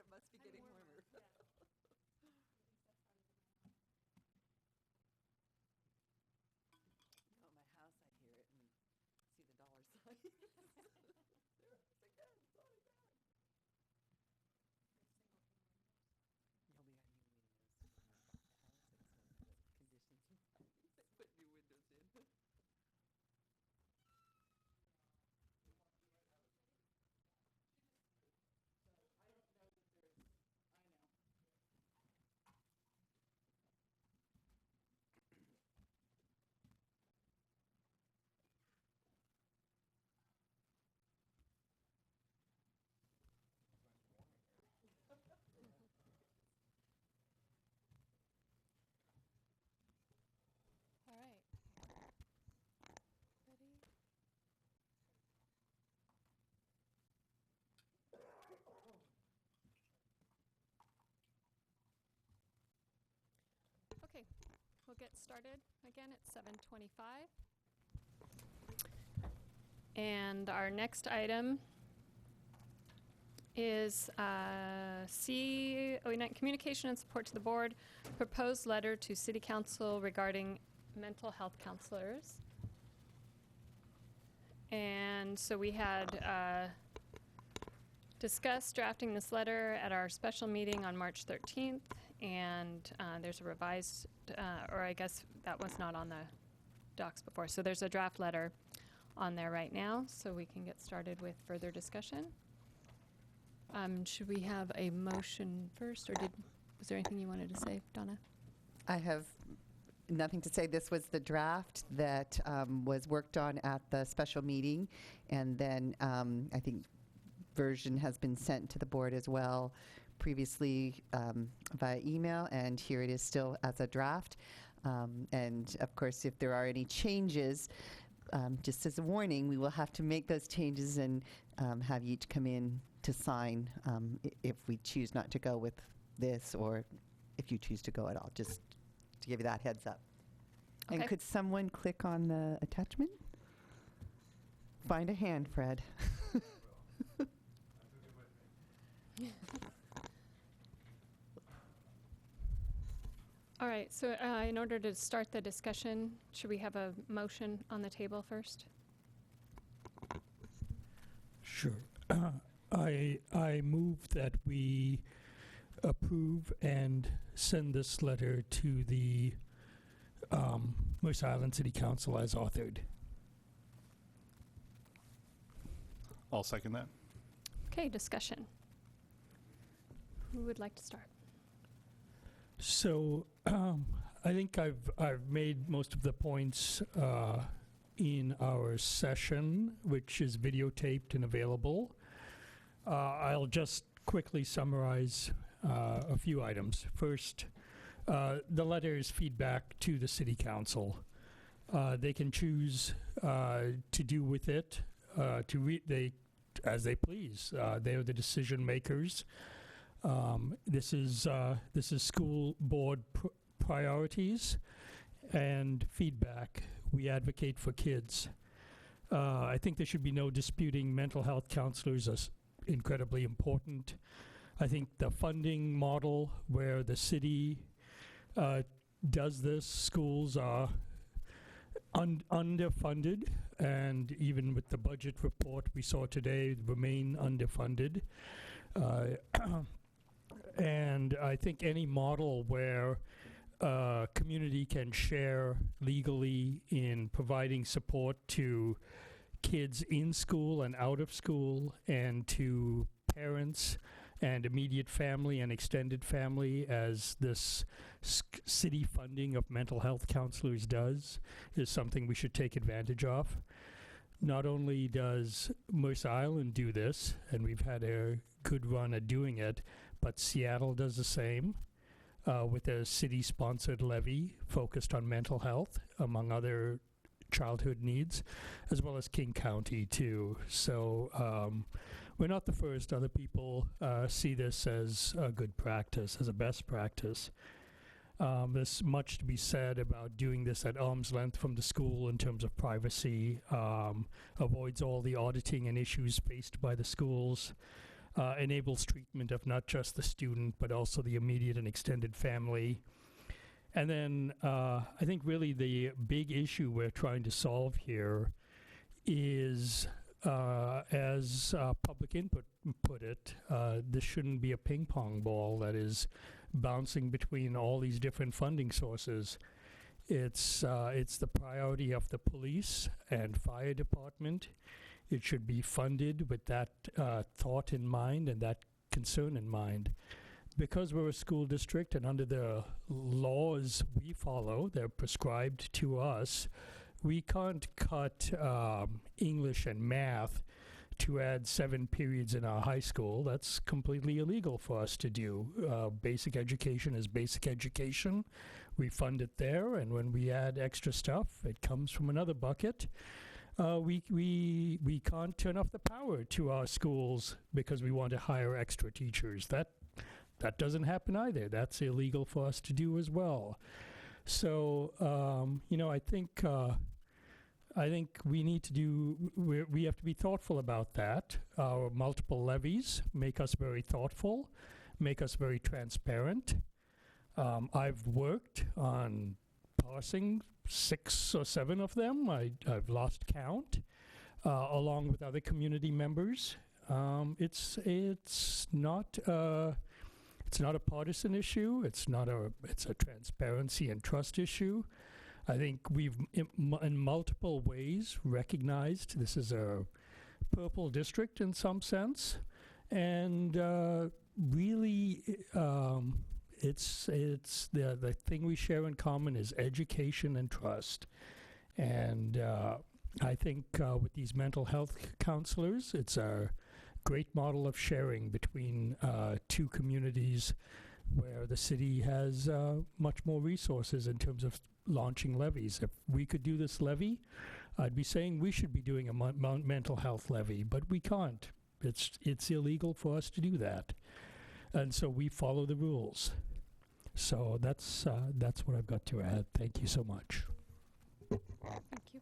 must be getting warmer. You know, at my house, I hear it and see the dollar signs. There it is again, it's on again. Yeah, we got new windows when we bought the house, and so the conditions were fine. They put new windows in. All right. Ready? Okay, we'll get started again at 7:25. And our next item is communication and support to the board, proposed letter to City Council regarding mental health counselors. And so we had discussed drafting this letter at our special meeting on March 13th, and there's a revised, or I guess that was not on the docs before, so there's a draft letter on there right now, so we can get started with further discussion. Should we have a motion first, or was there anything you wanted to say, Donna? I have nothing to say. This was the draft that was worked on at the special meeting, and then I think version has been sent to the board as well previously via email, and here it is still as a draft. And of course, if there are any changes, just as a warning, we will have to make those changes and have you each come in to sign if we choose not to go with this, or if you choose to go at all, just to give you that heads up. Okay. And could someone click on the attachment? Find a hand, Fred. All right, so in order to start the discussion, should we have a motion on the table first? Sure. I move that we approve and send this letter to the Mercer Island City Council as authored. I'll second that. Okay, discussion. Who would like to start? So I think I've made most of the points in our session, which is videotaped and available. I'll just quickly summarize a few items. First, the letter is feedback to the City Council. They can choose to do with it as they please. They are the decision makers. This is school board priorities and feedback. We advocate for kids. I think there should be no disputing mental health counselors as incredibly important. I think the funding model where the city does this, schools are underfunded, and even with the budget report we saw today, remain underfunded. And I think any model where community can share legally in providing support to kids in school and out of school, and to parents and immediate family and extended family, as this city funding of mental health counselors does, is something we should take advantage of. Not only does Mercer Island do this, and we've had a good run at doing it, but Seattle does the same with a city-sponsored levy focused on mental health, among other childhood needs, as well as King County too. So we're not the first. Other people see this as a good practice, as a best practice. There's much to be said about doing this at arm's length from the school in terms of privacy, avoids all the auditing and issues faced by the schools, enables treatment of not just the student, but also the immediate and extended family. And then I think really the big issue we're trying to solve here is, as public input put it, this shouldn't be a ping pong ball that is bouncing between all these different funding sources. It's the priority of the police and fire department. It should be funded with that thought in mind and that concern in mind. Because we're a school district and under the laws we follow, they're prescribed to us, we can't cut English and math to add 7 periods in our high school. That's completely illegal for us to do. Basic education is basic education. We fund it there, and when we add extra stuff, it comes from another bucket. We can't turn off the power to our schools because we want to hire extra teachers. That doesn't happen either. That's illegal for us to do as well. So, I think we need to we have to be thoughtful about that. Our multiple levies make us very thoughtful, make us very transparent. I've worked on passing 6 or 7 of them. I've lost count, along with other community members. It's not a partisan issue. It's a transparency and trust issue. I think we've in multiple ways recognized this is a purple district in some sense, and really it's the thing we share in common is education and trust. And I think with these mental health counselors, it's a great model of sharing between 2 communities where the city has much more resources in terms of launching levies. If we could do this levy, I'd be saying we should be doing a mental health levy, but we can't. It's illegal for us to do that. And so we follow the rules. So that's what I've got to add. Thank you so much. Thank you.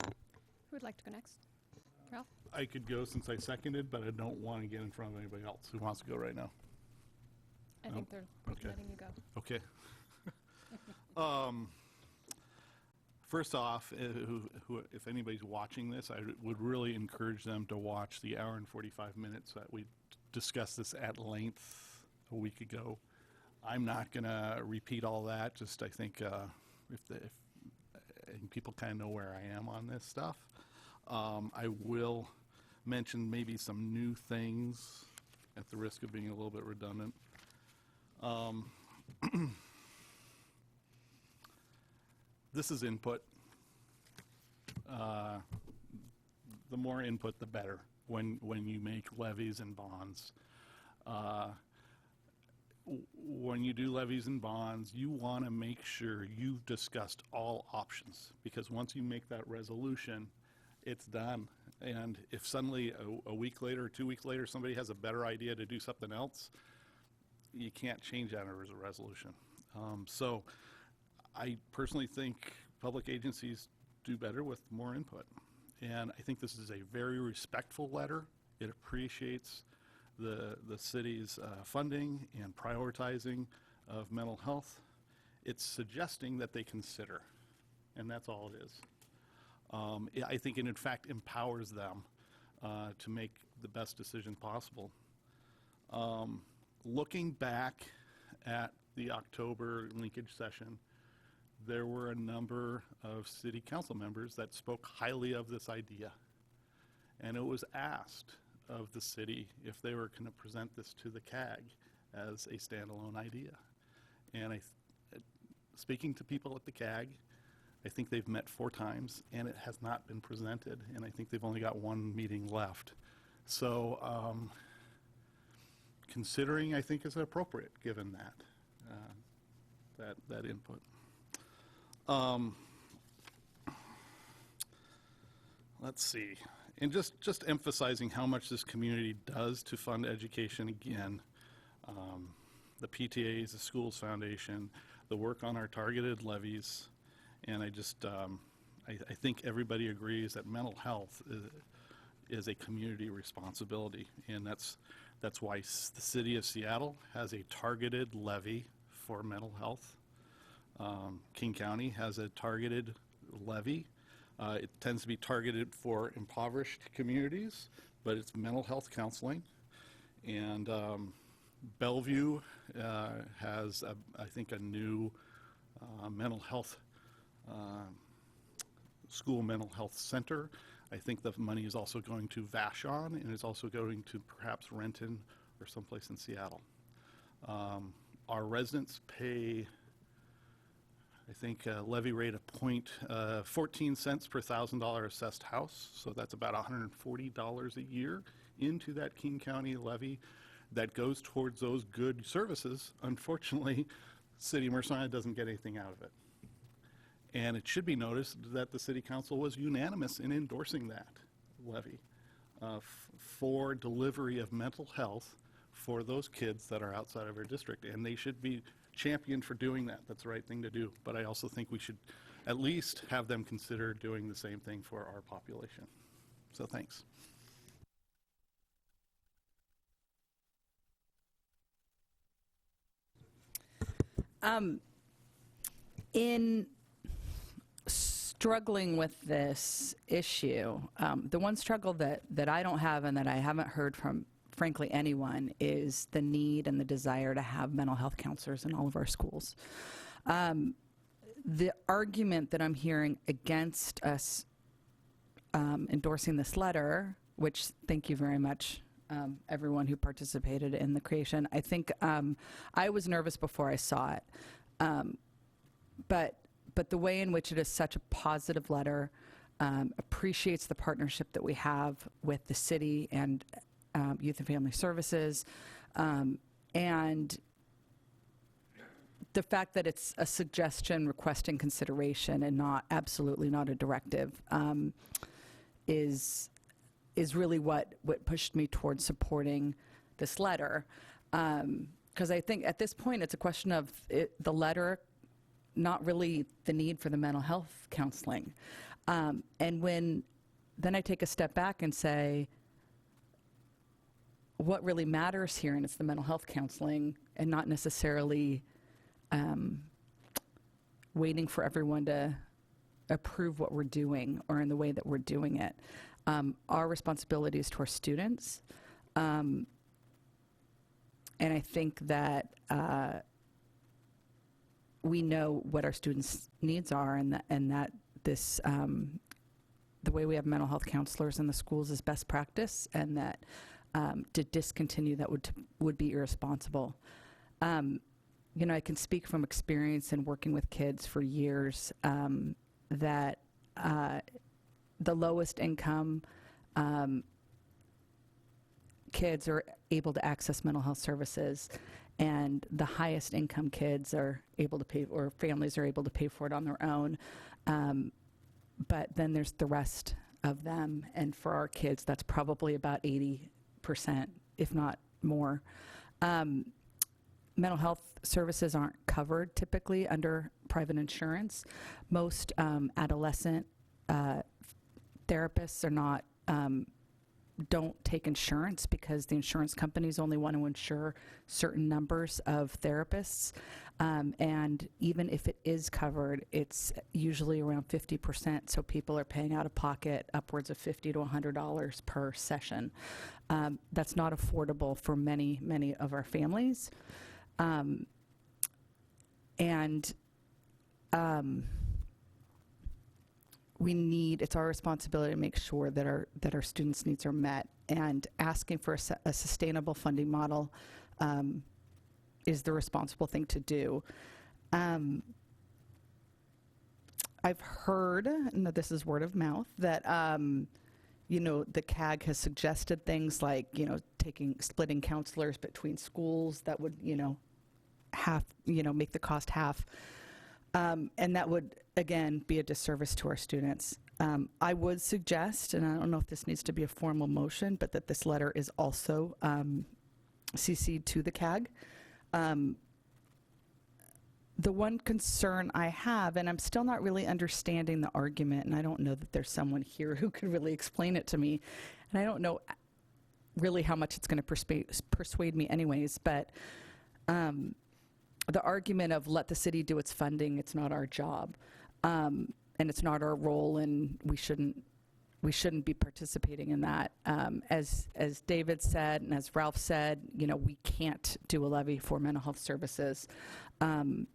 Who would like to go next? Ralph? I could go since I seconded, but I don't want to get in front of anybody else who wants to go right now. I think they're letting you go. Okay. First off, if anybody's watching this, I would really encourage them to watch the hour and 45 minutes that we discussed this at length a week ago. I'm not going to repeat all that. Just I think if people kind of know where I am on this stuff. I will mention maybe some new things at the risk of being a little bit redundant. This is input. The more input, the better when you make levies and bonds. When you do levies and bonds, you want to make sure you've discussed all options, because once you make that resolution, it's done. And if suddenly a week later or 2 weeks later somebody has a better idea to do something else, you can't change that as a resolution. So I personally think public agencies do better with more input. And I think this is a very respectful letter. It appreciates the city's funding and prioritizing of mental health. It's suggesting that they consider, and that's all it is. I think it in fact empowers them to make the best decision possible. Looking back at the October linkage session, there were a number of city council members that spoke highly of this idea. And it was asked of the city if they were going to present this to the CAG as a standalone idea. And speaking to people at the CAG, I think they've met 4 times and it has not been presented, and I think they've only got 1 meeting left. So considering, I think, is appropriate given that input. Let's see, and just emphasizing how much this community does to fund education again. The PTAs, the Schools Foundation, the work on our targeted levies, and I think everybody agrees that mental health is a community responsibility, and that's That's why the city of Seattle has a targeted levy for mental health. King County has a targeted levy. It tends to be targeted for impoverished communities, but it's mental health counseling. And Bellevue has, I think, a new mental health school mental health center. I think the money is also going to Vashon, and it's also going to perhaps Renton or someplace in Seattle. Our residents pay, I think, a levy rate of 14 cents per $1,000 assessed house, so that's about $140 a year into that King County levy that goes towards those good services. Unfortunately, City of Mercer Island doesn't get anything out of it. And it should be noticed that the City Council was unanimous in endorsing that levy for delivery of mental health for those kids that are outside of our district. And they should be championed for doing that. That's the right thing to do. But I also think we should at least have them consider doing the same thing for our population. So thanks. In struggling with this issue, the one struggle that I don't have and that I haven't heard from, frankly, anyone is the need and the desire to have mental health counselors in all of our schools. The argument that I'm hearing against us endorsing this letter, which thank you very much, everyone who participated in the creation. I think I was nervous before I saw it, but the way in which it is such a positive letter appreciates the partnership that we have with the city and Youth and Family Services, and the fact that it's a suggestion requesting consideration and not absolutely not a directive is really what pushed me towards supporting this letter. Because I think at this point it's a question of the letter, not really the need for the mental health counseling. And then I take a step back and say, what really matters here, and it's the mental health counseling and not necessarily waiting for everyone to approve what we're doing or in the way that we're doing it. Our responsibility is to our students. And I think that we know what our students' needs are, and that this, the way we have mental health counselors in the schools is best practice, and that to discontinue that would be irresponsible. You know, I can speak from experience in working with kids for years that the lowest income kids are able to access mental health services, and the highest income kids are able to pay, or families are able to pay for it on their own. But then there's the rest of them, and for our kids, that's probably about 80%, if not more. Mental health services aren't covered typically under private insurance. Most adolescent therapists are not, don't take insurance because the insurance companies only want to insure certain numbers of therapists. And even if it is covered, it's usually around 50%. So people are paying out of pocket upwards of $50 to $100 per session. That's not affordable for many, many of our families. We need, it's our responsibility to make sure that our students' needs are met, and asking for a sustainable funding model is the responsible thing to do. I've heard, and this is word of mouth, that you know, the CAG has suggested things like, you know, splitting counselors between schools that would, you know, make the cost half. And that would, again, be a disservice to our students. I would suggest, and I don't know if this needs to be a formal motion, but that this letter is also CC'd to the CAG. The one concern I have, and I'm still not really understanding the argument, and I don't know that there's someone here who could really explain it to me, and I don't know really how much it's going to persuade me anyways, but the argument of let the city do its funding, it's not our job, and it's not our role, and we shouldn't be participating in that. As David said, and as Ralph said, you know, we can't do a levy for mental health services, and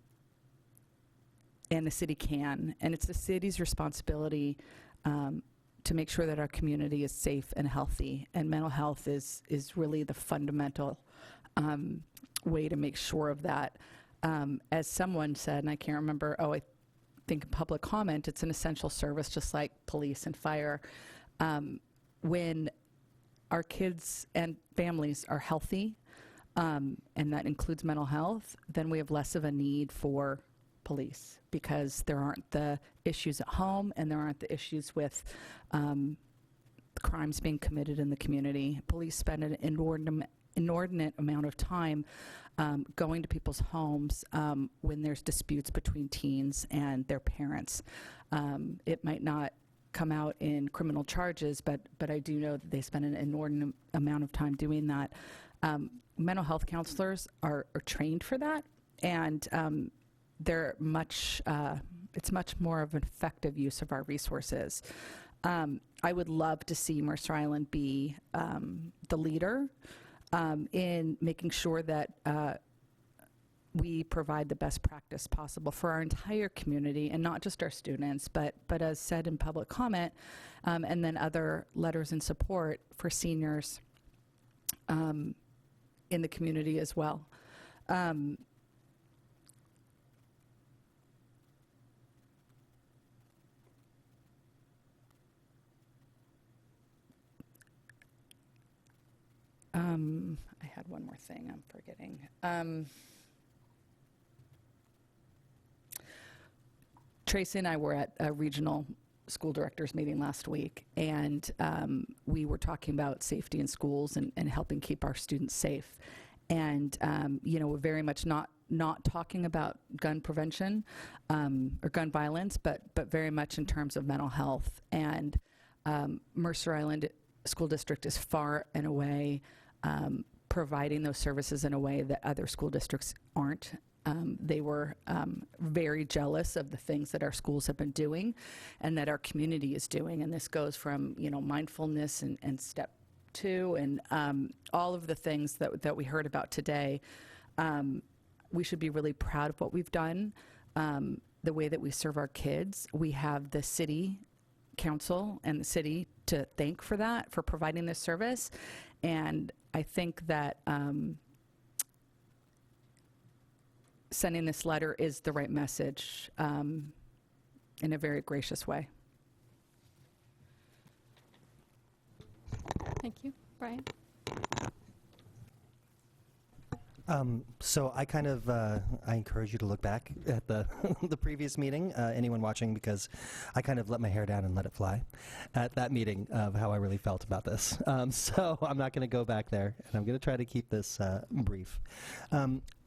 the city can, and it's the city's responsibility to make sure that our community is safe and healthy, and mental health is really the fundamental way to make sure of that. As someone said, and I can't remember, I think in public comment, it's an essential service just like police and fire. When our kids and families are healthy, and that includes mental health, then we have less of a need for police, because there aren't the issues at home and there aren't the issues with crimes being committed in the community. Police spend an inordinate amount of time going to people's homes when there's disputes between teens and their parents. It might not come out in criminal charges, but I do know that they spend an inordinate amount of time doing that. Mental health counselors are trained for that, and they're it's much more of an effective use of our resources. I would love to see Mercer Island be the leader in making sure that we provide the best practice possible for our entire community, and not just our students, but as said in public comment, and then other letters in support for seniors in the community as well. I had one more thing I'm forgetting. Tracy and I were at a regional school directors meeting last week, and we were talking about safety in schools and helping keep our students safe. And, you know, we're very much not talking about gun prevention or gun violence, but very much in terms of mental health. And Mercer Island School District is far and away providing those services in a way that other school districts aren't. They were very jealous of the things that our schools have been doing and that our community is doing. And this goes from, you know, mindfulness and step 2 and all of the things that we heard about today. We should be really proud of what we've done, the way that we serve our kids. We have the city council and the city to thank for that, for providing this service. And I think that sending this letter is the right message in a very gracious way. Thank you. Brian? So I kind of, I encourage you to look back at the the previous meeting, anyone watching, because I kind of let my hair down and let it fly at that meeting of how I really felt about this. So I'm not going to go back there, and I'm going to try to keep this brief.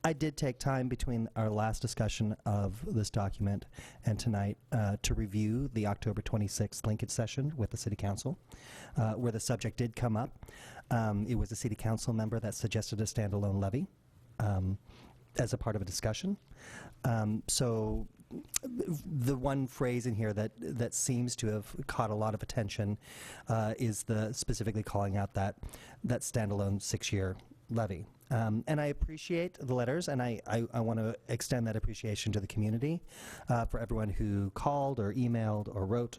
I did take time between our last discussion of this document and tonight to review the October 26th linkage session with the City Council, where the subject did come up. It was a City Council member that suggested a standalone levy as a part of a discussion. So the one phrase in here that seems to have caught a lot of attention is the specifically calling out that standalone 6-year levy. And I appreciate the letters, and I want to extend that appreciation to the community for everyone who called or emailed or wrote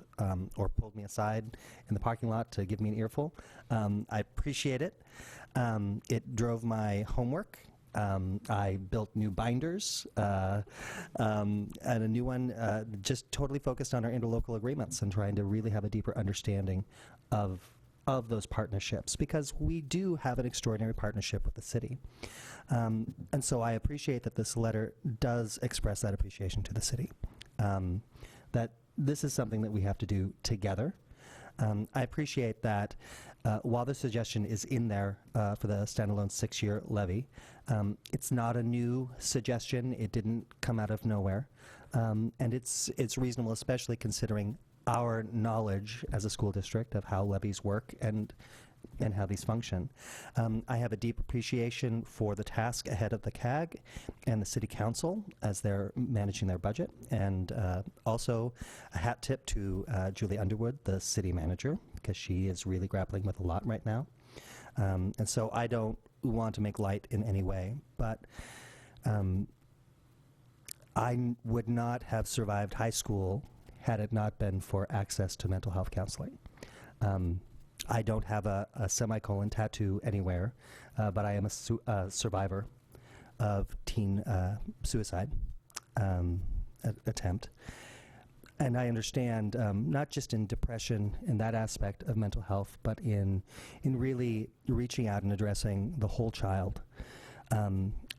or pulled me aside in the parking lot to give me an earful. I appreciate it. It drove my homework. I built new binders and a new one just totally focused on our interlocal agreements and trying to really have a deeper understanding of those partnerships, because we do have an extraordinary partnership with the city. And so I appreciate that this letter does express that appreciation to the city, that this is something that we have to do together. I appreciate that while the suggestion is in there for the standalone 6-year levy, it's not a new suggestion. It didn't come out of nowhere. And it's reasonable, especially considering our knowledge as a school district of how levies work and and how these function. I have a deep appreciation for the task ahead of the CAG and the City Council as they're managing their budget, and also a hat tip to Julie Underwood, the City Manager, because she is really grappling with a lot right now. And so I don't want to make light in any way, but I would not have survived high school had it not been for access to mental health counseling. I don't have a semicolon tattoo anywhere, but I am a survivor of teen suicide attempt. And I understand, not just in depression, in that aspect of mental health, but in really reaching out and addressing the whole child,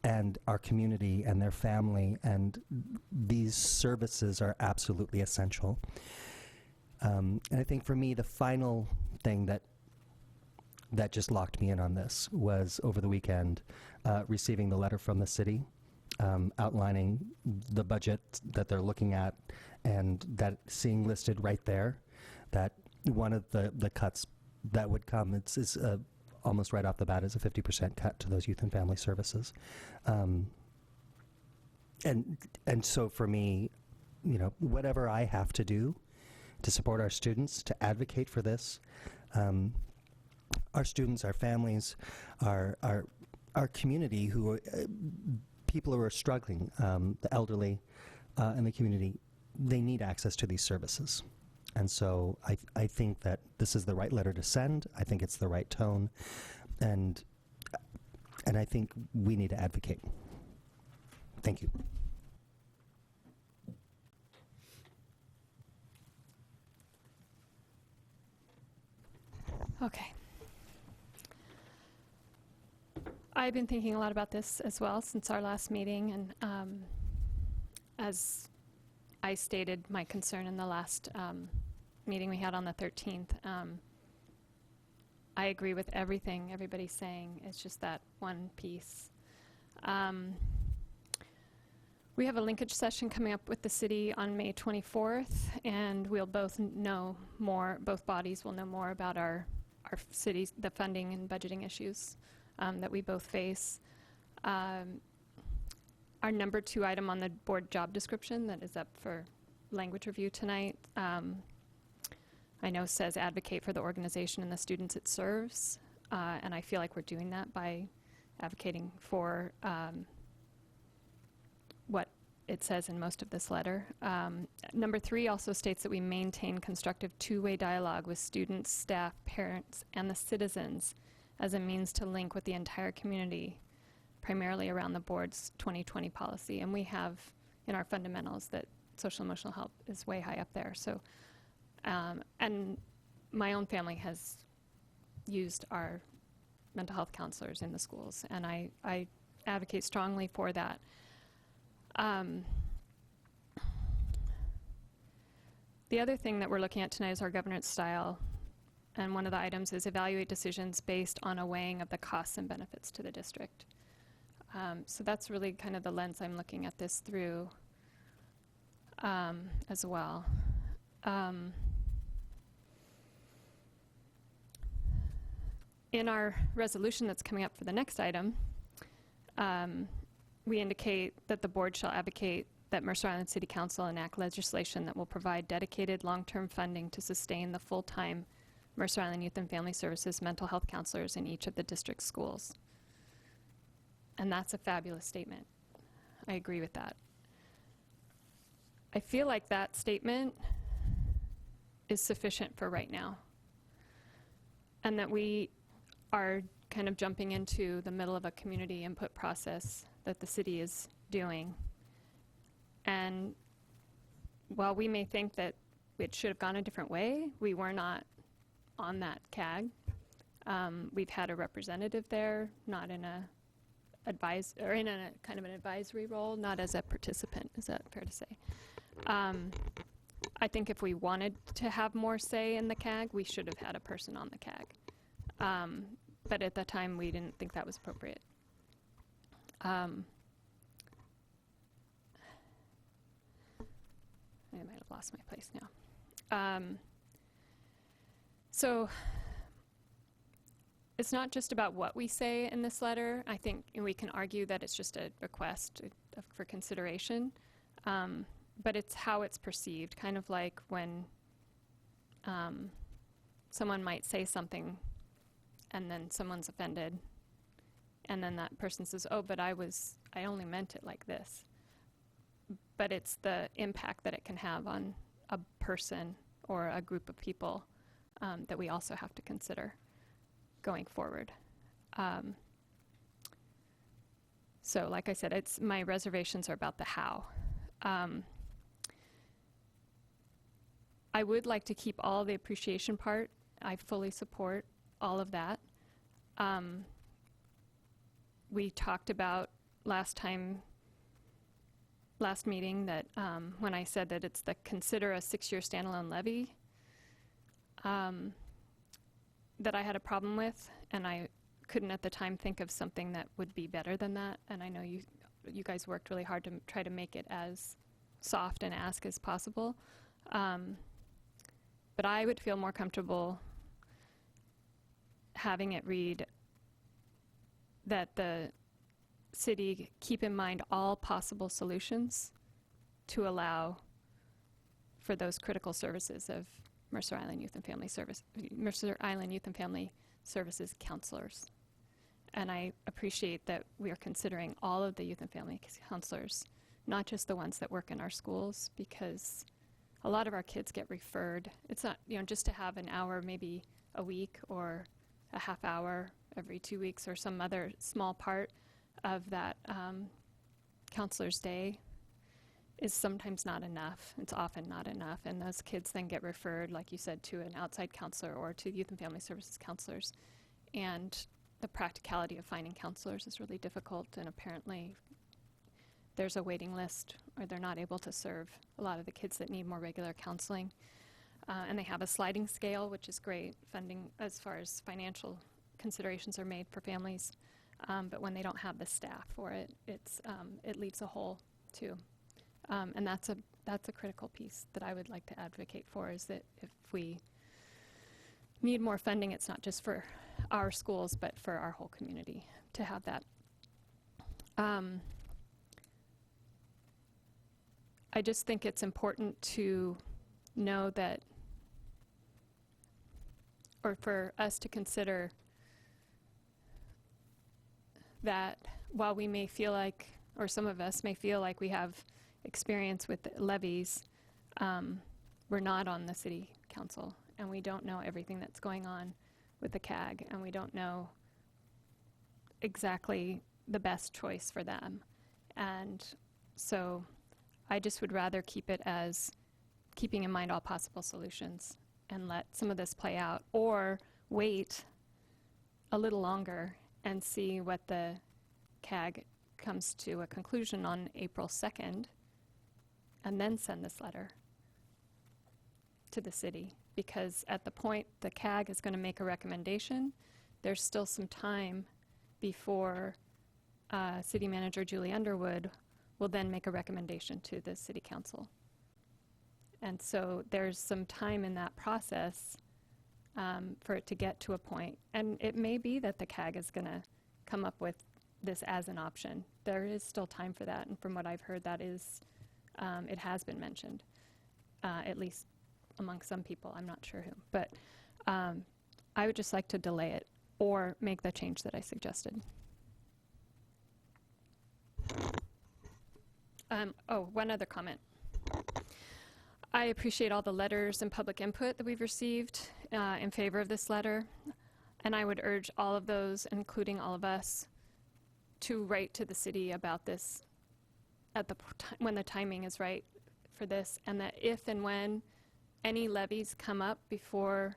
and our community and their family, and these services are absolutely essential. And I think for me, the final thing that just locked me in on this was over the weekend, receiving the letter from the city outlining the budget that they're looking at, and that seeing listed right there that one of the cuts that would come, it's almost right off the bat, is a 50% cut to those youth and family services. And so for me, you know, whatever I have to do to support our students, to advocate for this, our students, our families, our community, who are, people who are struggling, the elderly in the community, they need access to these services. And so I think that this is the right letter to send. I think it's the right tone, and I think we need to advocate. Thank you. Okay. I've been thinking a lot about this as well since our last meeting, and as I stated my concern in the last meeting we had on the 13th, I agree with everything everybody's saying. It's just that one piece. We have a linkage session coming up with the city on May 24th, and we'll both know more, both bodies will know more about our city's, the funding and budgeting issues that we both face. Our number 2 item on the board job description that is up for language review tonight, I know says advocate for the organization and the students it serves, and I feel like we're doing that by advocating for what it says in most of this letter. Number 3 also states that we maintain constructive two-way dialogue with students, staff, parents, and the citizens as a means to link with the entire community, primarily around the board's 2020 policy. And we have in our fundamentals that social emotional health is way high up there. So, and my own family has used our mental health counselors in the schools, and I advocate strongly for that. The other thing that we're looking at tonight is our governance style, and one of the items is evaluate decisions based on a weighing of the costs and benefits to the district. So that's really kind of the lens I'm looking at this through as well. In our resolution that's coming up for the next item, we indicate that the board shall advocate that Mercer Island City Council enact legislation that will provide dedicated long-term funding to sustain the full-time Mercer Island Youth and Family Services mental health counselors in each of the district schools. And that's a fabulous statement. I agree with that. I feel like that statement is sufficient for right now, and that we are kind of jumping into the middle of a community input process that the city is doing. And while we may think that it should have gone a different way, we were not on that CAG. We've had a representative there, not in a in a kind of an advisory role, not as a participant. Is that fair to say? I think if we wanted to have more say in the CAG, we should have had a person on the CAG. But at the time, we didn't think that was appropriate. I might have lost my place now. So it's not just about what we say in this letter. I think we can argue that it's just a request for consideration, but it's how it's perceived, kind of like when someone might say something and then someone's offended, and then that person says, oh, but I only meant it like this. But it's the impact that it can have on a person or a group of people that we also have to consider going forward. So like I said, my reservations are about the how. I would like to keep all the appreciation part. I fully support all of that. We talked about last meeting that when I said that it's the consider a 6-year standalone levy that I had a problem with, and I couldn't at the time think of something that would be better than that. And I know you guys worked really hard to try to make it as soft and ask as possible. But I would feel more comfortable having it read that the city keep in mind all possible solutions to allow for those critical services of Mercer Island Youth and Family Services counselors. And I appreciate that we are considering all of the youth and family counselors, not just the ones that work in our schools, because a lot of our kids get referred. It's not, just to have an hour maybe a week or a half hour every 2 weeks or some other small part of that counselor's day is sometimes not enough. It's often not enough. And those kids then get referred, like you said, to an outside counselor or to youth and family services counselors. And the practicality of finding counselors is really difficult, and apparently there's a waiting list, or they're not able to serve a lot of the kids that need more regular counseling. And they have a sliding scale, which is great funding as far as financial considerations are made for families. But when they don't have the staff for it, it leaves a hole too. And that's a critical piece that I would like to advocate for, is that if we need more funding, it's not just for our schools, but for our whole community to have that. I just think it's important to know that, or for us to consider that while we may feel like, or some of us may feel like we have experience with the levies, we're not on the city council, and we don't know everything that's going on with the CAG, and we don't know exactly the best choice for them. And so I just would rather keep it as keeping in mind all possible solutions and let some of this play out, or wait a little longer and see what the CAG comes to a conclusion on April 2nd, and then send this letter to the city. Because at the point the CAG is going to make a recommendation, there's still some time before City Manager Julie Underwood will then make a recommendation to the City Council. And so there's some time in that process for it to get to a point. And it may be that the CAG is going to come up with this as an option. There is still time for that, and from what I've heard, that is, it has been mentioned, at least among some people. I'm not sure who. But I would just like to delay it or make the change that I suggested. One other comment. I appreciate all the letters and public input that we've received in favor of this letter, and I would urge all of those, including all of us, to write to the city about this at the when the timing is right for this, and that if and when any levies come up before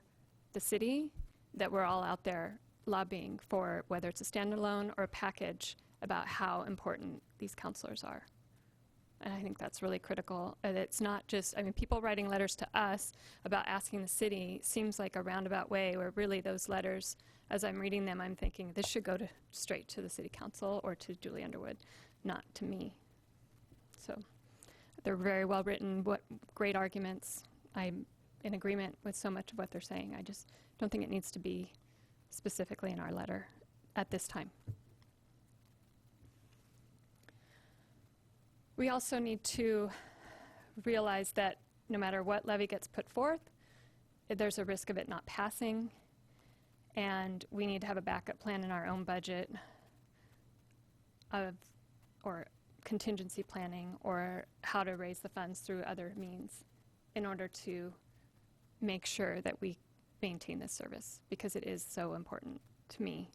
the city, that we're all out there lobbying for, whether it's a standalone or a package, about how important these counselors are. And I think that's really critical. And it's not just, people writing letters to us about asking the city seems like a roundabout way, where really those letters, as I'm reading them, I'm thinking this should go straight to the city council or to Julie Underwood, not to me. So they're very well written, great arguments. I'm in agreement with so much of what they're saying. I just don't think it needs to be specifically in our letter at this time. We also need to realize that no matter what levy gets put forth, there's a risk of it not passing, and we need to have a backup plan in our own budget or contingency planning, or how to raise the funds through other means in order to make sure that we maintain this service, because it is so important to me.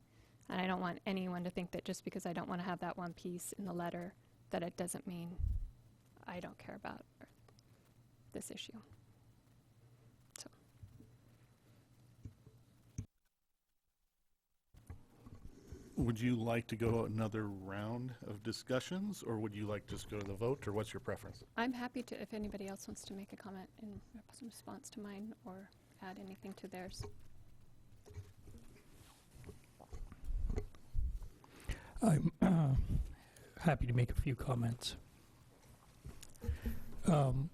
And I don't want anyone to think that just because I don't want to have that one piece in the letter, that it doesn't mean I don't care about this issue. So. Would you like to go another round of discussions, or would you like to just go to the vote, or what's your preference? I'm happy to, if anybody else wants to make a comment in response to mine or add anything to theirs. I'm happy to make a few comments.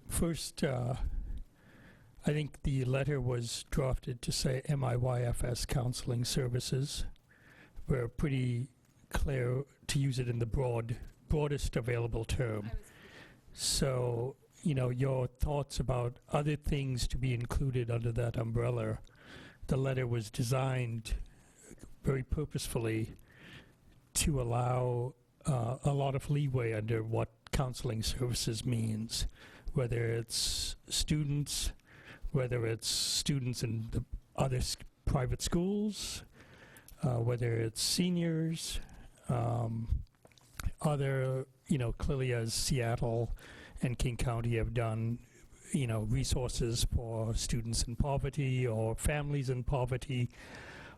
First, I think the letter was drafted to say MIYFS Counseling Services. We're pretty clear to use it in the broadest available term. So, you know, your thoughts about other things to be included under that umbrella, the letter was designed very purposefully to allow a lot of leeway under what counseling services means, whether it's students, whether it's students in the other private schools, whether it's seniors, other, you know, clearly as Seattle and King County have done, you know, resources for students in poverty or families in poverty.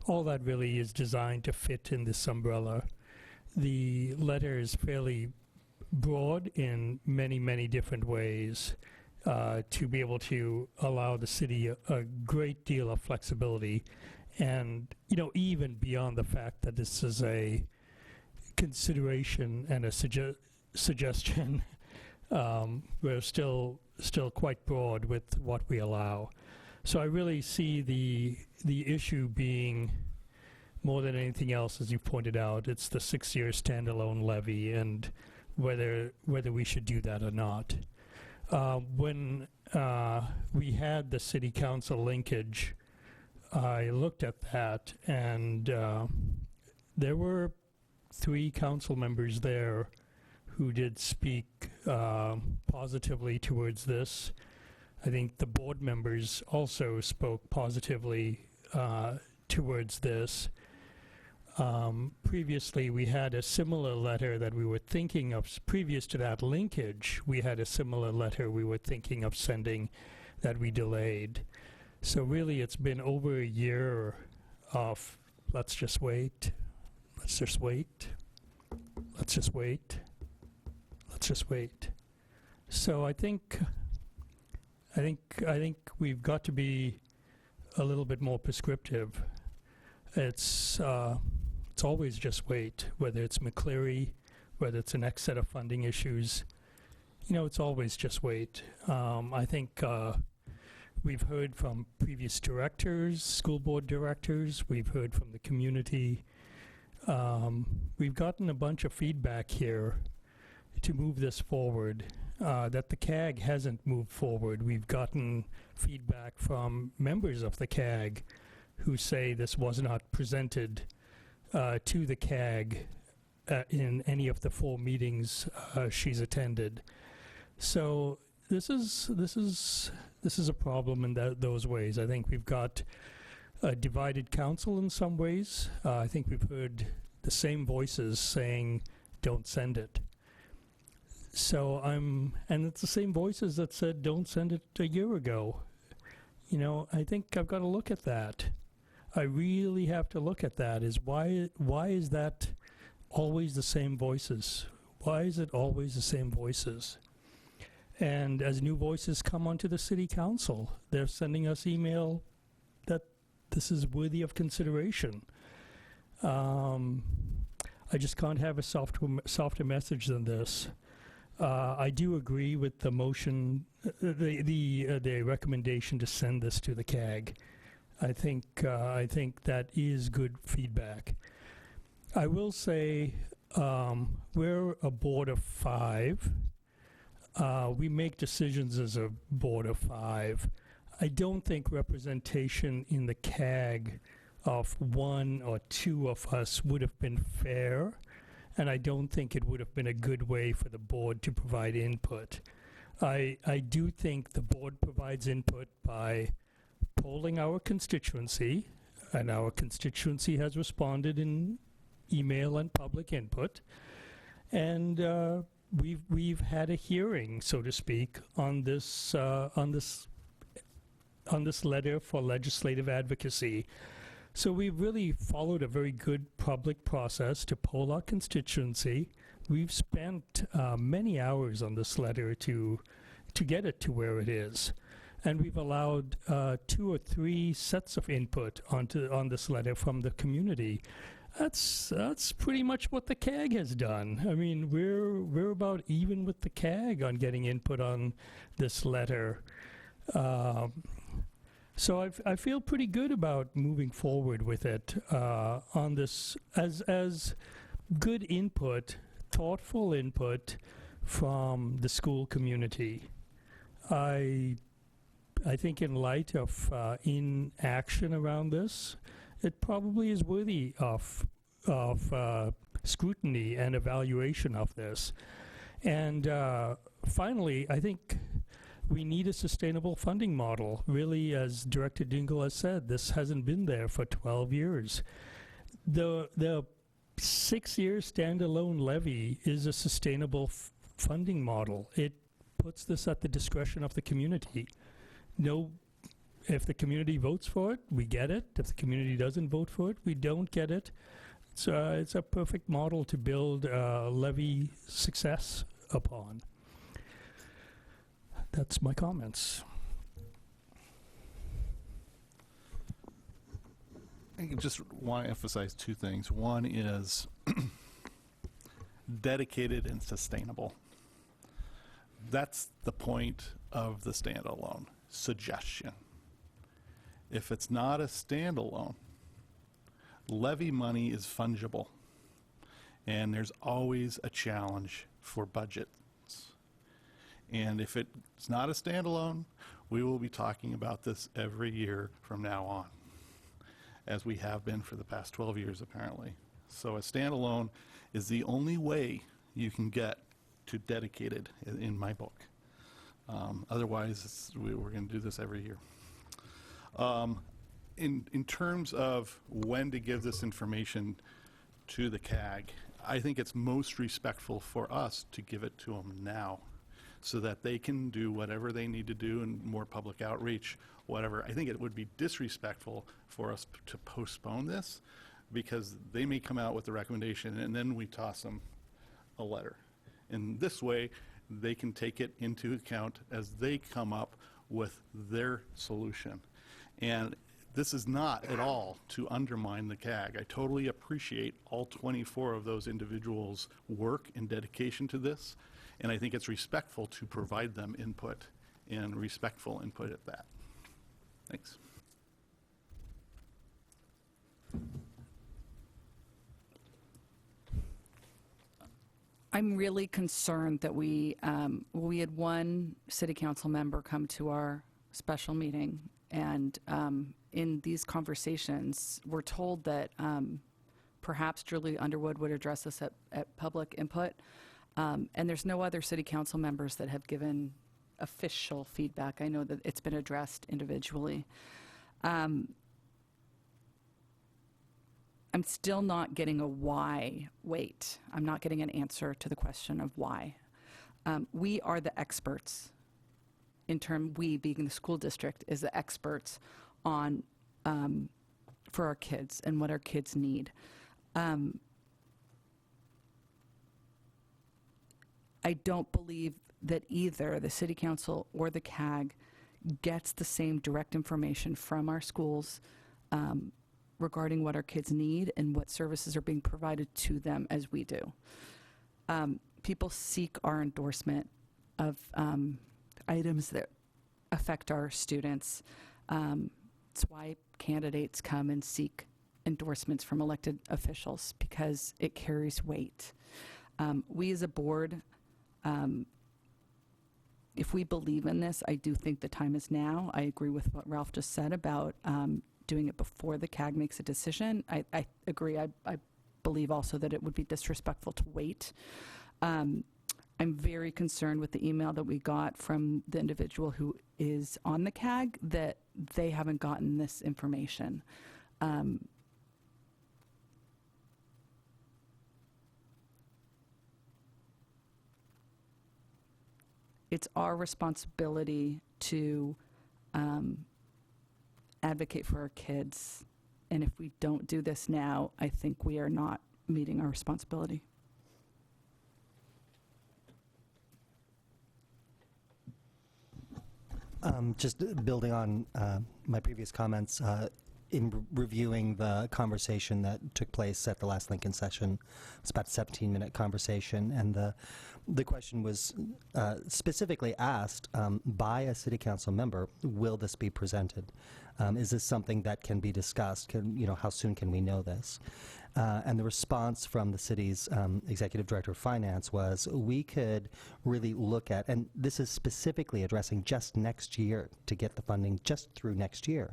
All that really is designed to fit in this umbrella. The letter is fairly broad in many, many different ways to be able to allow the city a great deal of flexibility. And, you know, even beyond the fact that this is a consideration and a suggestion, we're still quite broad with what we allow. So I really see the issue being, more than anything else, as you pointed out, it's the 6-year standalone levy and whether we should do that or not. When we had the city council linkage, I looked at that, and there were 3 council members there who did speak positively towards this. I think the board members also spoke positively towards this. Previously, we had a similar letter that we were thinking of, previous to that linkage, we had a similar letter we were thinking of sending that we delayed. So really, it's been over a year of, let's just wait, let's just wait, let's just wait, let's just wait. So I think we've got to be a little bit more prescriptive. It's always just wait, whether it's McCleary, whether it's the next set of funding issues. You know, it's always just wait. I think we've heard from previous directors, school board directors. We've heard from the community. We've gotten a bunch of feedback here to move this forward, that the CAG hasn't moved forward. We've gotten feedback from members of the CAG who say this was not presented to the CAG in any of the 4 meetings she's attended. So this is a problem in those ways. I think we've got a divided council in some ways. I think we've heard the same voices saying, don't send it. So and it's the same voices that said, don't send it a year ago. You know, I think I've got to look at that. I really have to look at that, is why is that always the same voices? Why is it always the same voices? And as new voices come onto the city council, they're sending us email that this is worthy of consideration. I just can't have a softer message than this. I do agree with the motion, the recommendation to send this to the CAG. I think that is good feedback. I will say we're a board of 5. We make decisions as a board of 5. I don't think representation in the CAG of 1 or 2 of us would have been fair, and I don't think it would have been a good way for the board to provide input. I do think the board provides input by polling our constituency, and our constituency has responded in email and public input, and we've had a hearing, so to speak, on this letter for legislative advocacy. So we've really followed a very good public process to poll our constituency. We've spent many hours on this letter to get it to where it is. And we've allowed 2 or 3 sets of input on this letter from the community. That's pretty much what the CAG has done. I mean, we're about even with the CAG on getting input on this letter. So I feel pretty good about moving forward with it on this as good input, thoughtful input from the school community. I think in light of inaction around this, it probably is worthy of scrutiny and evaluation of this. And finally, I think we need a sustainable funding model. Really, as Director Dingle has said, this hasn't been there for 12 years. The 6-year standalone levy is a sustainable funding model. It puts this at the discretion of the community. If the community votes for it, we get it. If the community doesn't vote for it, we don't get it. So it's a perfect model to build levy success upon. That's my comments. I just want to emphasize 2 things. One is dedicated and sustainable. That's the point of the standalone suggestion. If it's not a standalone, levy money is fungible, and there's always a challenge for budgets. And if it's not a standalone, we will be talking about this every year from now on, as we have been for the past 12 years, apparently. So a standalone is the only way you can get to dedicated in my book. Otherwise, we're going to do this every year. In terms of when to give this information to the CAG, I think it's most respectful for us to give it to them now, so that they can do whatever they need to do in more public outreach, whatever. I think it would be disrespectful for us to postpone this, because they may come out with a recommendation and then we toss them a letter. In this way, they can take it into account as they come up with their solution. And this is not at all to undermine the CAG. I totally appreciate all 24 of those individuals' work and dedication to this. And I think it's respectful to provide them input, and respectful input at that. Thanks. I'm really concerned that we had one city council member come to our special meeting, and in these conversations, we're told that perhaps Julie Underwood would address this at public input. And there's no other city council members that have given official feedback. I know that it's been addressed individually. I'm still not getting a why wait. I'm not getting an answer to the question of why. We are the experts, we being the school district is the experts on for our kids and what our kids need. I don't believe that either the City Council or the CAG gets the same direct information from our schools regarding what our kids need and what services are being provided to them as we do. People seek our endorsement of items that affect our students. That's why candidates come and seek endorsements from elected officials because it carries weight. We as a board, if we believe in this, I do think the time is now. I agree with what Ralph just said about doing it before the CAG makes a decision. I agree. I believe also that it would be disrespectful to wait. I'm very concerned with the email that we got from the individual who is on the CAG that they haven't gotten this information. It's our responsibility to advocate for our kids. And if we don't do this now, I think we are not meeting our responsibility. Just building on my previous comments, in reviewing the conversation that took place at the last Lincoln session, it's about a 17-minute conversation, and the question was specifically asked by a city council member, will this be presented? Is this something that can be discussed? How soon can we know this? And the response from the city's executive director of finance was, we could really look at, and this is specifically addressing just next year to get the funding just through next year.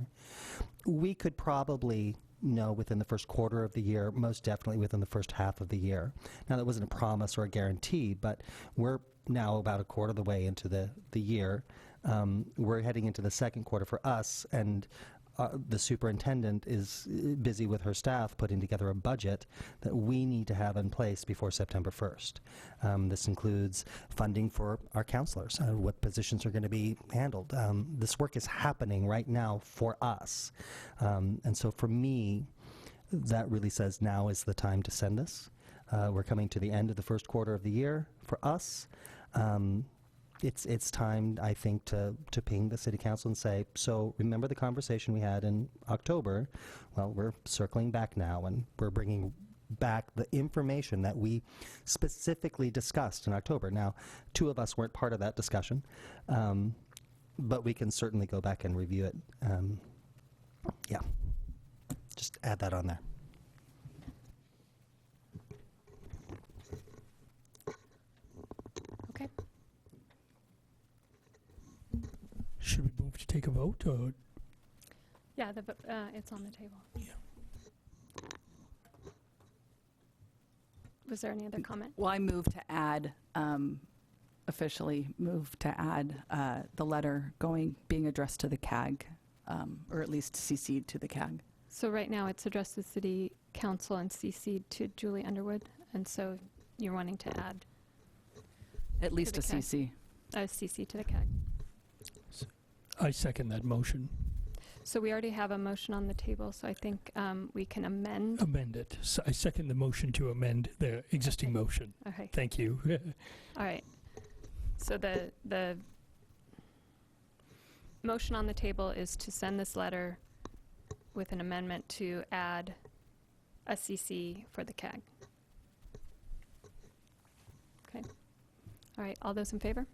We could probably know within the first quarter of the year, most definitely within the first half of the year. Now, that wasn't a promise or a guarantee, but we're now about a quarter of the way into the year. We're heading into the second quarter for us, and the superintendent is busy with her staff putting together a budget that we need to have in place before September 1st. This includes funding for our counselors, what positions are going to be handled. This work is happening right now for us. And so for me, that really says now is the time to send this. We're coming to the end of the first quarter of the year for us. It's time, I think, to ping the city council and say, so remember the conversation we had in October? Well, we're circling back now, and we're bringing back the information that we specifically discussed in October. Now, 2 of us weren't part of that discussion, but we can certainly go back and review it. Yeah, just add that on there. Okay. Should we move to take a vote, or? Yeah, it's on the table. Yeah. Was there any other comment? Well, I move to add, officially move to add the letter being addressed to the CAG, or at least CC'd to the CAG. So right now it's addressed to City Council and CC'd to Julie Underwood, and so you're wanting to add at least a CC. A CC to the CAG. I second that motion. So we already have a motion on the table, so I think we can amend. Amend it. So I second the motion to amend the existing motion. Okay. Thank you. All right. So the motion on the table is to send this letter with an amendment to add a CC for the CAG. Okay. All right. All those in favor?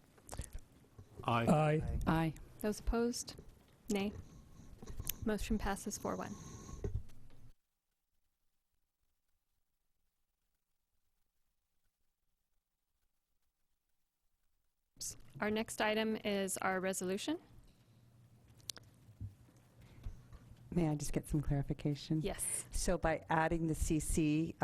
Aye. Aye. Aye. Those opposed? Nay. Motion passes 4-1. Our next item is our resolution. May I just get some clarification? Yes. So by adding the CC,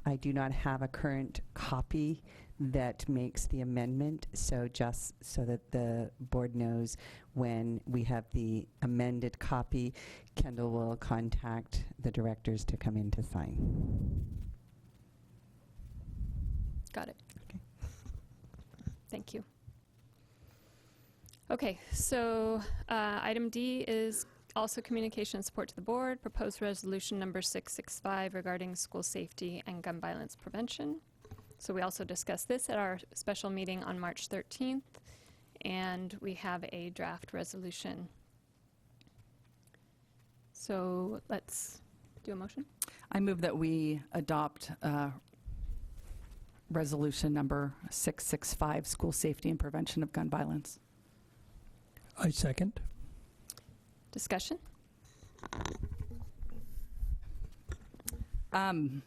I do not have a current copy that makes the amendment. So just so that the board knows, when we have the amended copy, Kendall will contact the directors to come in to sign. Got it. Okay. Thank you. Okay, so item D is also communication and support to the board, proposed resolution number 665 regarding school safety and gun violence prevention. So we also discussed this at our special meeting on March 13th, and we have a draft resolution. So let's do a motion. I move that we adopt resolution number 665, school safety and prevention of gun violence. I second. Discussion? Can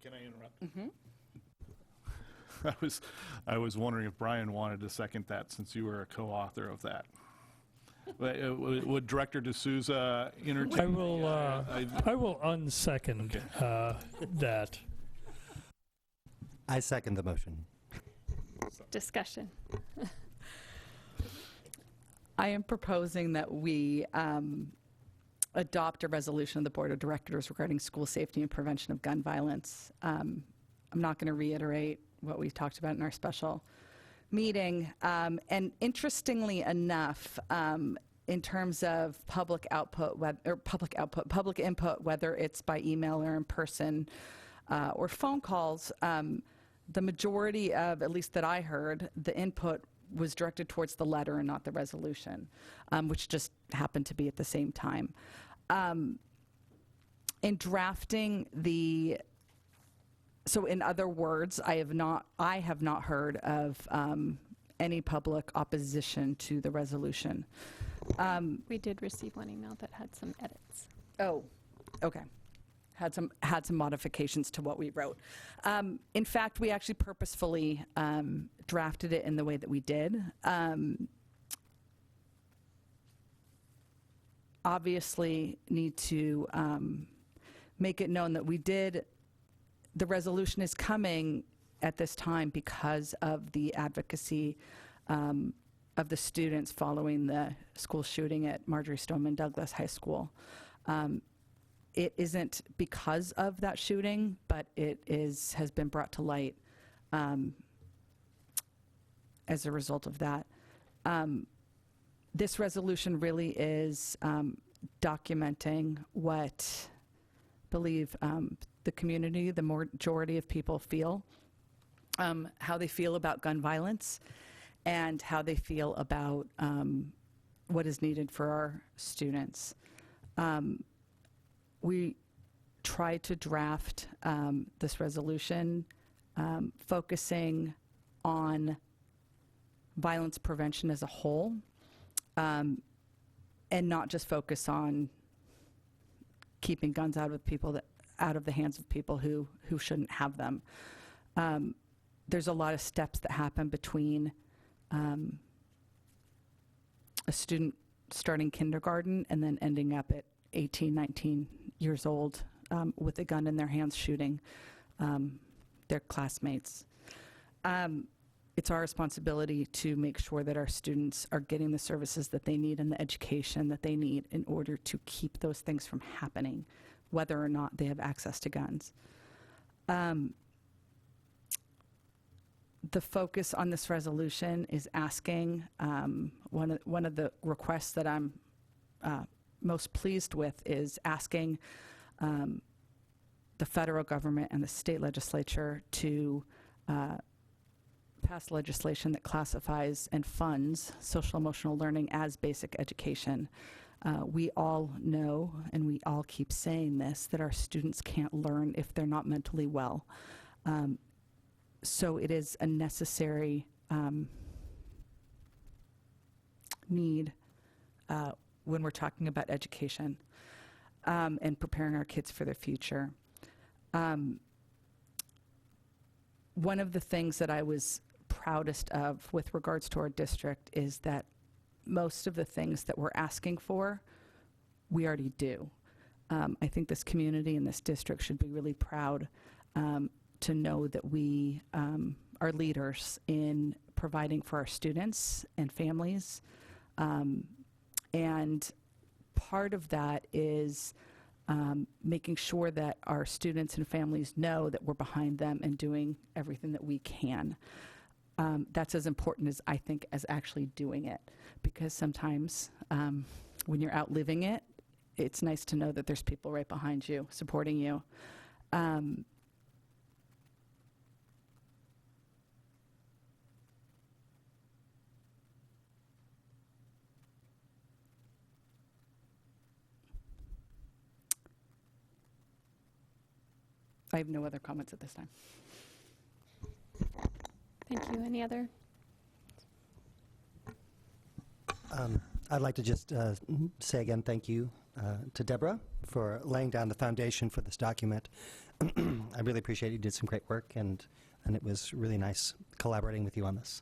I interrupt? Mm-hmm. I was wondering if Brian wanted to second that since you were a co-author of that. Would Director D'Souza entertain? I will unsecond that. I second the motion. Discussion. I am proposing that we adopt a resolution of the Board of Directors regarding school safety and prevention of gun violence. I'm not going to reiterate what we talked about in our special meeting. And interestingly enough, in terms of public input, whether it's by email or in person or phone calls, the majority of, at least that I heard, the input was directed towards the letter and not the resolution, which just happened to be at the same time. In drafting so in other words, I have not heard of any public opposition to the resolution. We did receive one email that had some edits. Oh, okay. Had some modifications to what we wrote. In fact, we actually purposefully drafted it in the way that we did. Obviously, need to make it known that the resolution is coming at this time because of the advocacy of the students following the school shooting at Marjorie Stoneman Douglas High School. It isn't because of that shooting, but it has been brought to light as a result of that. This resolution really is documenting what I believe the community, the majority of people feel, how they feel about gun violence, and how they feel about what is needed for our students. We tried to draft this resolution focusing on violence prevention as a whole, and not just focus on keeping guns out of the hands of people who shouldn't have them. There's a lot of steps that happen between a student starting kindergarten and then ending up at 18, 19 years old with a gun in their hands shooting their classmates. It's our responsibility to make sure that our students are getting the services that they need and the education that they need in order to keep those things from happening, whether or not they have access to guns. The focus on this resolution is asking, one of the requests that I'm most pleased with is asking the federal government and the state legislature to pass legislation that classifies and funds social emotional learning as basic education. We all know, and we all keep saying this, that our students can't learn if they're not mentally well. So it is a necessary need when we're talking about education and preparing our kids for their future. One of the things that I was proudest of with regards to our district is that most of the things that we're asking for, we already do. I think this community and this district should be really proud to know that we are leaders in providing for our students and families. And part of that is making sure that our students and families know that we're behind them and doing everything that we can. That's as important as I think as actually doing it, because sometimes when you're out living it, it's nice to know that there's people right behind you supporting you. I have no other comments at this time. Thank you. Any other? I'd like to just say again, thank you to Deborah for laying down the foundation for this document. I really appreciate you did some great work, and it was really nice collaborating with you on this.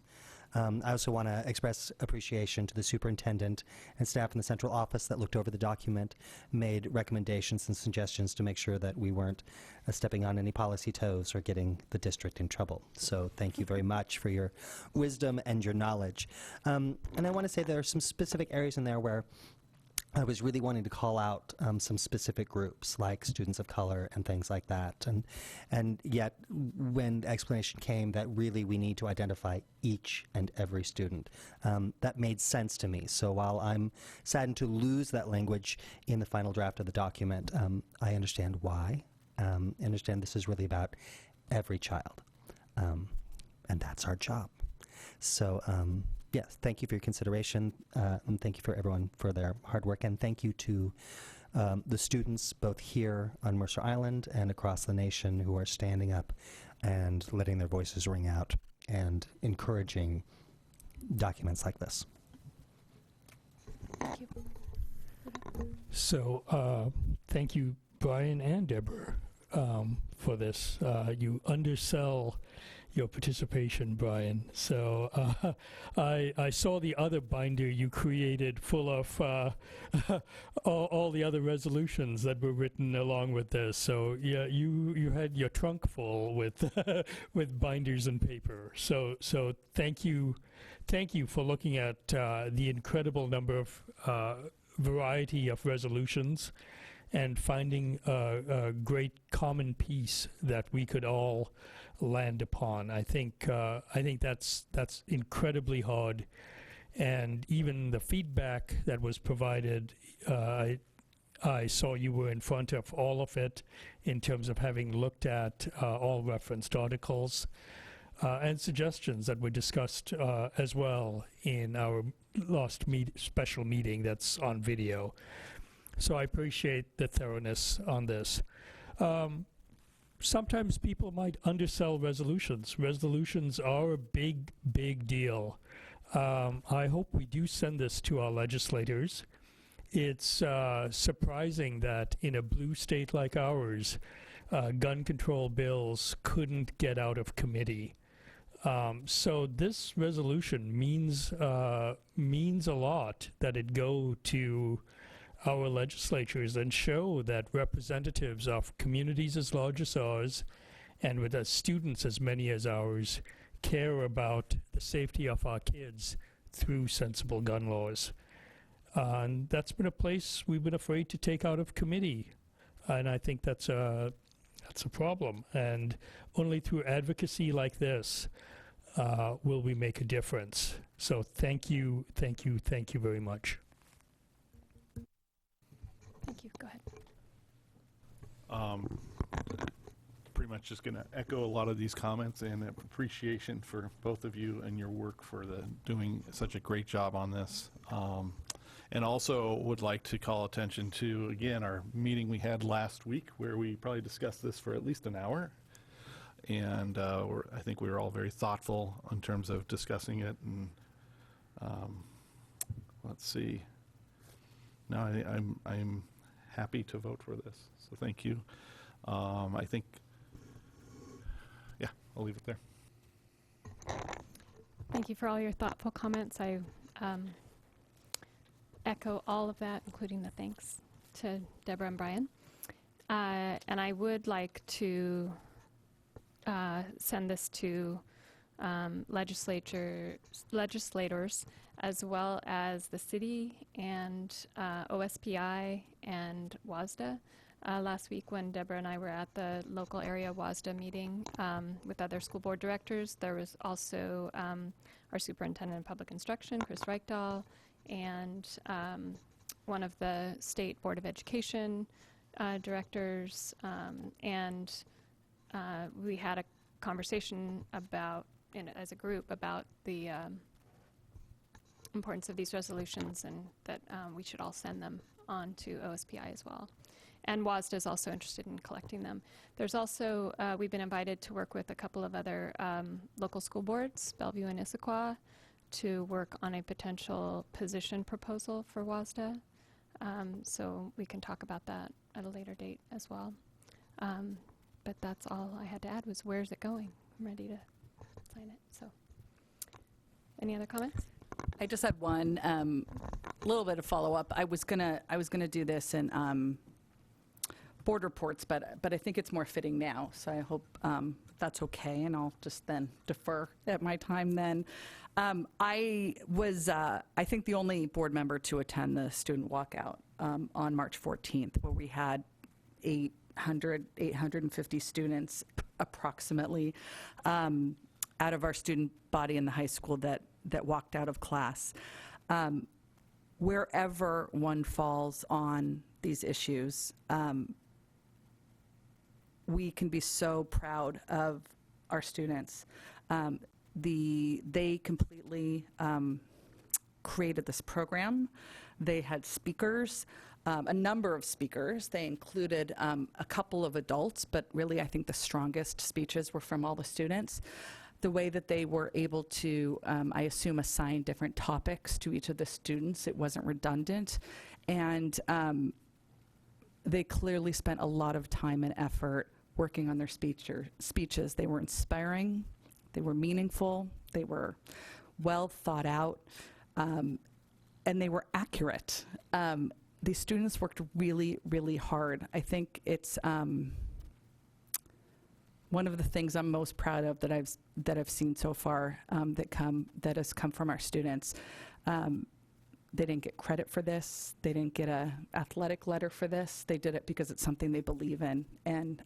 I also want to express appreciation to the superintendent and staff in the central office that looked over the document, made recommendations and suggestions to make sure that we weren't stepping on any policy toes or getting the district in trouble. So thank you very much for your wisdom and your knowledge. And I want to say there are some specific areas in there where I was really wanting to call out some specific groups, like students of color and things like that. And yet, when the explanation came that really we need to identify each and every student, that made sense to me. So while I'm saddened to lose that language in the final draft of the document, I understand why. I understand this is really about every child. And that's our job. So, yes, thank you for your consideration, and thank you for everyone for their hard work, and thank you to the students both here on Mercer Island and across the nation who are standing up and letting their voices ring out and encouraging documents like this. Thank you. So, thank you, Brian and Deborah, for this. You undersell your participation, Brian. So I saw the other binder you created full of all the other resolutions that were written along with this. So yeah, you had your trunk full with with binders and paper. So thank you for looking at the incredible number of variety of resolutions and finding a great common piece that we could all land upon. I think that's incredibly hard, and even the feedback that was provided, I saw you were in front of all of it in terms of having looked at all referenced articles and suggestions that were discussed as well in our last special meeting that's on video. So I appreciate the thoroughness on this. Sometimes people might undersell resolutions. Resolutions are a big, big deal. I hope we do send this to our legislators. It's surprising that in a blue state like ours, gun control bills couldn't get out of committee. So this resolution means a lot that it go to our legislatures and show that representatives of communities as large as ours and with students as many as ours care about the safety of our kids through sensible gun laws. And that's been a place we've been afraid to take out of committee. And I think that's a problem. And only through advocacy like this will we make a difference. So thank you very much. Thank you. Go ahead. Pretty much just going to echo a lot of these comments and appreciation for both of you and your work for doing such a great job on this. And also would like to call attention to, again, our meeting we had last week where we probably discussed this for at least an hour. And I think we were all very thoughtful in terms of discussing it. And let's see. No, I'm happy to vote for this. So thank you. I think, yeah, I'll leave it there. Thank you for all your thoughtful comments. I echo all of that, including the thanks to Deborah and Brian. And I would like to send this to legislators as well as the city and OSPI and WASDA. Last week when Deborah and I were at the local area WASDA meeting with other school board directors, there was also our superintendent of public instruction, Chris Reichdahl, and one of the state board of education directors, and we had a conversation about, as a group, about the importance of these resolutions and that we should all send them on to OSPI as well. And WASDA is also interested in collecting them. There's also, we've been invited to work with a couple of other local school boards, Bellevue and Issaquah, to work on a potential position proposal for WASDA. So we can talk about that at a later date as well. But that's all I had to add was where's it going? I'm ready to sign it. So any other comments? I just had one little bit of follow-up. I was gonna do this in board reports, but I think it's more fitting now. So I hope that's okay, and I'll just then defer at my time then. I was, I think, the only board member to attend the student walkout on March 14th, where we had 850 students approximately out of our student body in the high school that walked out of class. Wherever one falls on these issues, we can be so proud of our students. They completely created this program. They had speakers, a number of speakers. They included a couple of adults, but really I think the strongest speeches were from all the students. The way that they were able to, I assume, assign different topics to each of the students, it wasn't redundant. And they clearly spent a lot of time and effort working on their speeches. They were inspiring, they were meaningful, they were well thought out, and they were accurate. These students worked really, really hard. I think it's one of the things I'm most proud of that I've seen so far that has come from our students. They didn't get credit for this. They didn't get an athletic letter for this. They did it because it's something they believe in, and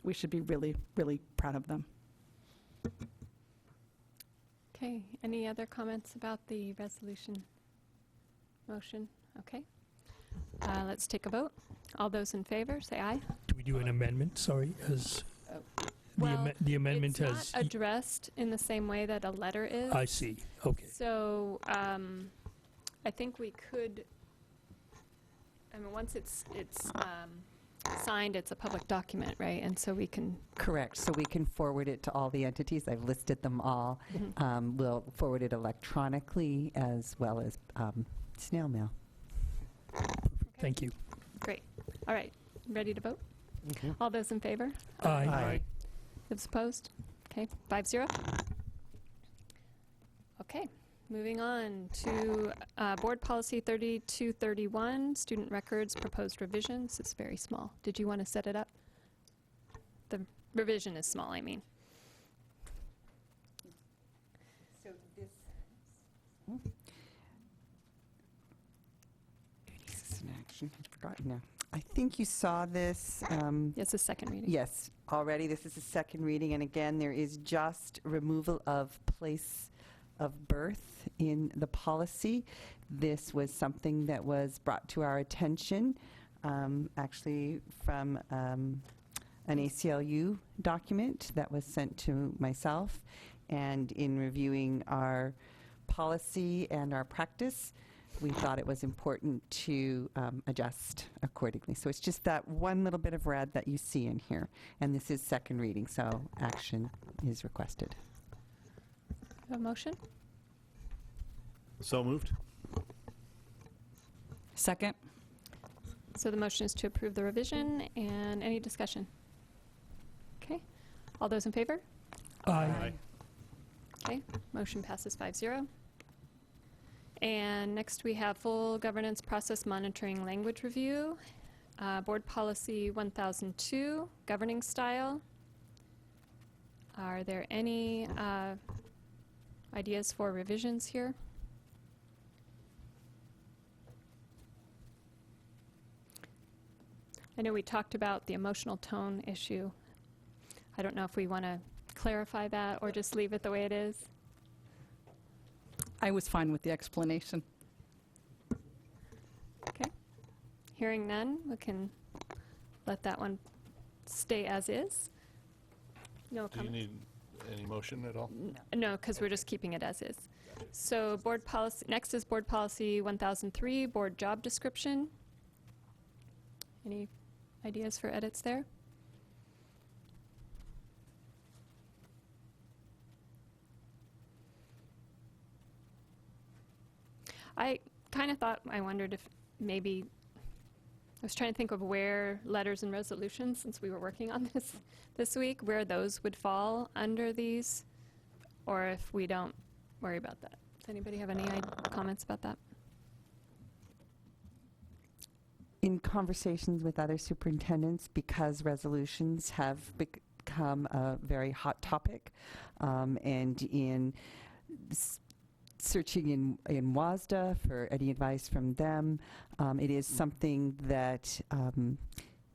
we should be really, really proud of them. Okay, any other comments about the resolution motion? Okay. Let's take a vote. All those in favor, say aye. Do we do an amendment? Sorry, as Well, the amendment it's has. not addressed in the same way that a letter is. I see. Okay. So I think we could, I mean, once it's signed, it's a public document, right? And so we can. Correct. So we can forward it to all the entities. I've listed them all. We'll forward it electronically as well as snail mail. Thank you. Great. All right. Ready to vote? Okay. All those in favor? Aye. Those opposed? Okay, 5-0. Okay, moving on to Board Policy 3231, Student Records Proposed Revisions. It's very small. Did you want to set it up? The revision is small, I mean. So this is an action. I'd forgotten now. I think you saw this. It's a second reading. Yes, already. This is a second reading, and again, there is just removal of place of birth in the policy. This was something that was brought to our attention, actually from an ACLU document that was sent to myself, and in reviewing our policy and our practice, we thought it was important to adjust accordingly. So it's just that one little bit of red that you see in here. And this is second reading, so action is requested. A motion? So moved. Second. So the motion is to approve the revision, and any discussion? Okay. All those in favor? Aye. Okay, motion passes 5-0. And next we have full governance process monitoring language review. Board Policy 1002, governing style. Are there any ideas for revisions here? I know we talked about the emotional tone issue. I don't know if we want to clarify that or just leave it the way it is. I was fine with the explanation. Okay. Hearing none, we can let that one stay as is. No Do you comments? need any motion at all? No, because we're just keeping it as is. So board policy, next is Board Policy 1003, board job description. Any ideas for edits there? I kind of thought, I wondered if maybe was trying to think of where letters and resolutions, since we were working on this week, where those would fall under these, or if we don't worry about that. Does anybody have any comments about that? In conversations with other superintendents, because resolutions have become a very hot topic, and in searching in WASDA for any advice from them, it is something that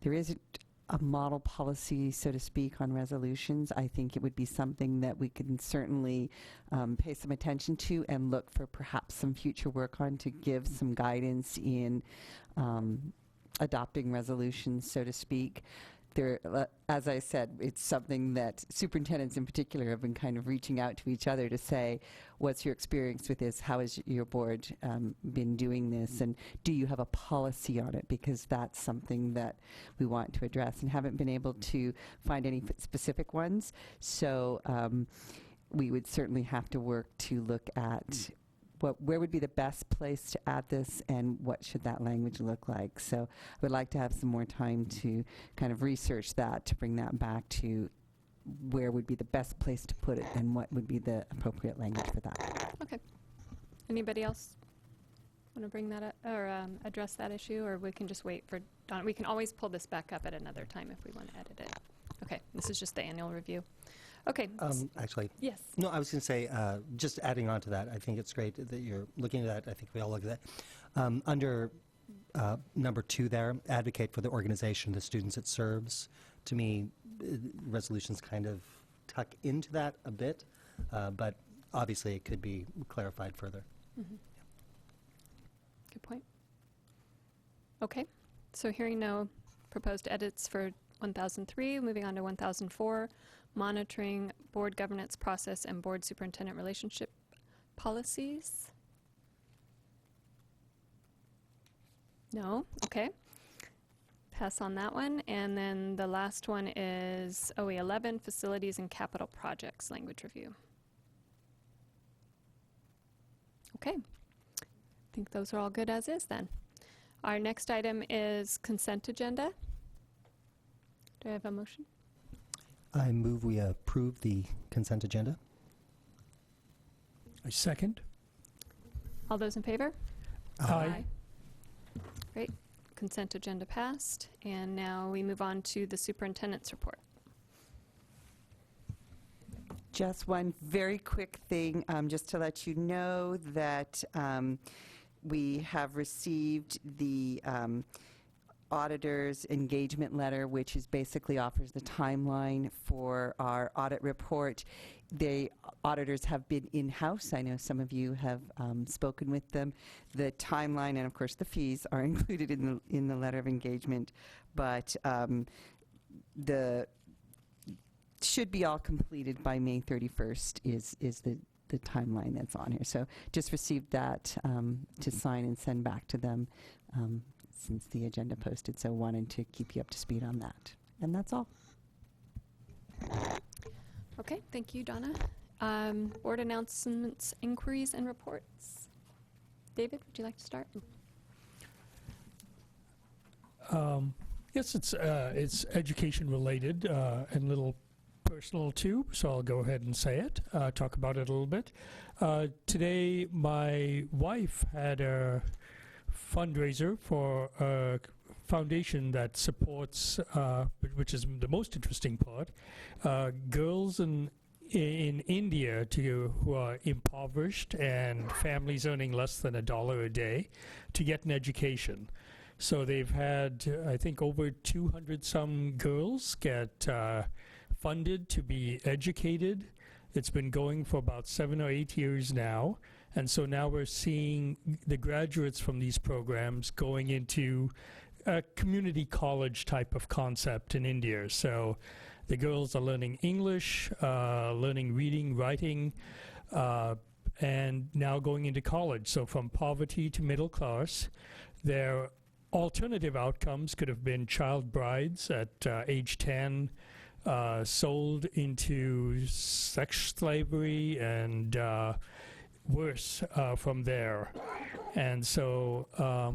there isn't a model policy, so to speak, on resolutions. I think it would be something that we can certainly pay some attention to and look for perhaps some future work on to give some guidance in adopting resolutions, so to speak. There, as I said, it's something that superintendents in particular have been kind of reaching out to each other to say, what's your experience with this? How has your board been doing this? And do you have a policy on it? Because that's something that we want to address and haven't been able to find any specific ones. So we would certainly have to work to look at where would be the best place to add this and what should that language look like. So I would like to have some more time to kind of research that, to bring that back to where would be the best place to put it and what would be the appropriate language for that. Okay. Anybody else want to bring that up or address that issue, or we can just wait for Donna? We can always pull this back up at another time if we want to edit it. Okay, this is just the annual review. Okay. Actually, yes. No, I was going to say, just adding on to that, I think it's great that you're looking at that. I think we all look at that. Under number 2 there, advocate for the organization, the students it serves. To me, resolutions kind of tuck into that a bit, but obviously it could be clarified further. Mm-hmm. Good point. Okay, so hearing no proposed edits for 1003, moving on to 1004. Monitoring board governance process and board superintendent relationship policies. No? Okay. Pass on that one. And then the last one is OE 11, facilities and capital projects language review. Okay. I think those are all good as is then. Our next item is consent agenda. Do I have a motion? I move we approve the consent agenda. I second. All those in favor? Aye. Great. Consent agenda passed. And now we move on to the superintendent's report. Just one very quick thing, just to let you know that we have received the auditor's engagement letter, which is basically offers the timeline for our audit report. The auditors have been in-house. I know some of you have spoken with them. The timeline and, of course, the fees are included in the letter of engagement, but the should be all completed by May 31st is the timeline that's on here. So just received that to sign and send back to them since the agenda posted, so wanted to keep you up to speed on that. And that's all. Okay, thank you, Donna. Board announcements, inquiries, and reports. David, would you like to start? Yes, it's education related and a little personal too, so I'll go ahead and say it, talk about it a little bit. Today, my wife had a fundraiser for a foundation that supports, which is the most interesting part, girls in India who are impoverished and families earning less than $1 a day to get an education. So they've had, I think, over 200 some girls get funded to be educated. It's been going for about 7 or 8 years now. And so now we're seeing the graduates from these programs going into a community college type of concept in India. So the girls are learning English, learning reading, writing, and now going into college. So from poverty to middle class. Their alternative outcomes could have been child brides at age 10, sold into sex slavery and worse from there. And so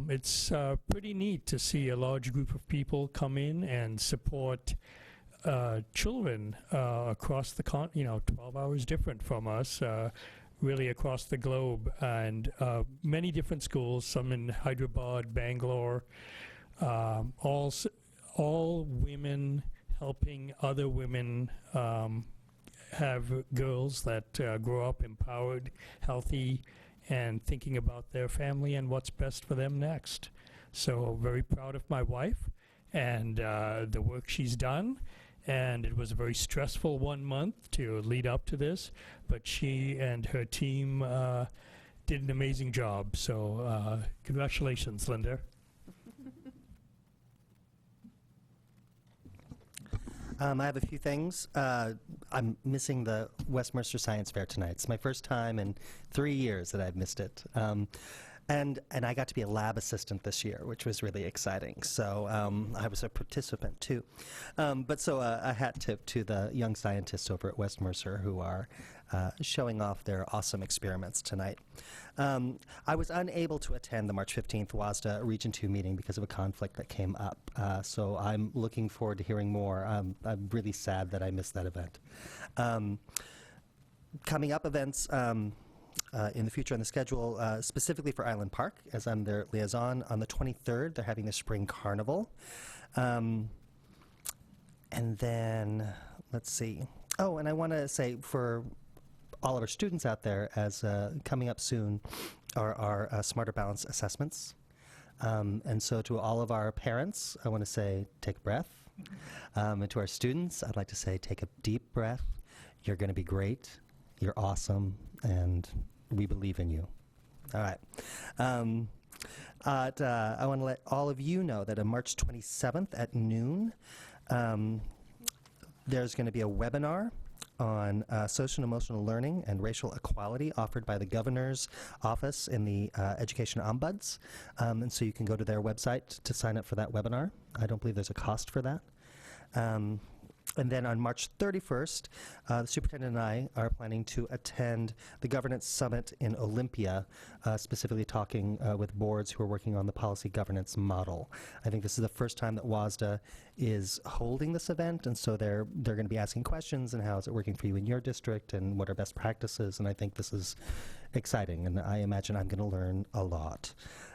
it's pretty neat to see a large group of people come in and support children across the 12 hours different from us, really across the globe, and many different schools, some in Hyderabad, Bangalore, all women helping other women have girls that grow up empowered, healthy, and thinking about their family and what's best for them next. So very proud of my wife and the work she's done. And it was a very stressful 1 month to lead up to this, but she and her team did an amazing job. So congratulations, Linda. I have a few things. I'm missing the West Mercer Science Fair tonight. It's my first time in 3 years that I've missed it. And I got to be a lab assistant this year, which was really exciting. So I was a participant too. But so a hat tip to the young scientists over at West Mercer who are showing off their awesome experiments tonight. I was unable to attend the March 15th WASDA Region 2 meeting because of a conflict that came up. So I'm looking forward to hearing more. I'm really sad that I missed that event. Coming up events in the future on the schedule, specifically for Island Park, as I'm their liaison. On the 23rd, they're having the Spring Carnival. And then, let's see. Oh, and I want to say for all of our students out there, as coming up soon are our Smarter Balance assessments. And so to all of our parents, I want to say, take a breath. And to our students, I'd like to say, take a deep breath. You're going to be great. You're awesome. And we believe in you. All right. I want to let all of you know that on March 27th at noon, there's going to be a webinar on social and emotional learning and racial equality offered by the Governor's Office in the Education Ombuds. And so you can go to their website to sign up for that webinar. I don't believe there's a cost for that. And then on March 31st, the superintendent and I are planning to attend the Governance Summit in Olympia, specifically talking with boards who are working on the policy governance model. I think this is the first time that WASDA is holding this event, and so they're going to be asking questions and how is it working for you in your district and what are best practices, and I think this is exciting, and I imagine I'm going to learn a lot.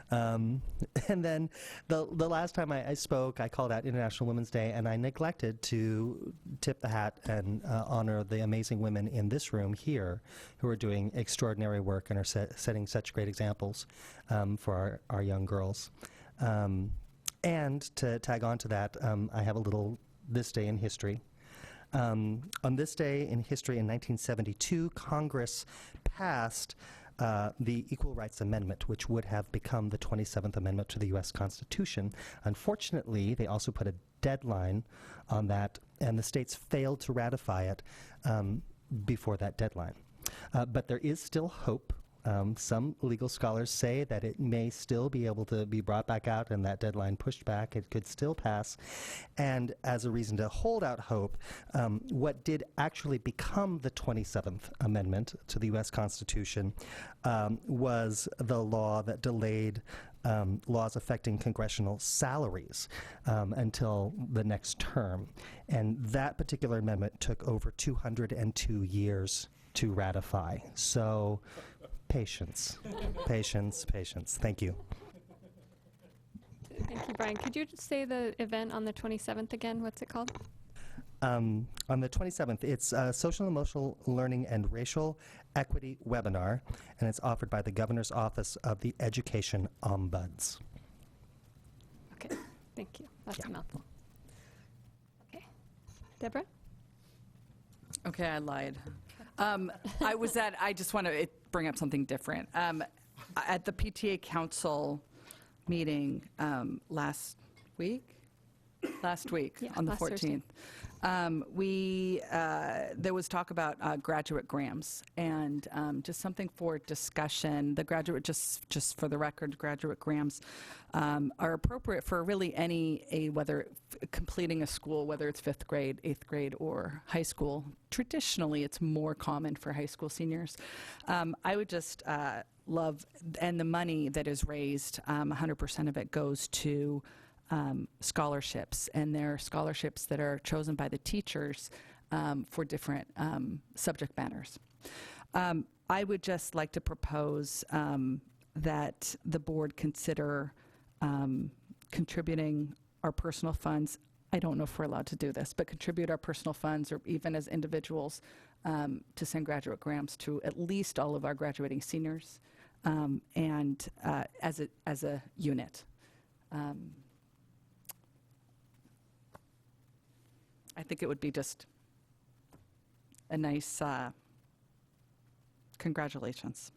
And then the last time I spoke, I called out International Women's Day, and I neglected to tip the hat and honor the amazing women in this room here who are doing extraordinary work and are setting such great examples for our young girls. And to tag on to that, I have a little this day in history. On this day in history in 1972, Congress passed the Equal Rights Amendment, which would have become the 27th Amendment to the U.S. Constitution. Unfortunately, they also put a deadline on that, and the states failed to ratify it before that deadline. But there is still hope. Some legal scholars say that it may still be able to be brought back out and that deadline pushed back. It could still pass. And as a reason to hold out hope, what did actually become the 27th Amendment to the U.S. Constitution was the law that delayed laws affecting congressional salaries until the next term. And that particular amendment took over 202 years to ratify. So patience, patience, patience. Thank you. Thank you, Brian. Could you just say the event on the 27th again? What's it called? On the 27th, it's Social and Emotional Learning and Racial Equity Webinar, and it's offered by the Governor's Office of the Education Ombuds. Okay, thank you. That's a mouthful. Okay. Deborah? Okay, I lied. I just want to bring up something different. At the PTA Council meeting last week Yeah, on the last Thursday. 14th, There was talk about graduate grants, and just something for discussion. The graduate, just for the record, graduate grants are appropriate for really any whether completing a school, whether it's 5th grade, 8th grade, or high school. Traditionally, it's more common for high school seniors. I would just love, and the money that is raised, 100% of it goes to scholarships, and there are scholarships that are chosen by the teachers for different subject matters. I would just like to propose that the board consider contributing our personal funds. I don't know if we're allowed to do this, but contribute our personal funds, or even as individuals, to send graduate grants to at least all of our graduating seniors, and as a unit. I think it would be just a nice congratulations.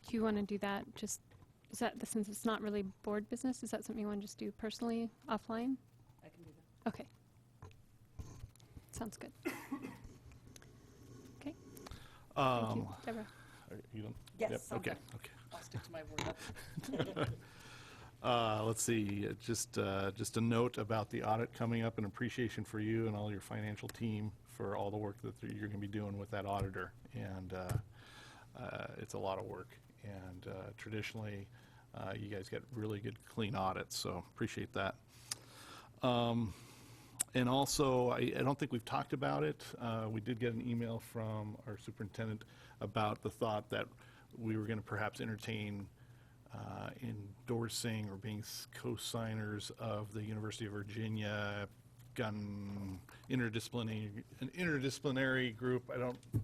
Do you want to do that? Just is that since it's not really board business? Is that something you want to just do personally offline? I can do that. Okay. Sounds good. Okay. Thank you, Deborah. Are you done? Yes. Yep. Okay. Okay. I'll stick to my word. Let's see, just a note about the audit coming up, and appreciation for you and all your financial team for all the work that you're going to be doing with that auditor. And it's a lot of work. And traditionally, you guys get really good, clean audits, so appreciate that. And also, I don't think we've talked about it. We did get an email from our superintendent about the thought that we were going to perhaps entertain endorsing or being co-signers of the University of Virginia gun interdisciplinary group.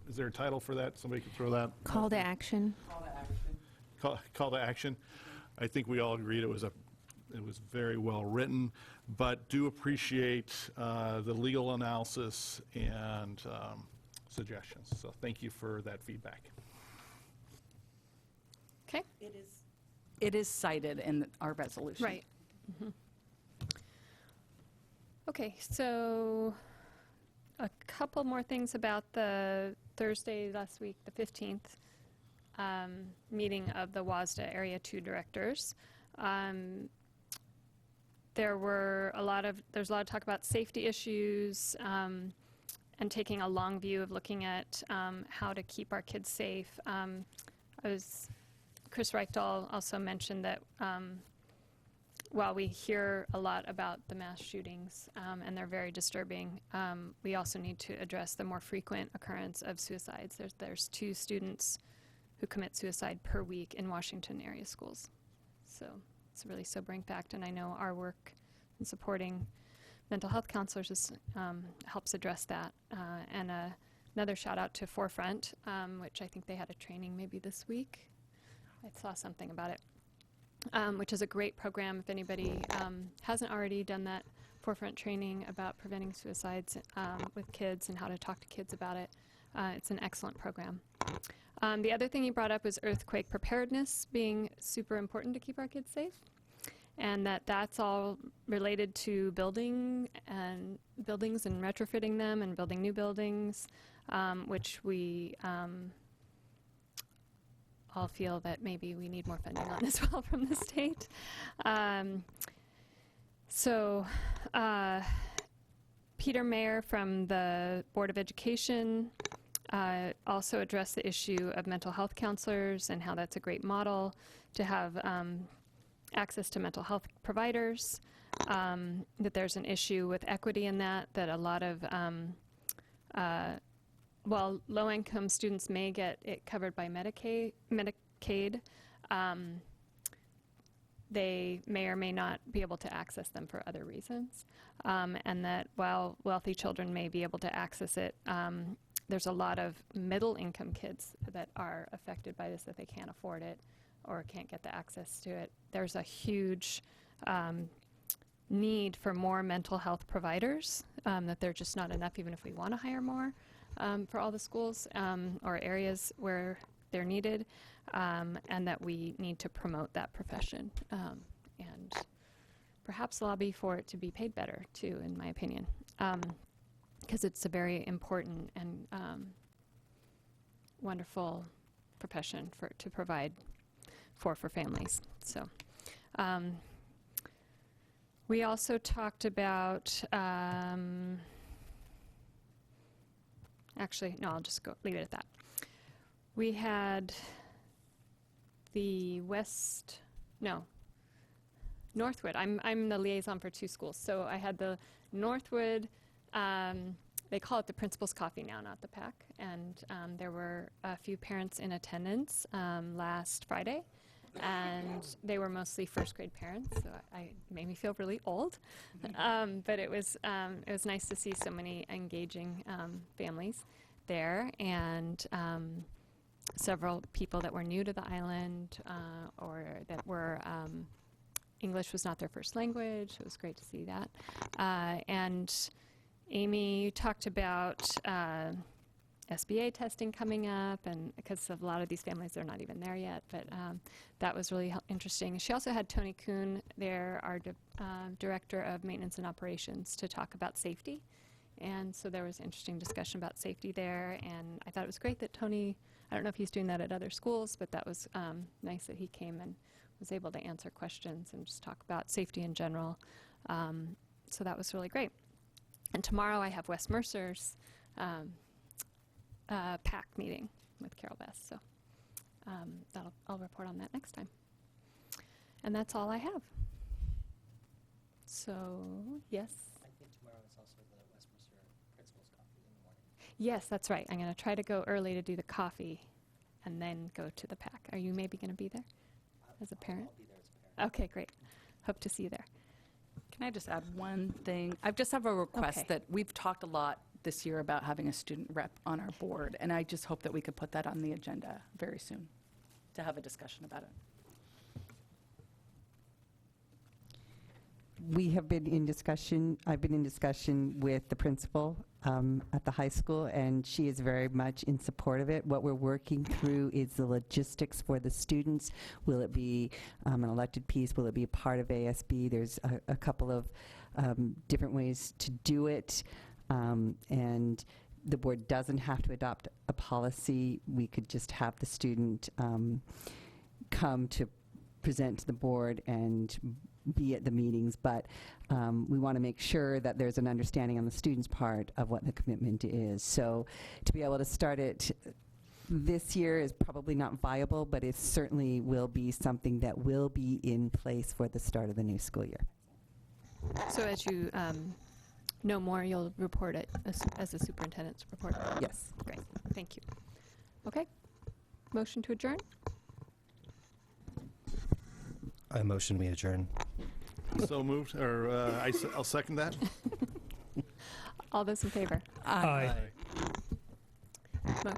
Is there a title for that? Somebody could throw that. Call to action. Call to action. I think we all agreed it was very well written, but do appreciate the legal analysis and suggestions. So thank you for that feedback. Okay. It is cited in our resolution. Right. Mm-hmm. Okay, so a couple more things about the Thursday last week, the 15th, meeting of the WASDA Area 2 directors. There's a lot of talk about safety issues and taking a long view of looking at how to keep our kids safe. Chris Reichdahl also mentioned that while we hear a lot about the mass shootings, and they're very disturbing, we also need to address the more frequent occurrence of suicides. There's 2 students who commit suicide per week in Washington area schools. So it's a really sobering fact, and I know our work in supporting mental health counselors helps address that. And another shout out to Forefront, which I think they had a training maybe this week. I saw something about it, which is a great program. If anybody hasn't already done that Forefront training about preventing suicides with kids and how to talk to kids about it, it's an excellent program. The other thing you brought up was earthquake preparedness being super important to keep our kids safe, and that's all related to buildings and retrofitting them and building new buildings, which we all feel that maybe we need more funding on as well from the state. Peter Mayer from the Board of Education also addressed the issue of mental health counselors and how that's a great model to have access to mental health providers, that there's an issue with equity in that a lot of while low-income students may get it covered by Medicaid, they may or may not be able to access them for other reasons, and that while wealthy children may be able to access it, there's a lot of middle-income kids that are affected by this, that they can't afford it or can't get the access to it. There's a huge need for more mental health providers, that they're just not enough even if we want to hire more. For all the schools or areas where they're needed, and that we need to promote that profession and perhaps lobby for it to be paid better, too, in my opinion, because it's a very important and wonderful profession to provide for families. So we also talked about, actually, no, I'll just leave it at that. We had the Northwood. I'm the liaison for 2 schools. So I had the Northwood, they call it the Principal's Coffee now, not the PAC. And there were a few parents in attendance last Friday. And they were mostly first-grade parents, so it made me feel really old. But it was nice to see so many engaging families there, and several people that were new to the island or that were English was not their first language. It was great to see that. And Amy talked about SBA testing coming up, and because of a lot of these families, they're not even there yet, but that was really interesting. She also had Tony Kuhn there, our Director of Maintenance and Operations, to talk about safety. And so there was interesting discussion about safety there, and I thought it was great that Tony, I don't know if he's doing that at other schools, but that was nice that he came and was able to answer questions and just talk about safety in general. So that was really great. And tomorrow I have West Mercer's PAC meeting with Carol Best, so I'll report on that next time. And that's all I have. So, yes? I think tomorrow is also the West Mercer Principal's Coffee in the morning. Yes, that's right. I'm going to try to go early to do the coffee and then go to the PAC. Are you maybe going to be there as a parent? I'll be there as a parent. Okay, great. Hope to see you there. Can I just add one thing? I just have a request that we've talked a lot this year about having a student rep on our board, and I just hope that we could put that on the agenda very soon to have a discussion about it. We have been in discussion, I've been in discussion with the principal at the high school, and she is very much in support of it. What we're working through is the logistics for the students. Will it be an elected piece? Will it be a part of ASB? There's a couple of different ways to do it, and the board doesn't have to adopt a policy. We could just have the student come to present to the board and be at the meetings, but we want to make sure that there's an understanding on the student's part of what the commitment is. So to be able to start it this year is probably not viable, but it certainly will be something that will be in place for the start of the new school year. So as you know more, you'll report it as the superintendent's report? Yes. Great. Thank you. Okay. Motion to adjourn? I motion we adjourn. So moved, or I'll second that. All those in favor? Aye. Mo-